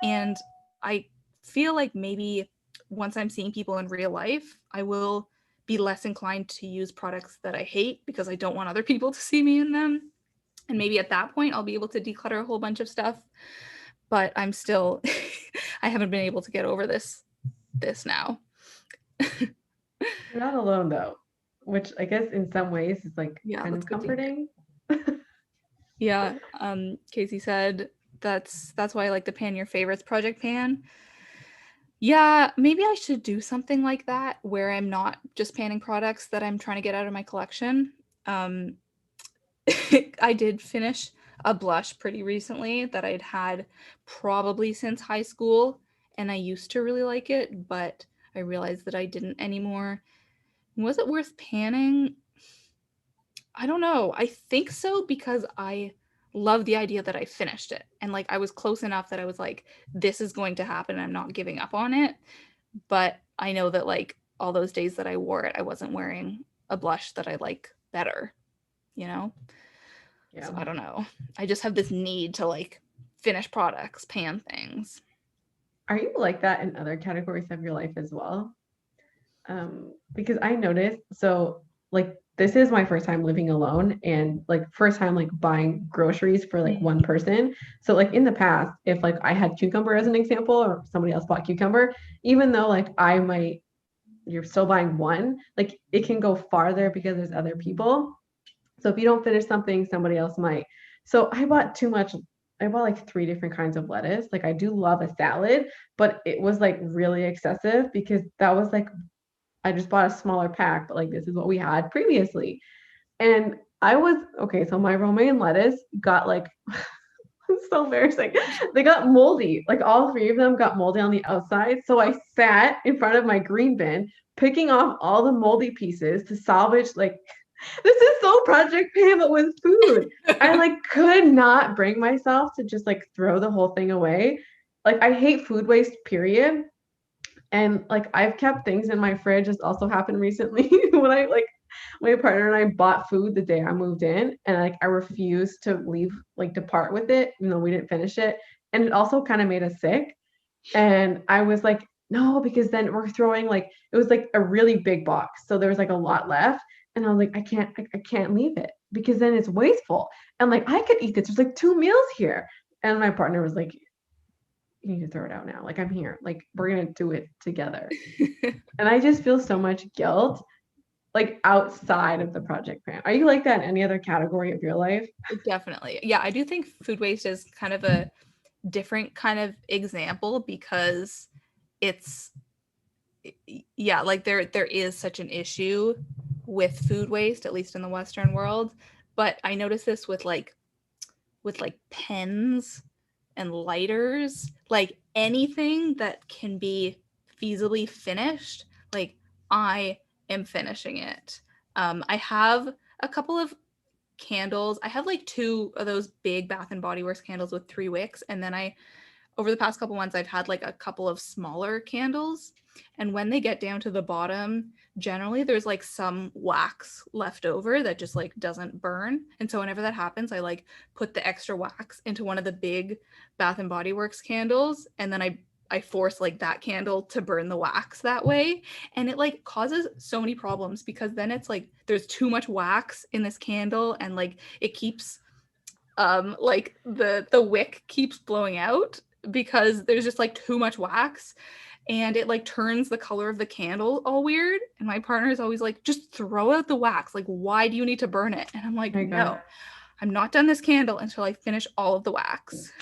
And I feel like maybe once I'm seeing people in real life, I will be less inclined to use products that I hate because I don't want other people to see me in them. And maybe at that point, I'll be able to declutter a whole bunch of stuff. But I'm still, I haven't been able to get over this now. You're not alone though, which I guess in some ways is like Yeah, kind that's of good to hear. comforting. Yeah, Casey said that's why I like the pan your favorites project pan. Yeah, maybe I should do something like that where I'm not just panning products that I'm trying to get out of my collection. Um, I did finish a blush pretty recently that I'd had probably since high school, and I used to really like it, but I realized that I didn't anymore. Was it worth panning? I don't know. I think so because I love the idea that I finished it. And like I was close enough that I was like, this is going to happen. I'm not giving up on it. But I know that like all those days that I wore it, I wasn't wearing a blush that I like better, you know? Yeah. So I don't know. I just have this need to like finish products, pan things. Are you like that in other categories of your life as well? Because I noticed, so like this is my first time living alone and like first time like buying groceries for like one person. So like in the past, if like I had cucumber as an example or somebody else bought cucumber, even though like I might you're still buying one, like it can go farther because there's other people. So if you don't finish something, somebody else might. So I bought too much. I bought like three different kinds of lettuce. Like I do love a salad, but it was like really excessive because that was like I just bought a smaller pack, but like this is what we had previously. And I was okay, so my romaine lettuce got like it's so embarrassing. They got moldy. Like all three of them got moldy on the outside. So I sat in front of my green bin, picking off all the moldy pieces to salvage like this is so Project Pam, but with food. I like could not bring myself to just like throw the whole thing away. Like I hate food waste, period. And like I've kept things in my fridge. This also happened recently when I like my partner and I bought food the day I moved in, and like I refused to leave, like to part with it, even though we didn't finish it. And it also kind of made us sick. And I was like, no, because then we're throwing like it was like a really big box. So there was like a lot left. And I was like, I can't leave it because then it's wasteful. And like I could eat this. There's like two meals here. And my partner was like, you need to throw it out now. Like I'm here. Like we're gonna do it together. And I just feel so much guilt like outside of the project plan. Are you like that in any other category of your life? Definitely. Yeah, I do think food waste is kind of a different kind of example because it's yeah, like there is such an issue with food waste, at least in the Western world. But I notice this with like pens and lighters, like anything that can be feasibly finished, like I am finishing it. I have a couple of candles. I have like two of those big Bath and Body Works candles with 3 wicks, and then I over the past couple months I've had like a couple of smaller candles. And when they get down to the bottom, generally there's like some wax left over that just like doesn't burn. And so whenever that happens, I like put the extra wax into one of the big Bath and Body Works candles, and then I force like that candle to burn the wax that way. And it like causes so many problems because then it's like there's too much wax in this candle, and like it keeps like the wick keeps blowing out because there's just like too much wax, and it like turns the color of the candle all weird. And my partner is always like, just throw out the wax, like why do you need to burn it? And I'm like, My God. no, I'm not done this candle until I finish all of the wax.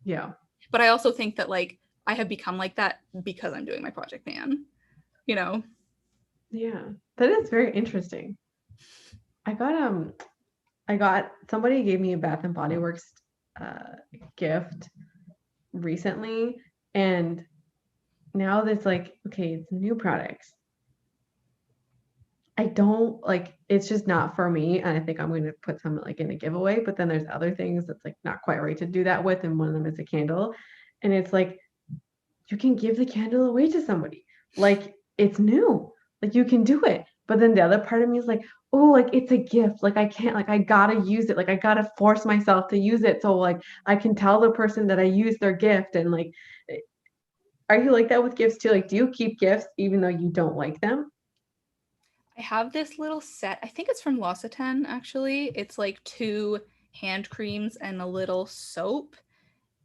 Yeah. But I also think that like I have become like that because I'm doing my project man, you know. Yeah. That is very interesting. I got somebody gave me a Bath and Body Works uh gift recently and now that's like, okay, it's new products. I don't like it's just not for me. And I think I'm gonna put some like in a giveaway, but then there's other things that's like not quite right to do that with. And one of them is a candle. And it's like you can give the candle away to somebody. Like it's new. Like you can do it. But then the other part of me is like, oh, like it's a gift. Like I can't, like I gotta use it. Like I gotta force myself to use it. So like I can tell the person that I used their gift. And like, are you like that with gifts too? Like, do you keep gifts even though you don't like them? I have this little set. I think it's from L'Occitane, actually. It's like 2 hand creams and a little soap,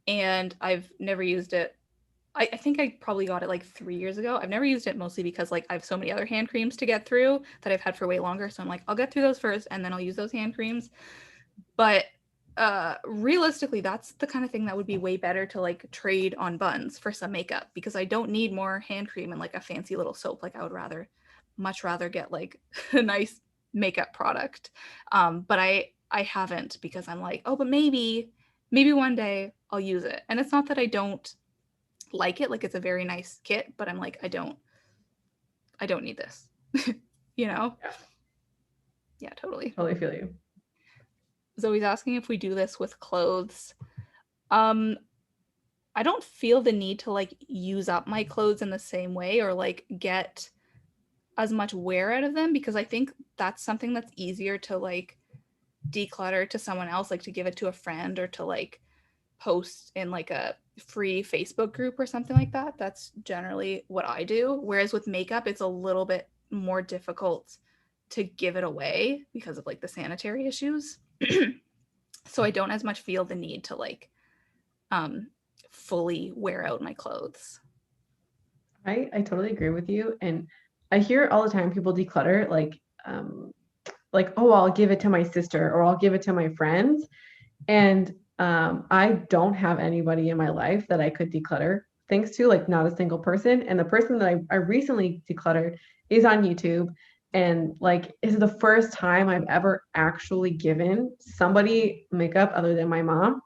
and I've never used it. I think I probably got it like 3 years ago. I've never used it mostly because like I have so many other hand creams to get through that I've had for way longer. So I'm like, I'll get through those first and then I'll use those hand creams. But realistically, that's the kind of thing that would be way better to like trade on buns for some makeup, because I don't need more hand cream and like a fancy little soap. Like I would much rather get like a nice makeup product. But I haven't, because I'm like, oh, but maybe one day I'll use it. And it's not that I don't like it, like it's a very nice kit, but I'm like, I don't need this. you know? Yeah, Yeah, totally. totally feel you. Zoe's asking if we do this with clothes. Um, I don't feel the need to like use up my clothes in the same way or like get as much wear out of them, because I think that's something that's easier to like declutter to someone else, like to give it to a friend or to like post in like a free Facebook group or something like that. That's generally what I do. Whereas with makeup, it's a little bit more difficult to give it away because of like the sanitary issues. So I don't as much feel the need to like um fully wear out my clothes. I totally agree with you. And I hear all the time people declutter like, oh, I'll give it to my sister or I'll give it to my friends. And I don't have anybody in my life that I could declutter things to, like not a single person. And the person that I recently decluttered is on YouTube. And like is the first time I've ever actually given somebody makeup other than my mom.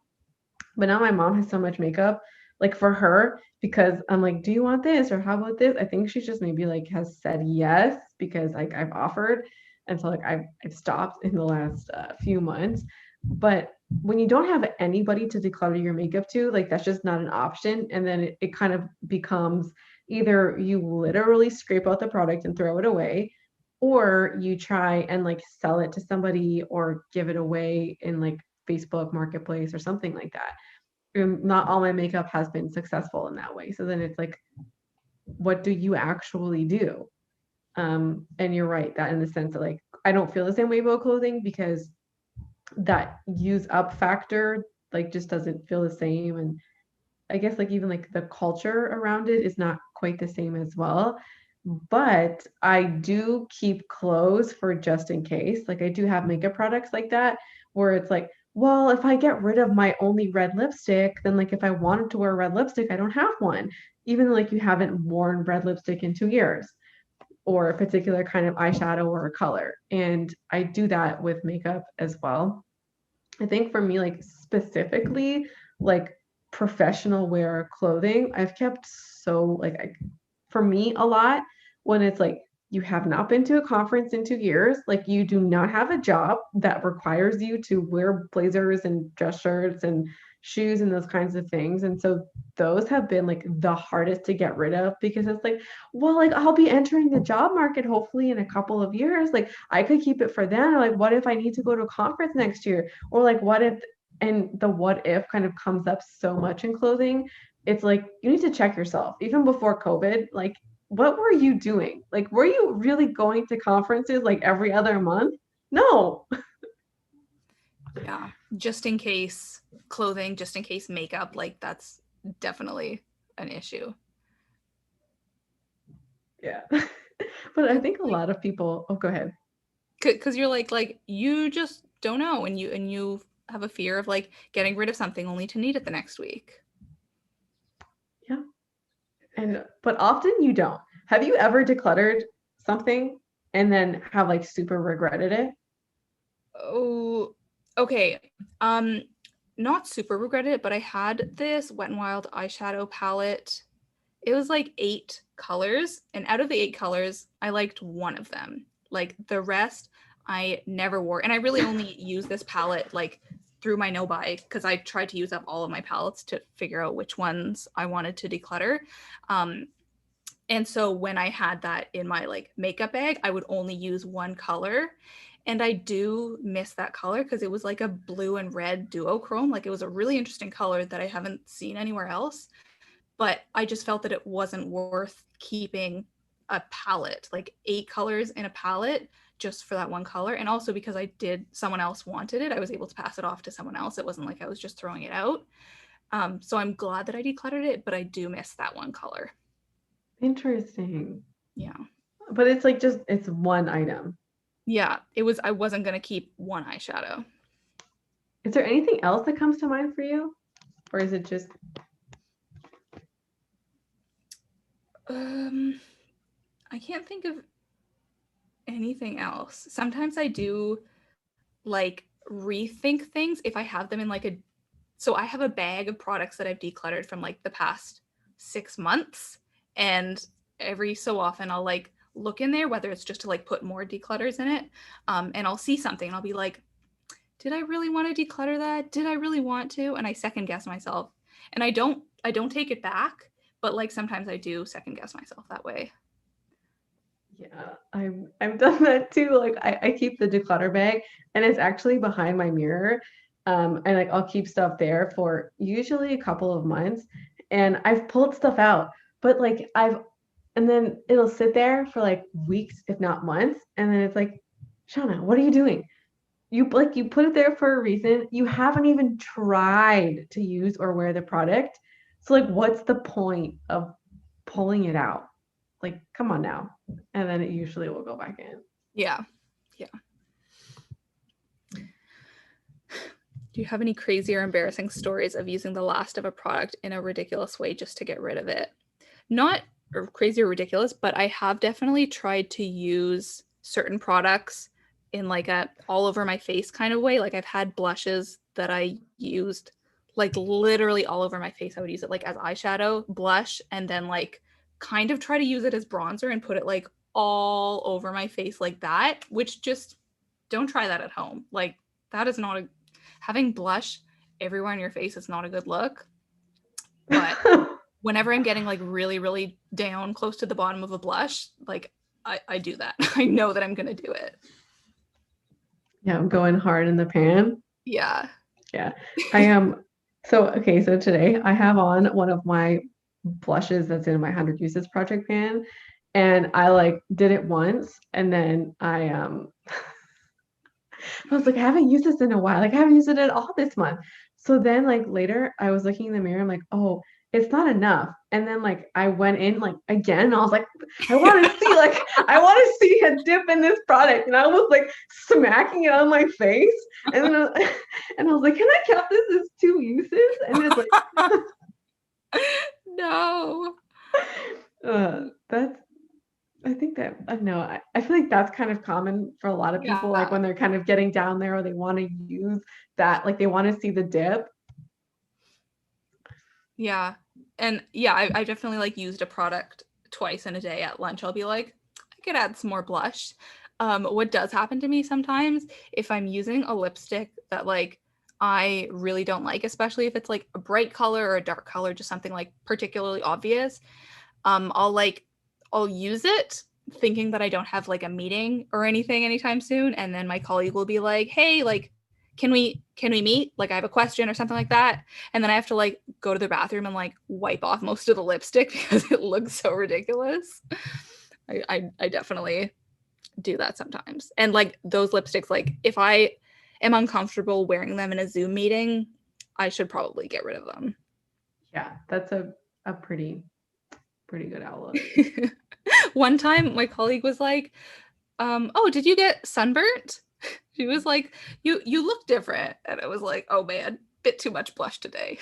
But now my mom has so much makeup, like for her, because I'm like, do you want this or how about this? I think she just maybe like has said yes because like I've offered, and so like I've stopped in the last few months. But when you don't have anybody to declutter your makeup to, like that's just not an option, and then it kind of becomes either you literally scrape out the product and throw it away, or you try and like sell it to somebody or give it away in like Facebook Marketplace or something like that. Not all my makeup has been successful in that way. So then it's like, what do you actually do? And you're right that in the sense that like I don't feel the same way about clothing because that use up factor like just doesn't feel the same. And I guess like even like the culture around it is not quite the same as well. But I do keep clothes for just in case. Like I do have makeup products like that where it's like, well, if I get rid of my only red lipstick, then like if I wanted to wear red lipstick, I don't have one. Even like you haven't worn red lipstick in 2 years or a particular kind of eyeshadow or a color. And I do that with makeup as well. I think for me, like specifically, like professional wear clothing, I've kept so like for me a lot when it's like you have not been to a conference in 2 years, like you do not have a job that requires you to wear blazers and dress shirts and shoes and those kinds of things. And so those have been like the hardest to get rid of because it's like, well, like I'll be entering the job market hopefully in a couple of years. Like I could keep it for then. Or like, what if I need to go to a conference next year? Or like, what if, and the what if kind of comes up so much in clothing. It's like you need to check yourself. Even before COVID, like what were you doing? Like, were you really going to conferences like every other month? No. Yeah. Just in case clothing, just in case makeup, like that's definitely an issue. Yeah. But I think a lot of people, oh, go ahead. Because you're like you just don't know, and you have a fear of like getting rid of something only to need it the next week. Yeah. And, but often you don't. Have you ever decluttered something and then have like super regretted it? Oh, okay. Not super regretted it, but I had this Wet n Wild eyeshadow palette. it was like 8 colors, and out of the 8 colors, I liked one of them. Like the rest, I never wore, and I really only use this palette like through my no buy because I tried to use up all of my palettes to figure out which ones I wanted to declutter. And so when I had that in my like makeup bag, I would only use one color. And I do miss that color because it was like a blue and red duochrome. Like it was a really interesting color that I haven't seen anywhere else. But I just felt that it wasn't worth keeping a palette, like 8 colors in a palette just for that one color. And also because someone else wanted it, I was able to pass it off to someone else. It wasn't like I was just throwing it out. So I'm glad that I decluttered it, but I do miss that one color. Interesting. Yeah. But it's like it's one item. Yeah, I wasn't going to keep one eyeshadow. Is there anything else that comes to mind for you? Or is it just I can't think of anything else. Sometimes I do like rethink things if I have them in like so I have a bag of products that I've decluttered from like the past 6 months, and every so often I'll like look in there, whether it's just to like put more declutters in it, and I'll see something and I'll be like, did I really want to declutter that? Did I really want to? And I second guess myself. And I don't take it back, but like sometimes I do second guess myself that way. yeah, I've done that too. Like I keep the declutter bag and it's actually behind my mirror. And like I'll keep stuff there for usually a couple of months. And I've pulled stuff out, but like and then it'll sit there for like weeks, if not months. And then it's like, Shauna, what are you doing? You put it there for a reason. You haven't even tried to use or wear the product. So like what's the point of pulling it out? Like, come on now. And then it usually will go back in. Yeah. Yeah. Do you have any crazy or embarrassing stories of using the last of a product in a ridiculous way just to get rid of it? Not crazy or ridiculous, but I have definitely tried to use certain products in like a all over my face kind of way. Like I've had blushes that I used like literally all over my face. I would use it like as eyeshadow, blush, and then like kind of try to use it as bronzer and put it like all over my face like that, which just don't try that at home. Like that is not a having blush everywhere on your face is not a good look. But whenever I'm getting like really, really down close to the bottom of a blush, like I do that. I know that I'm gonna do it. Yeah, I'm going hard in the pan. Yeah. Yeah. I am so okay, so today I have on one of my blushes that's in my 100 uses project pan. And I like did it once and then I was like, I haven't used this in a while. Like, I haven't used it at all this month. So then, like, later, I was looking in the mirror. I'm like, oh, it's not enough. And then, like, I went in, like, again. And I was like, I want to see a dip in this product. And I was like smacking it on my face. And then, and I was like, can I count this as 2 uses? And it's like, No. that's I think that I know. I feel like that's kind of common for a lot of people, like Yeah. when they're kind of getting down there or they want to use that, like they want to see the dip. Yeah. And yeah, I definitely like used a product twice in a day at lunch. I'll be like, I could add some more blush. What does happen to me sometimes if I'm using a lipstick that like I really don't like, especially if it's like a bright color or a dark color, just something like particularly obvious, I'll use it thinking that I don't have like a meeting or anything anytime soon, and then my colleague will be like, "Hey, like can we meet? Like I have a question or something like that." And then I have to like go to the bathroom and like wipe off most of the lipstick because it looks so ridiculous. I definitely do that sometimes. And like those lipsticks, like if I am uncomfortable wearing them in a Zoom meeting, I should probably get rid of them. Yeah, that's a pretty good outlook. One time my colleague was like, oh, did you get sunburnt? She was like, you look different. And I was like, oh man, bit too much blush today.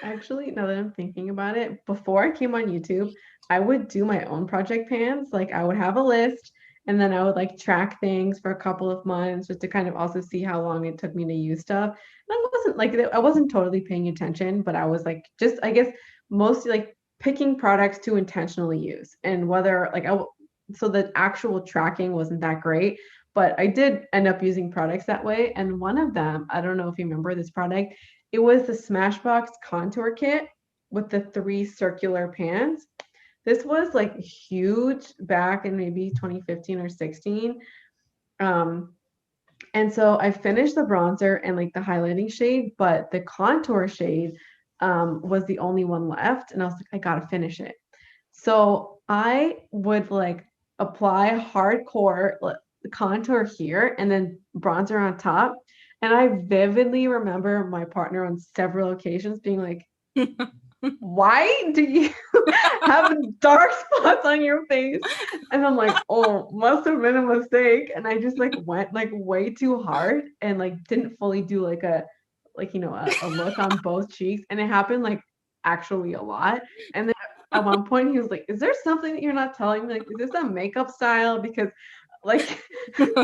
Actually, now that I'm thinking about it, before I came on YouTube, I would do my own project pans. Like I would have a list and then I would like track things for a couple of months just to kind of also see how long it took me to use stuff. And I wasn't totally paying attention, but I was like just I guess mostly like picking products to intentionally use, and whether like so the actual tracking wasn't that great, but I did end up using products that way. And one of them, I don't know if you remember this product, it was the Smashbox Contour Kit with the 3 circular pans. This was like huge back in maybe 2015 or 16. Um, and so I finished the bronzer and like the highlighting shade, but the contour shade was the only one left. And I was like, I gotta finish it. So I would like apply hardcore contour here and then bronzer on top. And I vividly remember my partner on several occasions being like, why do you have dark spots on your face? And I'm like, oh, must have been a mistake. And I just like went like way too hard and like didn't fully do like a look on both cheeks. And it happened like actually a lot. And then at one point he was like, is there something that you're not telling me? Like, is this a makeup style? Because like and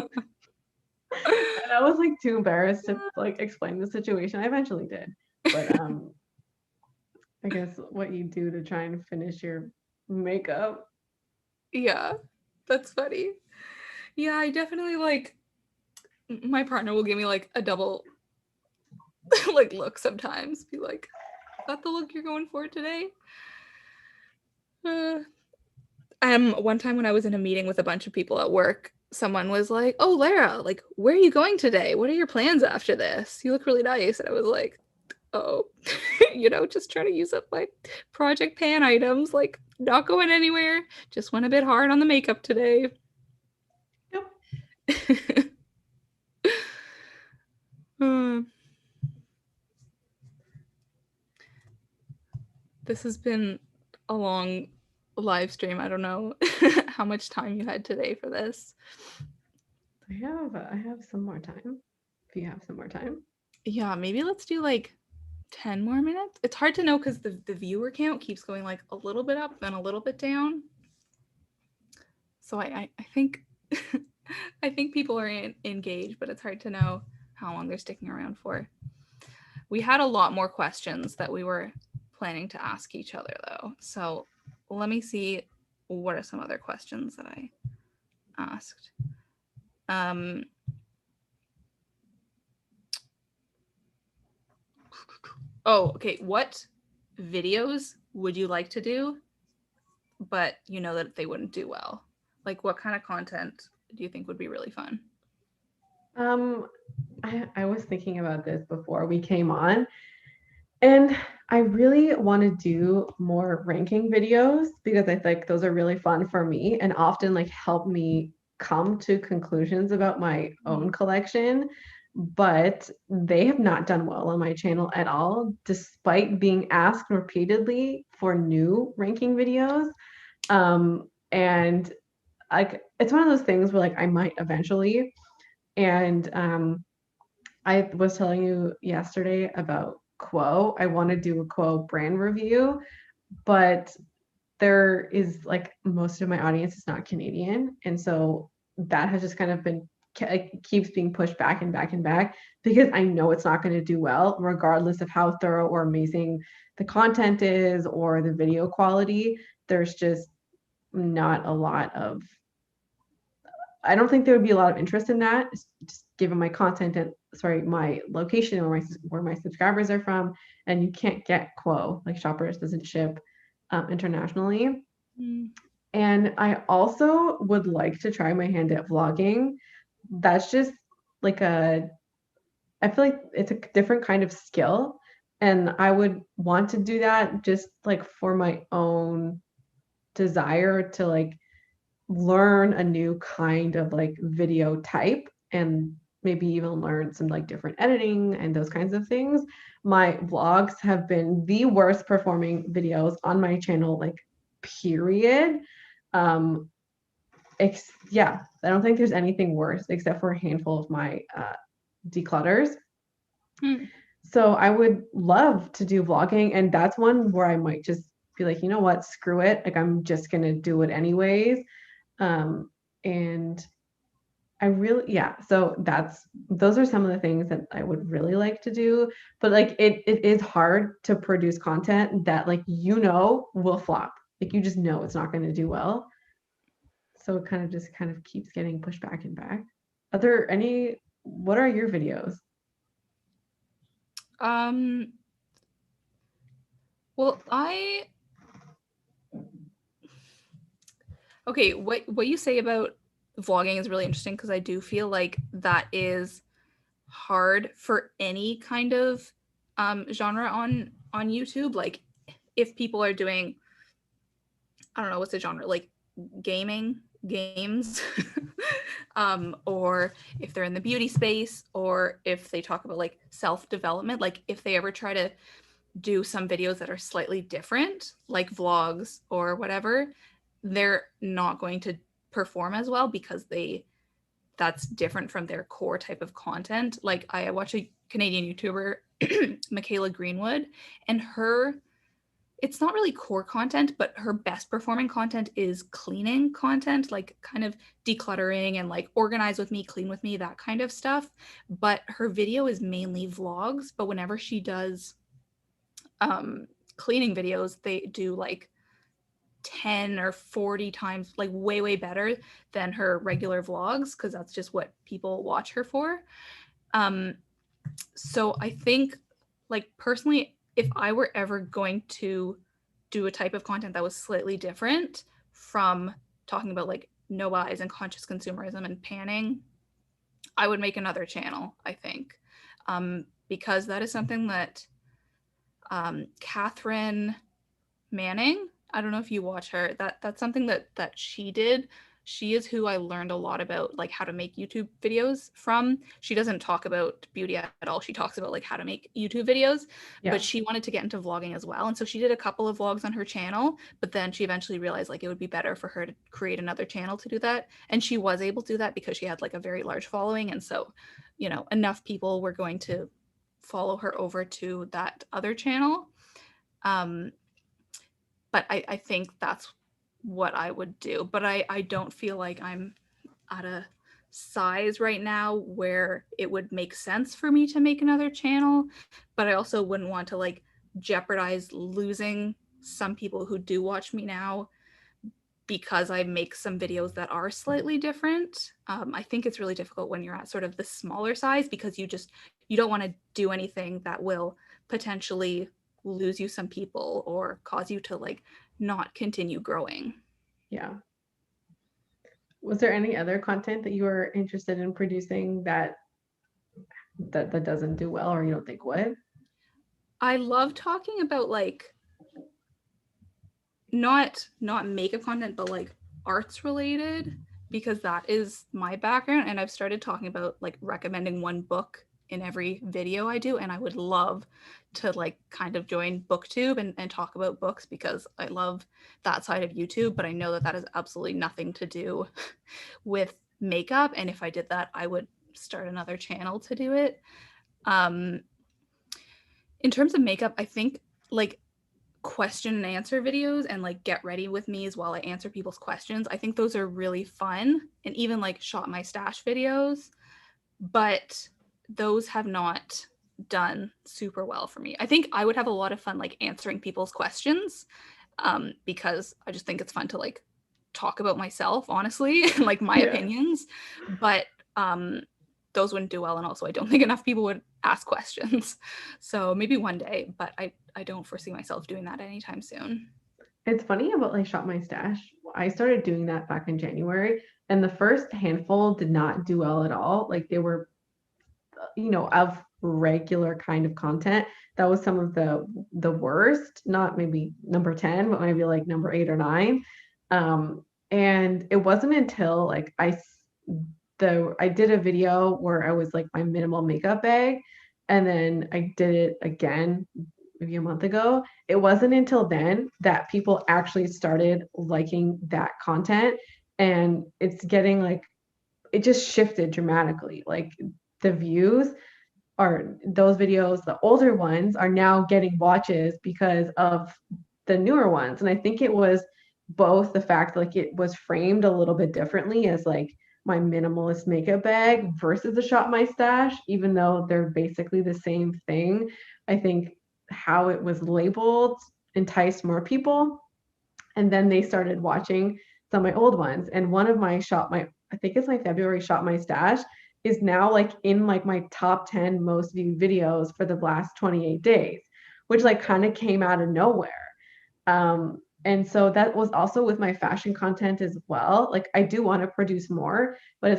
I was like too embarrassed to like explain the situation. I eventually did. But I guess what you do to try and finish your makeup. Yeah, that's funny. Yeah, I definitely like my partner will give me like a double like look sometimes. Be like, is that the look you're going for today? Uh, one time when I was in a meeting with a bunch of people at work, someone was like, "Oh, Lara, like, where are you going today? What are your plans after this? You look really nice." And I was like, "Oh, just trying to use up my project pan items, like, not going anywhere. Just went a bit hard on the makeup today." Yep. Hmm. This has been a long live stream. I don't know how much time you had today for this. I have some more time. If you have some more time. Yeah, maybe let's do like 10 more minutes. It's hard to know because the viewer count keeps going like a little bit up and a little bit down. So I think I think people are engaged, but it's hard to know how long they're sticking around for. We had a lot more questions that we were planning to ask each other though. So let me see what are some other questions that I asked. Oh, okay. What videos would you like to do, but you know that they wouldn't do well? Like, what kind of content do you think would be really fun? Um, I was thinking about this before we came on, and I really want to do more ranking videos because I think those are really fun for me and often like help me come to conclusions about my own collection. But they have not done well on my channel at all, despite being asked repeatedly for new ranking videos. And like it's one of those things where like I might eventually. And I was telling you yesterday about Quo. I want to do a Quo brand review, but there is like most of my audience is not Canadian. And so that has just kind of been keeps being pushed back and back and back because I know it's not going to do well, regardless of how thorough or amazing the content is or the video quality. There's just not a lot of I don't think there would be a lot of interest in that, just given my content and sorry, my location where my subscribers are from, and you can't get Quo like Shoppers doesn't ship internationally. Mm. And I also would like to try my hand at vlogging. That's just like I feel like it's a different kind of skill, and I would want to do that just like for my own desire to like learn a new kind of like video type and maybe even learn some like different editing and those kinds of things. My vlogs have been the worst performing videos on my channel, like period. Um, yeah, I don't think there's anything worse except for a handful of my declutters. Mm. So I would love to do vlogging, and that's one where I might just be like, you know what, screw it. Like I'm just gonna do it anyways. And yeah, so those are some of the things that I would really like to do, but like it is hard to produce content that like will flop. Like you just know it's not going to do well. So it kind of keeps getting pushed back and back. Are there any what are your videos? Um, well, okay, what you say about vlogging is really interesting because I do feel like that is hard for any kind of genre on YouTube. Like if people are doing, I don't know what's the genre, like gaming games, or if they're in the beauty space, or if they talk about like self development, like if they ever try to do some videos that are slightly different, like vlogs or whatever, they're not going to perform as well because that's different from their core type of content. Like I watch a Canadian YouTuber, Michaela Greenwood, and her it's not really core content, but her best performing content is cleaning content, like kind of decluttering and like organize with me, clean with me, that kind of stuff. But her video is mainly vlogs. But whenever she does um, cleaning videos, they do like 10 or 40 times, like way, way better than her regular vlogs, because that's just what people watch her for. Um, so I think, like, personally, if I were ever going to do a type of content that was slightly different from talking about like no buys and conscious consumerism and panning, I would make another channel, I think. Because that is something that Catherine Manning. I don't know if you watch her. That's something that she did. She is who I learned a lot about like how to make YouTube videos from. She doesn't talk about beauty at all. She talks about like how to make YouTube videos, but Yeah. she wanted to get into vlogging as well. And so she did a couple of vlogs on her channel, but then she eventually realized like it would be better for her to create another channel to do that. And she was able to do that because she had like a very large following, and so, enough people were going to follow her over to that other channel. Um, but I think that's what I would do. But I don't feel like I'm at a size right now where it would make sense for me to make another channel. But I also wouldn't want to like jeopardize losing some people who do watch me now because I make some videos that are slightly different. I think it's really difficult when you're at sort of the smaller size because you don't want to do anything that will potentially lose you some people or cause you to like not continue growing. Yeah. Was there any other content that you were interested in producing that doesn't do well or you don't think would? I love talking about like not makeup content but like arts related because that is my background, and I've started talking about like recommending one book in every video I do, and I would love to like kind of join booktube and talk about books because I love that side of YouTube, but I know that that has absolutely nothing to do with makeup, and if I did that I would start another channel to do it. um in terms of makeup, I think like question and answer videos and like get ready with me's while I answer people's questions. I think those are really fun, and even like shot my stash videos, but those have not done super well for me. I think I would have a lot of fun like answering people's questions, because I just think it's fun to like talk about myself, honestly, and like my Yeah. opinions. But um, those wouldn't do well, and also I don't think enough people would ask questions. So maybe one day, but I don't foresee myself doing that anytime soon. It's funny about like Shop My Stash. I started doing that back in January, and the first handful did not do well at all. Like they were, of regular kind of content. That was some of the worst, not maybe number 10, but maybe like number 8 or 9. And it wasn't until like I did a video where I was like my minimal makeup bag, and then I did it again maybe a month ago. It wasn't until then that people actually started liking that content, and it's getting like it just shifted dramatically. Like the views are those videos, the older ones are now getting watches because of the newer ones. And I think it was both the fact like it was framed a little bit differently as like my minimalist makeup bag versus a Shop My Stash, even though they're basically the same thing. I think how it was labeled enticed more people. And then they started watching some of my old ones. And one of my I think it's my February Shop My Stash is now like in like my top 10 most viewed videos for the last 28 days, which like kind of came out of nowhere. And so that was also with my fashion content as well. Like I do want to produce more, but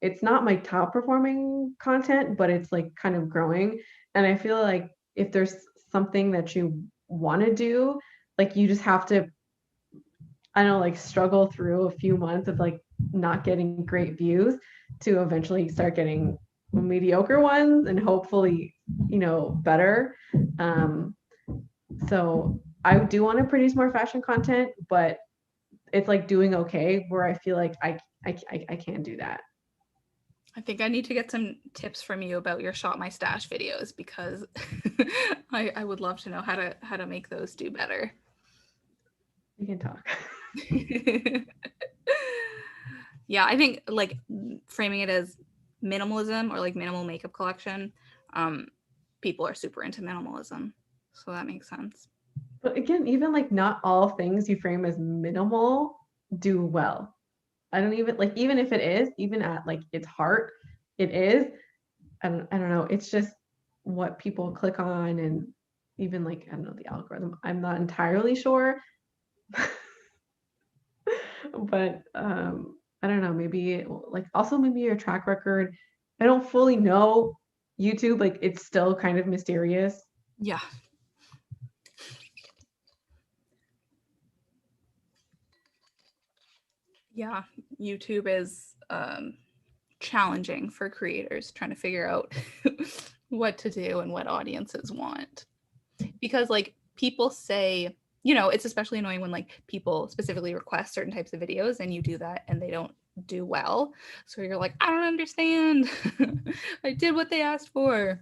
it's not my top performing content, but it's like kind of growing. And I feel like if there's something that you want to do, like you just have to, I don't know, like struggle through a few months of like not getting great views to eventually start getting mediocre ones and hopefully, better. Um, so I do want to produce more fashion content, but it's like doing okay where I feel like I can't do that. I think I need to get some tips from you about your Shop My Stash videos because I would love to know how to make those do better. We can talk. Yeah, I think like framing it as minimalism or like minimal makeup collection, um, people are super into minimalism, so that makes sense. But again, even like not all things you frame as minimal do well. I don't even like even if it is, even at like its heart, it is. I don't know. It's just what people click on and even like I don't know the algorithm. I'm not entirely sure. But I don't know, maybe like also maybe your track record. I don't fully know YouTube, like it's still kind of mysterious. Yeah. Yeah, YouTube is challenging for creators trying to figure out what to do and what audiences want. Because like people say, it's especially annoying when like people specifically request certain types of videos and you do that and they don't do well. So you're like, I don't understand. I did what they asked for.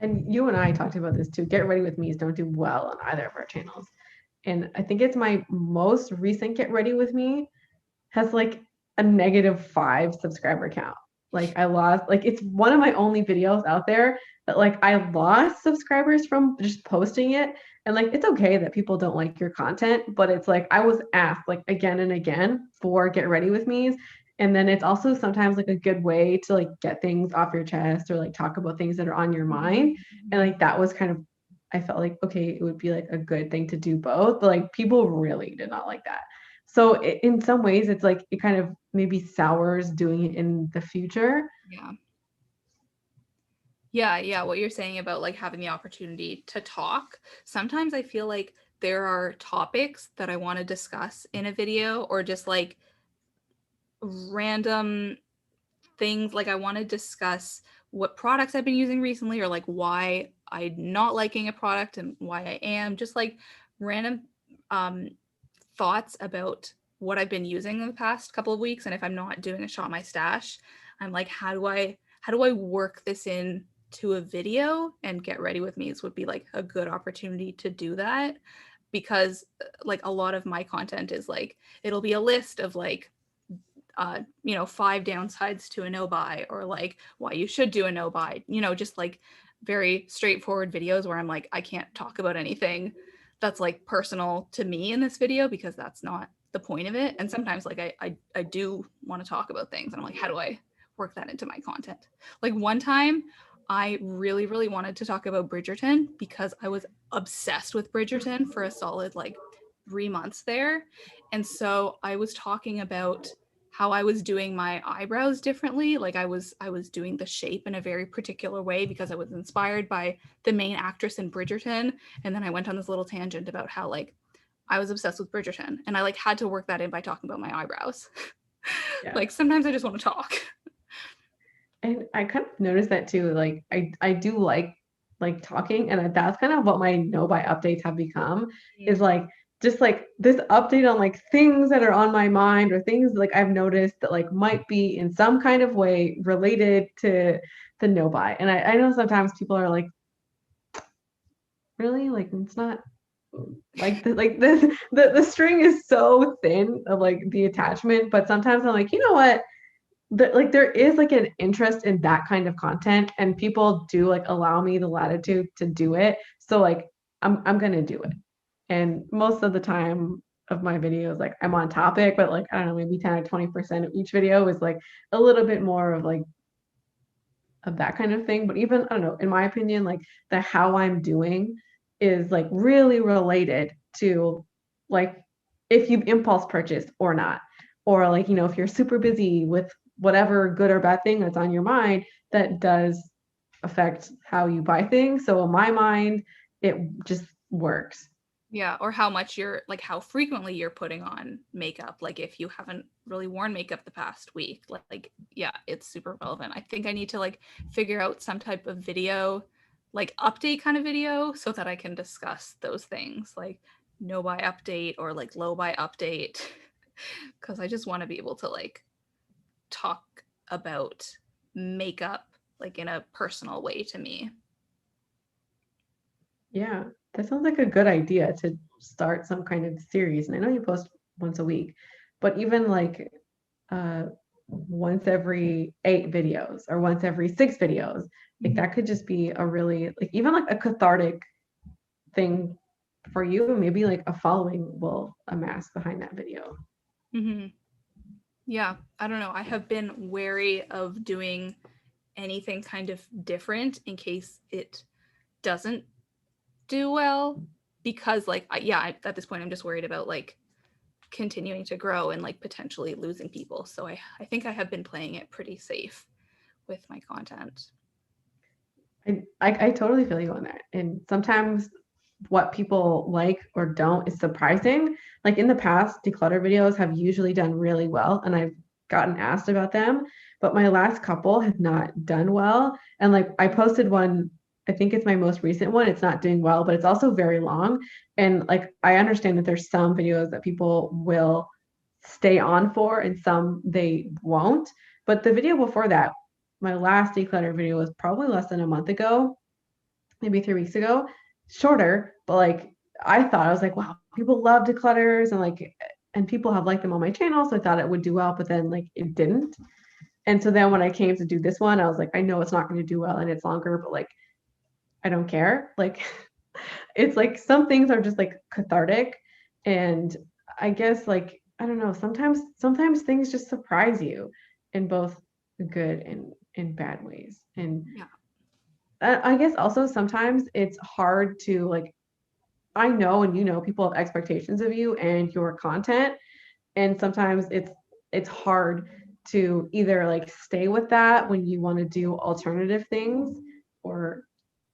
And you and I talked about this too. Get Ready With Me's don't do well on either of our channels. And I think it's my most recent Get Ready With Me has like a -5 subscriber count. Like I lost, like it's one of my only videos out there that like I lost subscribers from just posting it. And like it's okay that people don't like your content, but it's like I was asked like again and again for Get Ready With Me's. And then it's also sometimes like a good way to like get things off your chest or like talk about things that are on your mind. And like that was kind of I felt like okay, it would be like a good thing to do both, but like people really did not like that. So in some ways, it's like it kind of maybe sours doing it in the future. Yeah. Yeah, what you're saying about like having the opportunity to talk. Sometimes I feel like there are topics that I want to discuss in a video or just like random things like I want to discuss what products I've been using recently or like why I'm not liking a product and why I am, just like random um, thoughts about what I've been using in the past couple of weeks. And if I'm not doing a Shop My Stash, I'm like, how do I work this in to a video? And Get Ready With Me's would be like a good opportunity to do that because like a lot of my content is like it'll be a list of like 5 downsides to a no buy or like why you should do a no buy, just like very straightforward videos where I'm like, I can't talk about anything that's like personal to me in this video because that's not the point of it. And sometimes like I do want to talk about things and I'm like, how do I work that into my content? Like one time I really, really wanted to talk about Bridgerton because I was obsessed with Bridgerton for a solid like 3 months there. And so I was talking about how I was doing my eyebrows differently. Like I was doing the shape in a very particular way because I was inspired by the main actress in Bridgerton. And then I went on this little tangent about how like I was obsessed with Bridgerton and I like had to work that in by talking about my eyebrows. Yeah. Like sometimes I just want to talk. And I kind of noticed that too. Like I do like talking, and that's kind of what my no buy updates have become. Is like just like this update on like things that are on my mind or things like I've noticed that like might be in some kind of way related to the no buy. And I know sometimes people are like, really? Like it's not like the string is so thin of like the attachment, but sometimes I'm like, you know what? like there is like an interest in that kind of content, and people do like allow me the latitude to do it. So like I'm gonna do it. And most of the time of my videos, like I'm on topic, but like I don't know, maybe 10 or 20% of each video is like a little bit more of like of that kind of thing. But even, I don't know, in my opinion, like the how I'm doing is like really related to like if you impulse purchased or not. Or like, if you're super busy with whatever good or bad thing that's on your mind, that does affect how you buy things. So in my mind, it just works. Yeah, or how much you're like how frequently you're putting on makeup. Like if you haven't really worn makeup the past week, like yeah, it's super relevant. I think I need to like figure out some type of video, like update kind of video so that I can discuss those things, like no buy update or like low buy update because I just want to be able to like talk about makeup like in a personal way to me. Yeah, that sounds like a good idea to start some kind of series. And I know you post once a week, but even like uh once every 8 videos or once every 6 videos, like Mhm. that could just be a really like even like a cathartic thing for you, and maybe like a following will amass behind that video. Mhm. Yeah, I don't know. I have been wary of doing anything kind of different in case it doesn't do well because like at this point I'm just worried about like continuing to grow and like potentially losing people. So I think I have been playing it pretty safe with my content. I totally feel you on that. And sometimes what people like or don't is surprising. Like in the past, declutter videos have usually done really well, and I've gotten asked about them, but my last couple have not done well. And like I posted one, I think it's my most recent one. It's not doing well, but it's also very long. And like I understand that there's some videos that people will stay on for and some they won't. But the video before that, my last declutter video was probably less than a month ago, maybe 3 weeks ago, shorter, but like I was like, wow, people love declutters and like, and people have liked them on my channel. So I thought it would do well, but then like it didn't. And so then when I came to do this one, I was like, I know it's not going to do well and it's longer, but like, I don't care. Like, it's like some things are just like cathartic. And I guess like, I don't know, sometimes things just surprise you in both good and bad ways. And Yeah. I guess also sometimes it's hard to like, I know and people have expectations of you and your content, and sometimes it's hard to either like stay with that when you want to do alternative things, or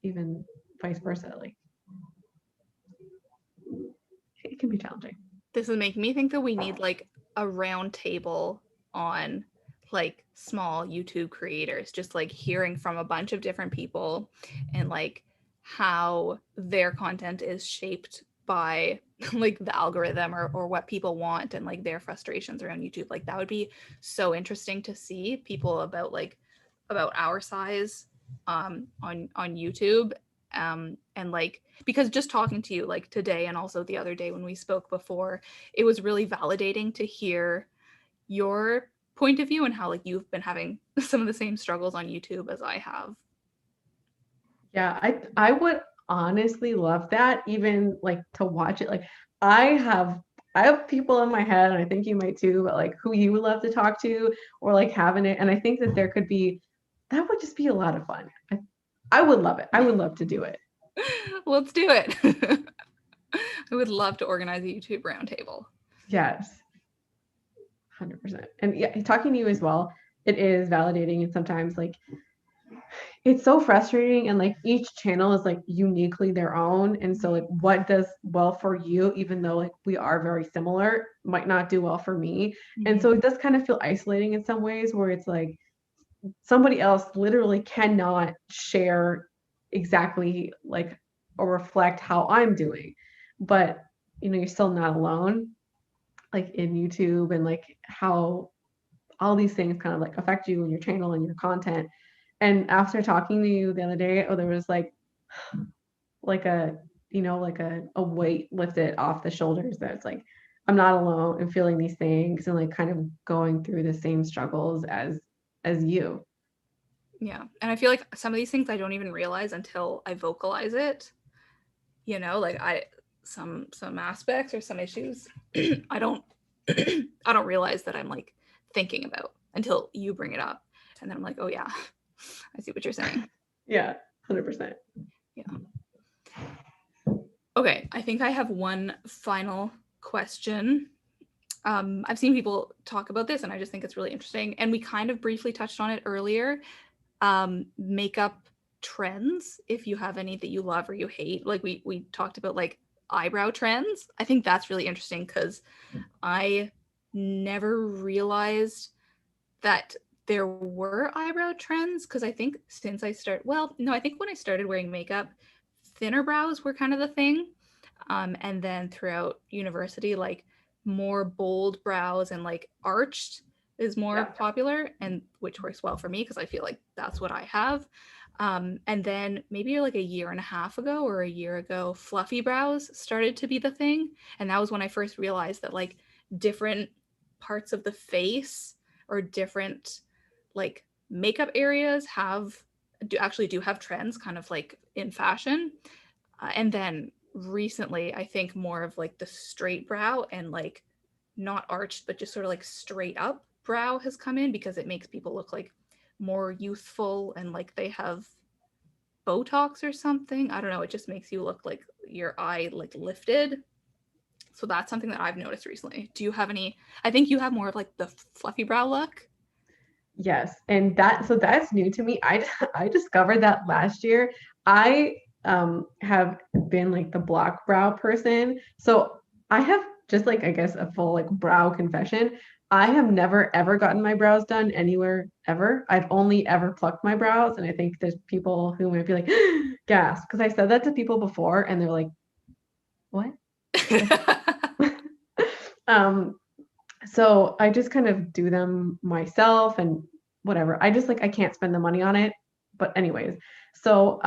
even vice versa. Like it can be challenging. This is making me think that we need like a round table on like small YouTube creators, just like hearing from a bunch of different people and like how their content is shaped by like the algorithm or what people want and like their frustrations around YouTube. Like that would be so interesting to see people about our size on YouTube, and like because just talking to you like today and also the other day when we spoke before, it was really validating to hear your point of view and how like you've been having some of the same struggles on YouTube as I have. Yeah, I would honestly love that, even like to watch it. Like I have I have people in my head, and I think you might too, but like who you would love to talk to or like having it. And I think that there could be that would just be a lot of fun. I would love it. I would love to do it. Let's do it. I would love to organize a YouTube roundtable. Yes, 100%. And yeah, talking to you as well, it is validating, and sometimes like it's so frustrating, and like each channel is like uniquely their own, and so like what does well for you, even though like we are very similar, might not do well for me. And Mm-hmm. so it does kind of feel isolating in some ways, where it's like somebody else literally cannot share exactly like or reflect how I'm doing, but you're still not alone, like in YouTube, and like how all these things kind of like affect you and your channel and your content. And after talking to you the other day, there was like a like a weight lifted off the shoulders, that's like I'm not alone in feeling these things and like kind of going through the same struggles as you. Yeah. And I feel like some of these things I don't even realize until I vocalize it. You know, like some aspects or some issues I don't I don't realize that I'm like thinking about until you bring it up. And then I'm like, oh yeah, I see what you're saying. Yeah, 100%. Yeah. Okay, I think I have one final question. I've seen people talk about this and I just think it's really interesting. And we kind of briefly touched on it earlier. Makeup trends, if you have any that you love or you hate. Like we talked about like eyebrow trends. I think that's really interesting because I never realized that there were eyebrow trends because I think since I started, well, no, I think when I started wearing makeup, thinner brows were kind of the thing. And then throughout university, like more bold brows and like arched is more Yeah. popular, and which works well for me because I feel like that's what I have. And then maybe like a year and a half ago or a year ago, fluffy brows started to be the thing. And that was when I first realized that like different parts of the face or different like makeup areas do have trends kind of like in fashion. And then recently, I think more of like the straight brow and like not arched, but just sort of like straight up brow has come in because it makes people look like more youthful and like they have Botox or something. I don't know. It just makes you look like your eye like lifted. So that's something that I've noticed recently. Do you have any? I think you have more of like the fluffy brow look. Yes, and that's new to me. I discovered that last year. I have been like the block brow person. So I have just like I guess a full like brow confession. I have never ever gotten my brows done anywhere ever. I've only ever plucked my brows, and I think there's people who might be like gasp because I said that to people before and they're like, "What?" Like um so I just kind of do them myself and whatever. I just like I can't spend the money on it. But anyways, so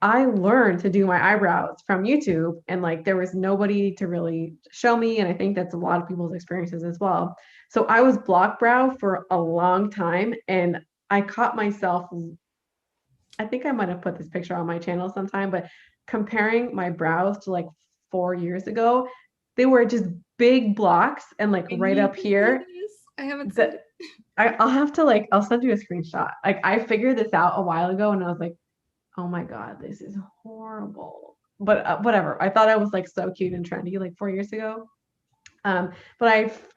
I learned to do my eyebrows from YouTube and like there was nobody to really show me and I think that's a lot of people's experiences as well. So I was block brow for a long time and I caught myself I think I might have put this picture on my channel sometime, but comparing my brows to like 4 years ago, they were just big blocks and like I right need up to see here. this. I haven't seen That it. I'll have to like I'll send you a screenshot. Like I figured this out a while ago and I was like, oh my God, this is horrible. But whatever. I thought I was like so cute and trendy like 4 years ago. But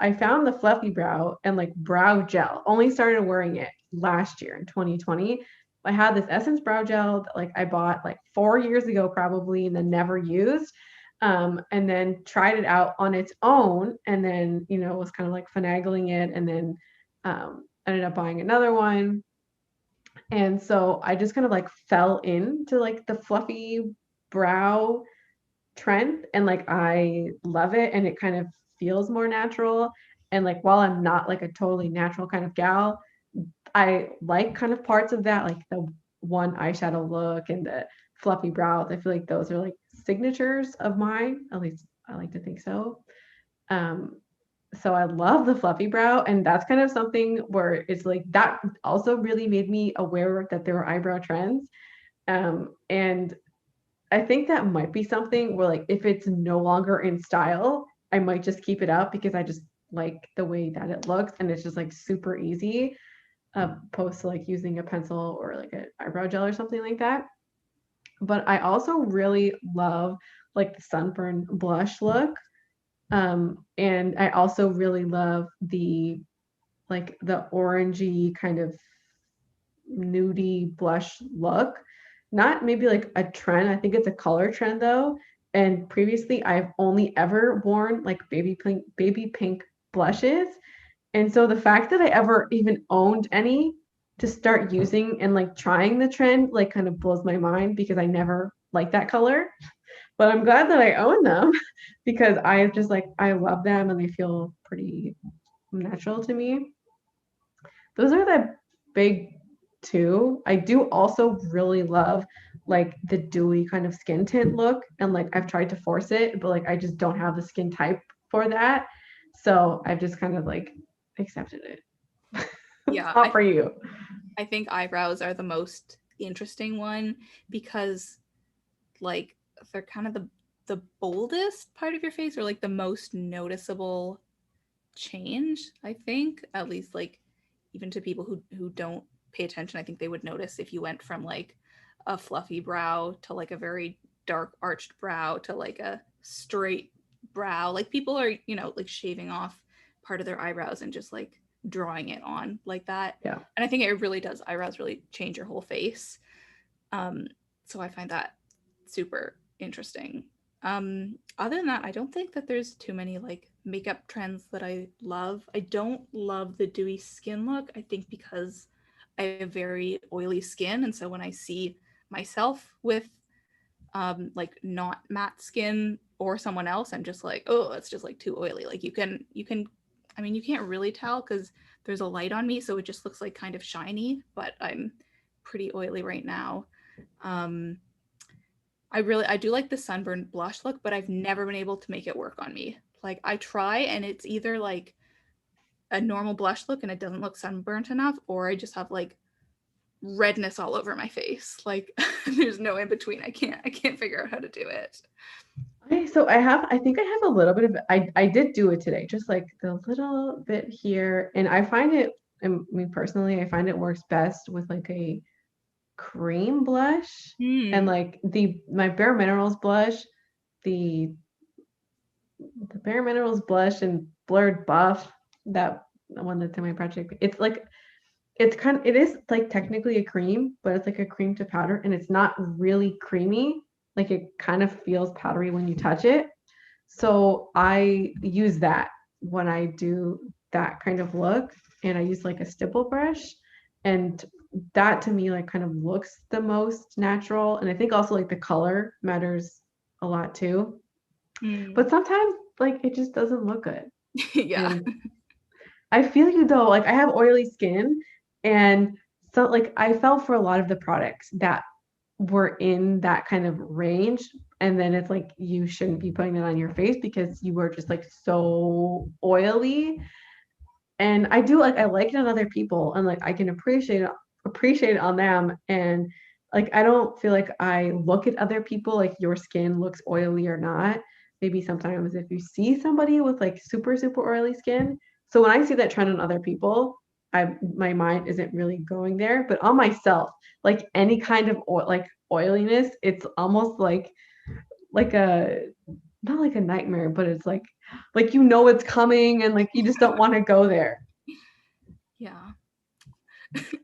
I found the fluffy brow and like brow gel. Only started wearing it last year in 2020. I had this Essence brow gel that like I bought like 4 years ago probably and then never used. And then tried it out on its own and then, was kind of like finagling it and then ended up buying another one. And so I just kind of like fell into like the fluffy brow trend and like I love it and it kind of feels more natural. And like while I'm not like a totally natural kind of gal, I like kind of parts of that, like the one eyeshadow look and the fluffy brows. I feel like those are like signatures of mine. At least I like to think so. Um, so I love the fluffy brow, and that's kind of something where it's like that also really made me aware that there were eyebrow trends. And I think that might be something where like if it's no longer in style, I might just keep it up because I just like the way that it looks and it's just like super easy opposed to like using a pencil or like an eyebrow gel or something like that. But I also really love like the sunburn blush look. And I also really love the like the orangey kind of nudie blush look. Not maybe like a trend. I think it's a color trend though. And previously I've only ever worn like baby pink blushes. And so the fact that I ever even owned any to start using and like trying the trend like kind of blows my mind because I never liked that color. But I'm glad that I own them because I just like I love them and they feel pretty natural to me. Those are the big two. I do also really love like the dewy kind of skin tint look and like I've tried to force it, but like I just don't have the skin type for that. So I've just kind of like accepted it. It's Yeah, not for you. I think eyebrows are the most interesting one because like they're kind of the boldest part of your face, or like the most noticeable change, I think. At least like even to people who don't pay attention, I think they would notice if you went from like a fluffy brow to like a very dark arched brow to like a straight brow. Like people are, you know, like shaving off part of their eyebrows and just like drawing it on like that. Yeah. And I think it really does, eyebrows really change your whole face. Um, so I find that super interesting. Other than that, I don't think that there's too many like makeup trends that I love. I don't love the dewy skin look. I think because I have very oily skin, and so when I see myself with like not matte skin or someone else, I'm just like, oh, it's just like too oily. Like you can I mean you can't really tell because there's a light on me, so it just looks like kind of shiny, but I'm pretty oily right now. Um I do like the sunburned blush look, but I've never been able to make it work on me. Like I try and it's either like a normal blush look and it doesn't look sunburnt enough, or I just have like redness all over my face. Like there's no in between. I can't figure out how to do it. Okay, so I think I have a little bit of, I did do it today, just like the little bit here. And I find it, I mean, personally, I find it works best with like a cream blush and Hmm. like my Bare Minerals blush, the Bare Minerals blush and Blurred Buff, that the one that's in my project. It's like it is like technically a cream, but it's like a cream to powder and it's not really creamy. Like it kind of feels powdery when you touch it. So I use that when I do that kind of look, and I use like a stipple brush, and that to me like kind of looks the most natural. And I think also like the color matters a lot too. Hmm. But sometimes like it just doesn't look good. Yeah. And I feel you though, like I have oily skin, and so like I fell for a lot of the products that were in that kind of range. And then it's like you shouldn't be putting that on your face because you were just like so oily. And I do like I like it on other people, and like I can appreciate it on them. And like I don't feel like I look at other people like your skin looks oily or not. Maybe sometimes if you see somebody with like super oily skin. So when I see that trend on other people, my mind isn't really going there. But on myself, like any kind of like oiliness, it's almost like a not like a nightmare, but it's like you know it's coming and like you just don't want to go there. Yeah.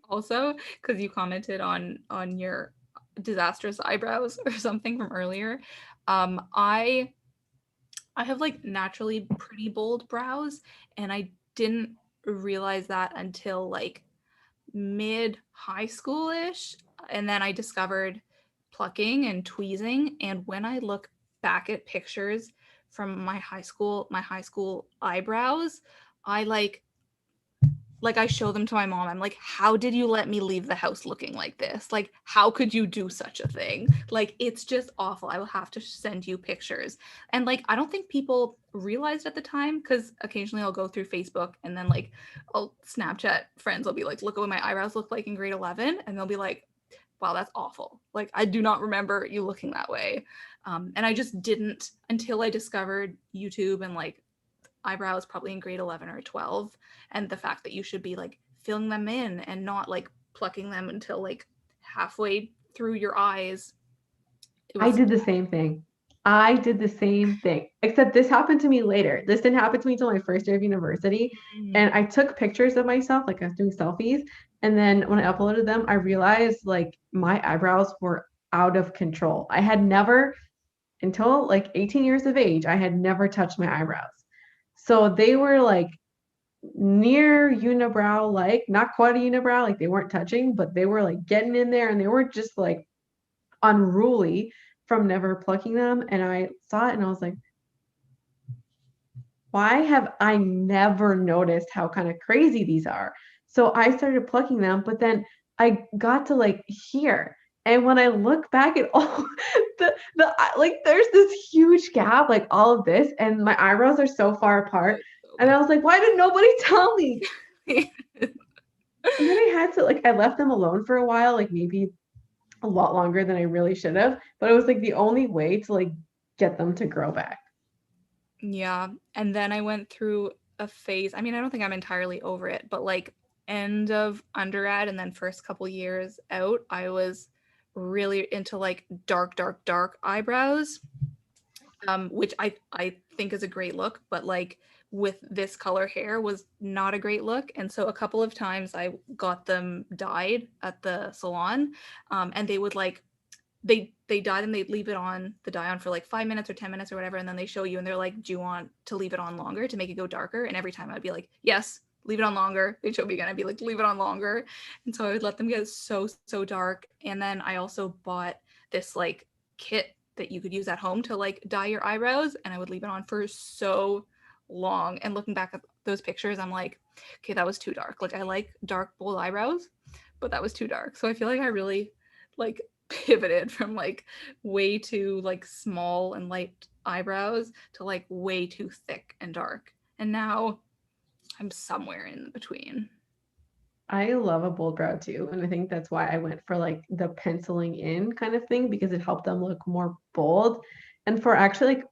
Also, because you commented on your disastrous eyebrows or something from earlier, I have like naturally pretty bold brows, and I didn't realize that until like mid high schoolish, and then I discovered plucking and tweezing. And when I look back at pictures from my high school eyebrows, I like I show them to my mom. I'm like, how did you let me leave the house looking like this? Like, how could you do such a thing? Like, it's just awful. I will have to send you pictures. And like, I don't think people realized at the time, because occasionally I'll go through Facebook and then like I'll Snapchat friends. I'll be like, look at what my eyebrows look like in grade 11. And they'll be like, wow, that's awful. Like, I do not remember you looking that way. And I just didn't until I discovered YouTube and like eyebrows probably in grade 11 or 12, and the fact that you should be like filling them in and not like plucking them until like halfway through your eyes. It I was did the same thing. I did the same thing, except this happened to me later. This didn't happen to me until my first year of university. mm, And I took pictures of myself, like I was doing selfies. And then when I uploaded them, I realized like my eyebrows were out of control. I had never, until like 18 years of age, I had never touched my eyebrows. So they were like near unibrow, like not quite a unibrow, like they weren't touching, but they were like getting in there and they were just like unruly from never plucking them. And I saw it and I was like, why have I never noticed how kind of crazy these are? So I started plucking them, but then I got to like here. And when I look back at all like there's this huge gap, like all of this, and my eyebrows are so far apart. It's so And I was like, why did nobody tell me? bad. And then I had to like I left them alone for a while, like maybe a lot longer than I really should have. But it was like the only way to like get them to grow back. Yeah, and then I went through a phase. I mean, I don't think I'm entirely over it, but like end of undergrad and then first couple years out, I was really into like dark, dark, dark eyebrows, which I think is a great look, but like with this color hair was not a great look. And so a couple of times I got them dyed at the salon, and they would like they dye them, they'd leave it on the dye on for like 5 minutes or 10 minutes or whatever, and then they show you and they're like, do you want to leave it on longer to make it go darker? And every time I'd be like, yes, leave it on longer. They'd show me again, I'd be like, leave it on longer. And so I would let them get so dark. And then I also bought this like kit that you could use at home to like dye your eyebrows, and I would leave it on for so long. And looking back at those pictures, I'm like, okay, that was too dark. Like I like dark bold eyebrows, but that was too dark. So I feel like I really like pivoted from like way too like small and light eyebrows to like way too thick and dark. And now I'm somewhere in between. I love a bold brow too. And I think that's why I went for like the penciling in kind of thing because it helped them look more bold. And for actually like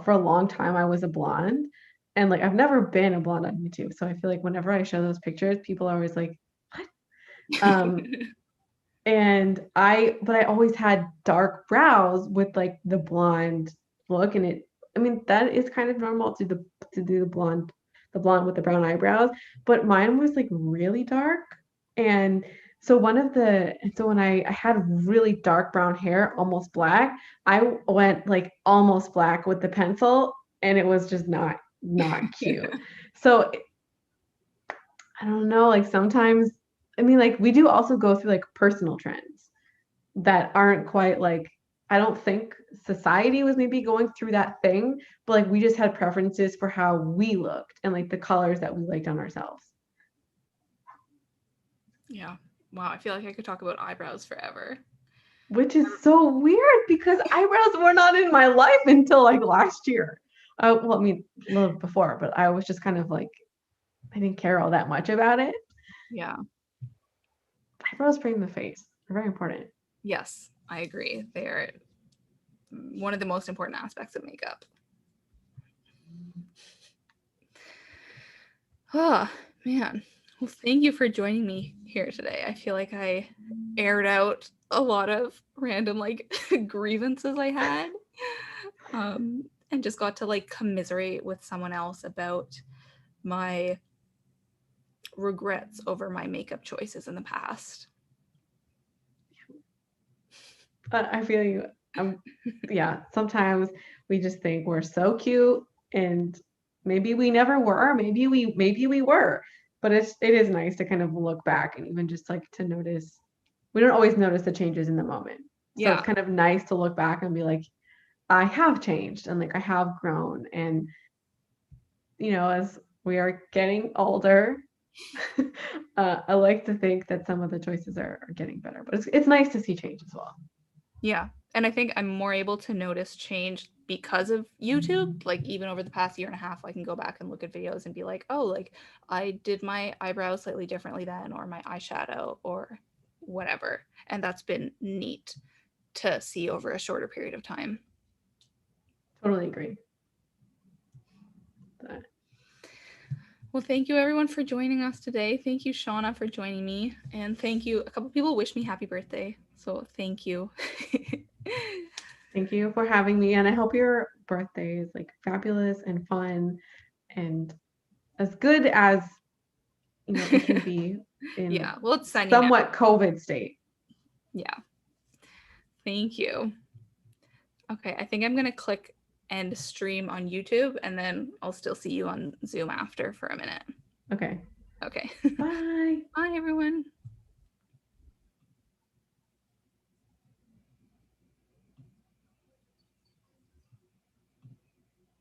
for a long time I was a blonde and like I've never been a blonde on YouTube. So I feel like whenever I show those pictures, people are always like, what? Um, but I always had dark brows with like the blonde look, and I mean, that is kind of normal to do the blonde with the brown eyebrows, but mine was like really dark. And so when I had really dark brown hair, almost black, I went like almost black with the pencil, and it was just not cute. So I don't know, like sometimes, I mean, like we do also go through like personal trends that aren't quite like, I don't think society was maybe going through that thing, but like we just had preferences for how we looked and like the colors that we liked on ourselves. Yeah. Wow, I feel like I could talk about eyebrows forever. Which is so weird because eyebrows were not in my life until like last year. Well, I mean, a little before, but I was just kind of like, I didn't care all that much about it. Yeah. Eyebrows frame the face. They're very important. Yes, I agree. They are one of the most important aspects of makeup. Oh, man. Well, thank you for joining me here today. I feel like I aired out a lot of random like grievances I had. And just got to like commiserate with someone else about my regrets over my makeup choices in the past. I feel you. Yeah, sometimes we just think we're so cute and maybe we never were, maybe we were. But it is nice to kind of look back and even just like to notice. We don't always notice the changes in the moment. So it's Yeah. kind of nice to look back and be like, I have changed and like I have grown. And as we are getting older, I like to think that some of the choices are getting better. But it's nice to see change as well. Yeah. And I think I'm more able to notice change because of YouTube. Like, even over the past year and a half, I can go back and look at videos and be like, oh, like I did my eyebrows slightly differently then, or my eyeshadow, or whatever. And that's been neat to see over a shorter period of time. Totally agree. But Well, thank you everyone for joining us today. Thank you, Shauna, for joining me. And thank you. A couple people wish me happy birthday. So thank you. thank you for having me. And I hope your birthday is like fabulous and fun and as good as it can be in Yeah. Well, it's sunny now. somewhat COVID state. Yeah. Thank you. Okay. I think I'm going to click end stream on YouTube, and then I'll still see you on Zoom after for a minute. Okay. Okay. Bye. Bye, everyone.